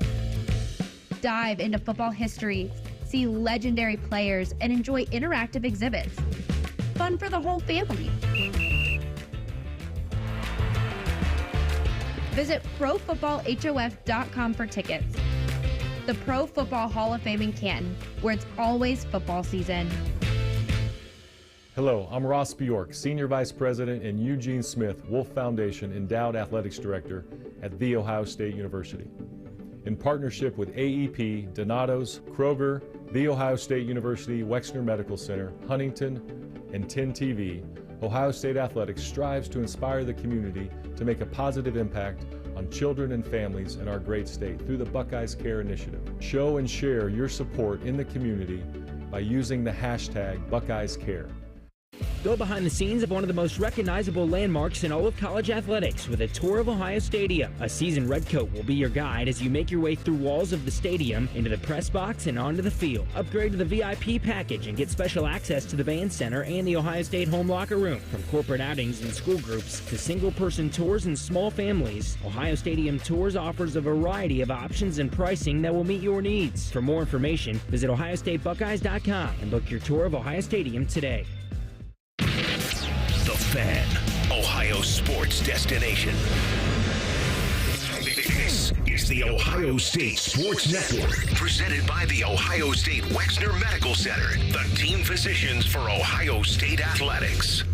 Dive into football history, see legendary players, and enjoy interactive exhibits. Fun for the whole family. Visit ProFootballHOF.com for tickets. The Pro Football Hall of Fame in Canton, where it's always football season.
Hello, I'm Ross Bjork, Senior Vice President and Eugene Smith Wolf Foundation Endowed Athletics Director at The Ohio State University. In partnership with AEP, Donato's, Kroger, The Ohio State University, Wexner Medical Center, Huntington, and 10 TV, Ohio State Athletics strives to inspire the community to make a positive impact on children and families in our great state through the Buckeyes Care Initiative. Show and share your support in the community by using the hashtag #BuckeyesCare.
Go behind the scenes of one of the most recognizable landmarks in all of college athletics with a tour of Ohio Stadium. A seasoned redcoat will be your guide as you make your way through walls of the stadium, into the press box, and onto the field. Upgrade to the VIP package and get special access to the band center and the Ohio State home locker room. From corporate outings and school groups to single-person tours and small families, Ohio Stadium Tours offers a variety of options and pricing that will meet your needs. For more information, visit ohiostatebuckeyes.com and book your tour of Ohio Stadium today.
The Fan, Ohio sports destination. This is the Ohio State Sports Network, presented by the Ohio State Wexner Medical Center, the team physicians for Ohio State athletics.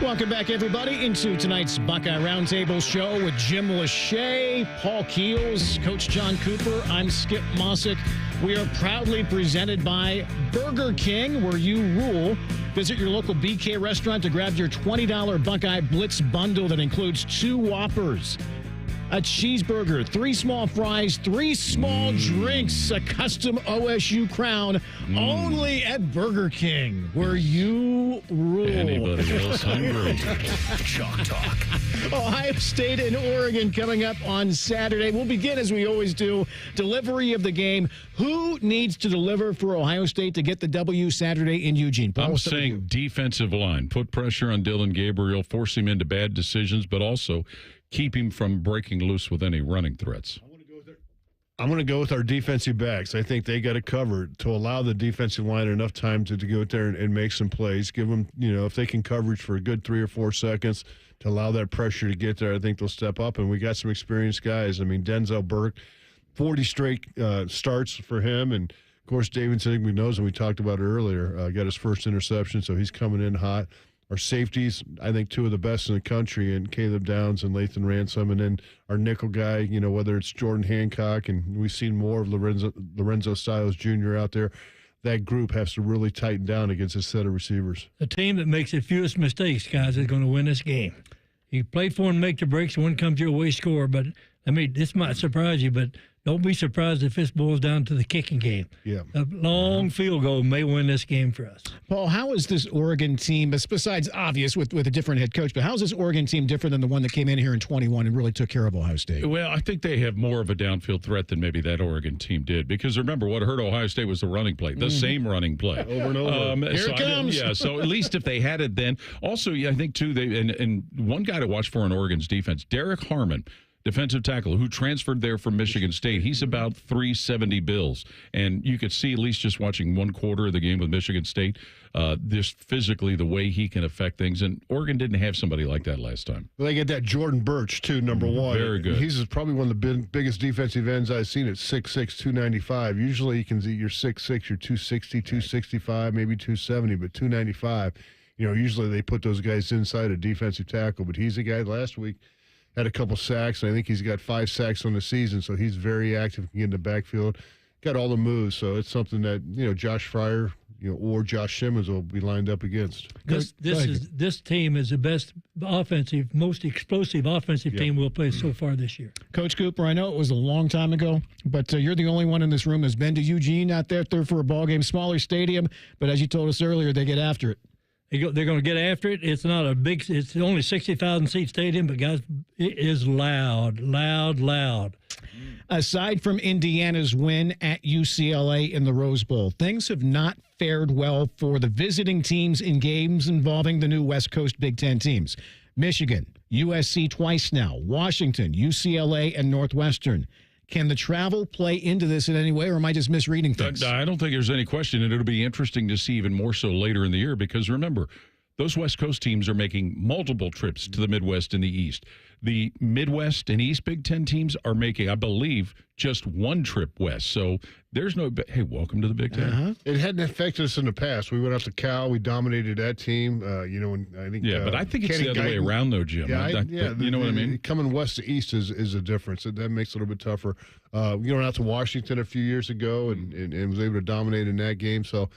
Welcome back, everybody, into tonight's Buckeye Roundtable show with Jim Lachey, Paul Keels, Coach John Cooper. I'm Skip Mosic. We are proudly presented by Burger King, where you rule. Visit your local BK restaurant to grab your $20 Buckeye Blitz bundle that includes 2 Whoppers, a cheeseburger, 3 small fries, 3 small drinks, a custom OSU crown, only at Burger King, where you rule.
Anybody else hungry?
Chalk Talk.
Ohio State and Oregon coming up on Saturday. We'll begin, as we always do, delivery of the game. Who needs to deliver for Ohio State to get the W Saturday in Eugene? Paul,
I'm saying defensive line. Put pressure on Dylan Gabriel, force him into bad decisions, but also keep him from breaking loose with any running threats.
I'm going to go with our defensive backs. I think they got it covered to allow the defensive line enough time to go out there and make some plays. Give them, if they can coverage for a good 3 or 4 seconds to allow that pressure to get there, I think they'll step up. And we got some experienced guys. I mean, Denzel Burke, 40 straight starts for him. And, of course, Davidson, we knows, and we talked about it earlier, got his first interception, so he's coming in hot. Our safeties, I think 2 of the best in the country, and Caleb Downs and Lathan Ransom. And then our nickel guy, whether it's Jordan Hancock, and we've seen more of Lorenzo Stiles Jr. out there. That group has to really tighten down against a set of receivers.
The team that makes the fewest mistakes, guys, is going to win this game. You play for them, make the breaks, one comes your way, score. But, this might surprise you, but don't be surprised if this boils down to the kicking game.
Yeah.
A long field goal may win this game for us.
Paul, how is this Oregon team, besides obvious with a different head coach, but how is this Oregon team different than the one that came in here in 21 and really took care of Ohio State?
Well, I think they have more of a downfield threat than maybe that Oregon team did. Because remember, what hurt Ohio State was the running play, the same running play.
Over and over.
Here it comes.
So at least if they had it then. Also, I think, too, and one guy to watch for in Oregon's defense, Derek Harmon, defensive tackle, who transferred there from Michigan State. He's about 370 bills. And you could see, at least just watching one quarter of the game with Michigan State, just physically the way he can affect things. And Oregon didn't have somebody like that last time.
Well, they get that Jordan Birch, too, number 1.
Very good.
He's probably one of the biggest defensive ends I've seen at 6'6", 295. Usually you can see you're 6'6", you're 260, 265, maybe 270, but 295. Usually they put those guys inside a defensive tackle. But he's a guy last week had a couple sacks, and I think he's got 5 sacks on the season, so he's very active, can get in the backfield. Got all the moves, so it's something that, Josh Fryer, or Josh Simmons will be lined up against.
This team is the best offensive, most explosive offensive team we'll play so far this year.
Coach Cooper, I know it was a long time ago, but you're the only one in this room that's been to Eugene out there for a ball game, smaller stadium, but as you told us earlier, they get after it.
They're going to get after it. It's not a big. It's only 60,000 seat stadium, but guys, it is loud.
Aside from Indiana's win at UCLA in the Rose Bowl, things have not fared well for the visiting teams in games involving the new West Coast Big Ten teams. Michigan, USC twice now, Washington, UCLA, and Northwestern. Can the travel play into this in any way, or am I just misreading things?
I don't think there's any question, and it'll be interesting to see even more so later in the year because, remember, those West Coast teams are making multiple trips to the Midwest and the East. The Midwest and East Big Ten teams are making, I believe, just one trip west. So there's no, hey, welcome to the Big Ten.
It hadn't affected us in the past. We went out to Cal. We dominated that team. And I think.
Yeah, but I think it's
Kenny
the other way around, though, Jim.
Yeah,
you know what I mean?
Coming west to east is a difference. That makes it a little bit tougher. We went out to Washington a few years ago and was able to dominate in that game. So,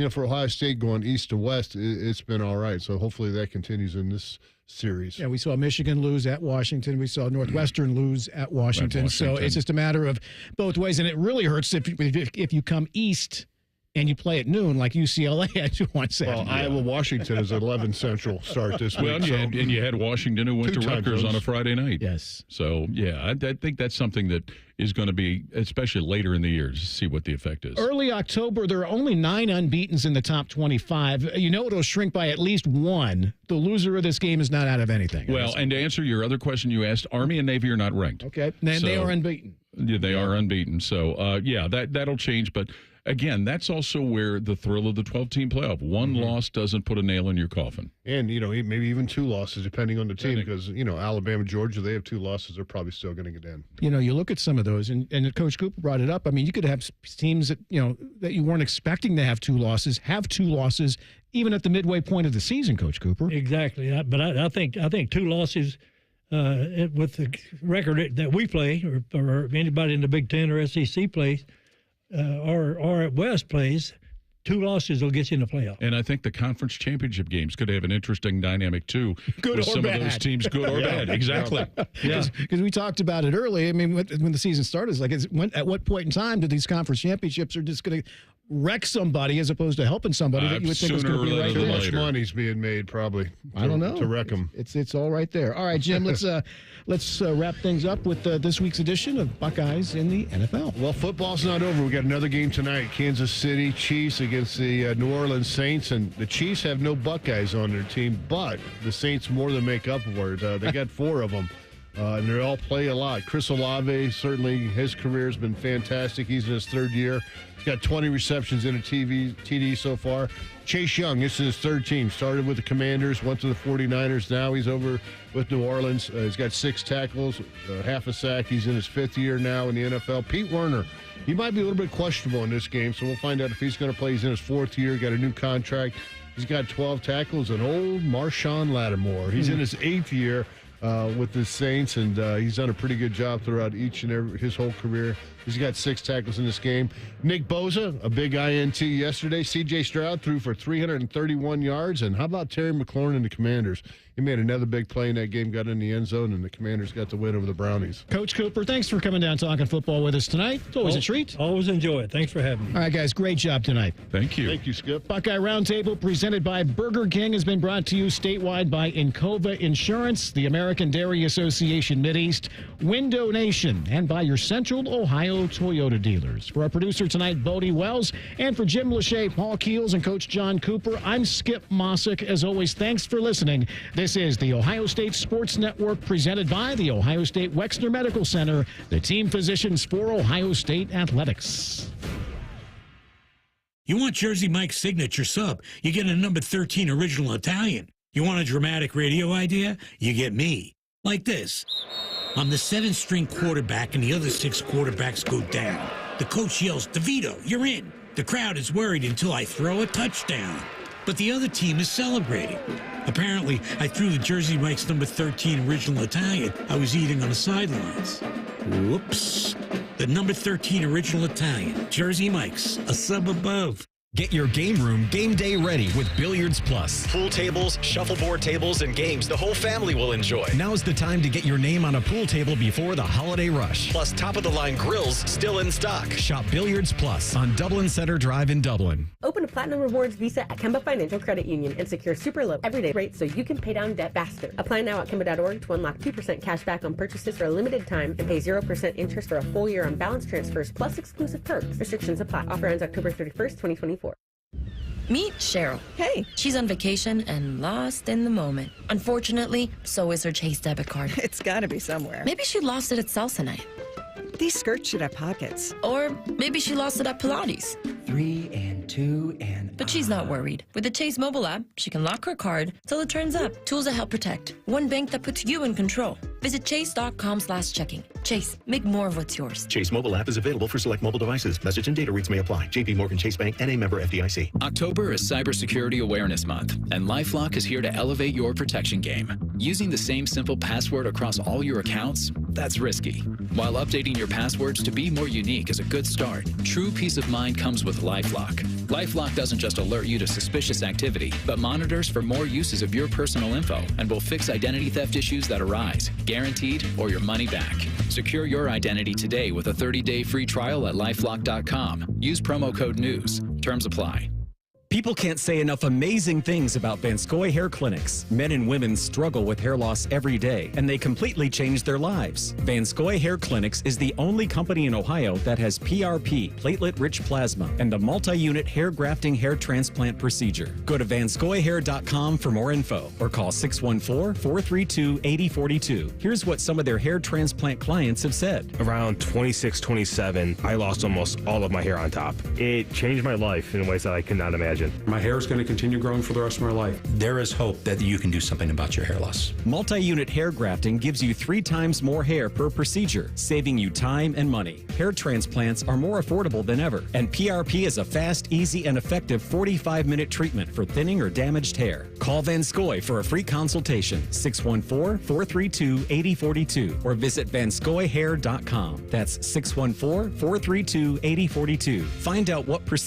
for Ohio State going east to west, it's been all right. So hopefully that continues in this series.
Yeah, we saw Michigan lose at Washington. We saw Northwestern lose at Washington. So it's just a matter of both ways. And it really hurts if you come east and you play at noon like UCLA, I do want to say.
Well, Iowa-Washington is 11 Central start this week.
Well, and you had Washington who went to Rutgers on a Friday night.
Yes.
So, I think that's something that is going to be, especially later in the year, to see what the effect is.
Early October, there are only 9 unbeatens in the top 25. It'll shrink by at least 1. The loser of this game is not out of anything.
Well, and to answer your other question you asked, Army and Navy are not ranked.
Okay. And they are unbeaten.
Yeah, they are unbeaten. So, that'll change. But, again, that's also where the thrill of the 12-team playoff. One loss doesn't put a nail in your coffin.
And, maybe even 2 losses, depending on the team, because, Alabama, Georgia, they have 2 losses. They're probably still going to get in.
You look at some of those, and Coach Cooper brought it up. I mean, you could have teams that, that you weren't expecting to have 2 losses, even at the midway point of the season, Coach Cooper.
Exactly. But I think 2 losses with the record that we play, or anybody in the Big Ten or SEC plays, or at West plays, 2 losses will get you in the playoff.
And I think the conference championship games could have an interesting dynamic, too.
Good
with
or
some
bad.
of those teams, good or bad. Exactly.
Because we talked about it early. I mean, when the season started, it's like, at what point in time do these conference championships are just going to wreck somebody as opposed to helping somebody that you would think was going to be right
Too
there?
much money's being made, probably.
I don't know.
To wreck them.
It's all right there. All right, Jim, let's wrap things up with this week's edition of Buckeyes in the NFL.
Well, football's not over. We got another game tonight. Kansas City Chiefs against the New Orleans Saints, and the Chiefs have no Buckeyes on their team, but the Saints more than make up for it. They got 4 of them. And they all play a lot. Chris Olave, certainly his career has been fantastic. He's in his 3rd year. He's got 20 receptions in a TD so far. Chase Young, this is his 3rd team. Started with the Commanders, went to the 49ers. Now he's over with New Orleans. He's got 6 tackles, half a sack. He's in his 5th year now in the NFL. Pete Werner, he might be a little bit questionable in this game, so we'll find out if he's going to play. He's in his 4th year, got a new contract. He's got 12 tackles. And old Marshawn Lattimore, he's in his 8th year. With the Saints, and he's done a pretty good job throughout his whole career. He's got 6 tackles in this game. Nick Bosa, a big INT yesterday. C.J. Stroud threw for 331 yards. And how about Terry McLaurin and the Commanders? He made another big play in that game, got in the end zone, and the Commanders got the win over the Brownies.
Coach Cooper, thanks for coming down talking football with us tonight. It's always a treat.
Always enjoy it. Thanks for having me.
All right, guys, great job tonight.
Thank you.
Thank you, Skip.
Buckeye Roundtable, presented by Burger King, has been brought to you statewide by Encova Insurance, the American Dairy Association Mideast, Window Nation, and by your Central Ohio Toyota dealers. For our producer tonight, Bodie Wells, and for Jim Lachey, Paul Keels, and Coach John Cooper, I'm Skip Mosic. As always, thanks for listening. This is the Ohio State Sports Network, presented by the Ohio State Wexner Medical Center, the team physicians for Ohio State Athletics.
You want Jersey Mike's signature sub, you get a number 13 original Italian. You want a dramatic radio idea? You get me. Like this. I'm the 7th-string quarterback, and the other 6 quarterbacks go down. The coach yells, DeVito, you're in. The crowd is worried until I throw a touchdown. But the other team is celebrating. Apparently, I threw the Jersey Mike's number 13 original Italian I was eating on the sidelines. Whoops. The number 13 original Italian, Jersey Mike's, a sub above.
Get your game room game day ready with Billiards Plus.
Pool tables, shuffleboard tables, and games the whole family will enjoy.
Now's the time to get your name on a pool table before the holiday rush.
Plus top-of-the-line grills still in stock.
Shop Billiards Plus on Dublin Center Drive in Dublin.
Open a Platinum Rewards Visa at Kemba Financial Credit Union and secure super low everyday rates so you can pay down debt faster. Apply now at Kemba.org to unlock 2% cash back on purchases for a limited time and pay 0% interest for a full year on balance transfers plus exclusive perks. Restrictions apply. Offer ends October 31st, 2024.
Meet Cheryl. Hey. She's on vacation and lost in the moment. Unfortunately, so is her Chase debit card.
It's gotta be somewhere.
Maybe she lost it at salsa night.
These skirts should have pockets.
Or maybe she lost it at Pilates.
3 and 2 and...
But she's not worried. With the Chase mobile app, she can lock her card till it turns up. Tools that help protect. One bank that puts you in control. Visit chase.com/checking. Chase, make more of what's yours.
Chase mobile app is available for select mobile devices. Message and data rates may apply. JP Morgan Chase Bank, N.A. member FDIC.
October is Cybersecurity Awareness Month, and LifeLock is here to elevate your protection game. Using the same simple password across all your accounts, that's risky. While updating your passwords to be more unique is a good start, true peace of mind comes with LifeLock. LifeLock doesn't just alert you to suspicious activity, but monitors for more uses of your personal info and will fix identity theft issues that arise, guaranteed, or your money back. Secure your identity today with a 30-day free trial at LifeLock.com. Use promo code NEWS. Terms apply.
People can't say enough amazing things about Vanscoy Hair Clinics. Men and women struggle with hair loss every day, and they completely change their lives. Vanscoy Hair Clinics is the only company in Ohio that has PRP, platelet-rich plasma, and a multi-unit hair grafting hair transplant procedure. Go to vanscoyhair.com for more info, or call 614-432-8042. Here's what some of their hair transplant clients have said.
Around 26, 27, I lost almost all of my hair on top. It changed my life in ways that I could not imagine.
My hair is going to continue growing for the rest of my life.
There is hope that you can do something about your hair loss.
Multi-unit hair grafting gives you 3 times more hair per procedure, saving you time and money. Hair transplants are more affordable than ever, and PRP is a fast, easy, and effective 45-minute treatment for thinning or damaged hair. Call Vanscoy for a free consultation, 614-432-8042, or visit vanscoyhair.com. That's 614-432-8042. Find out what procedure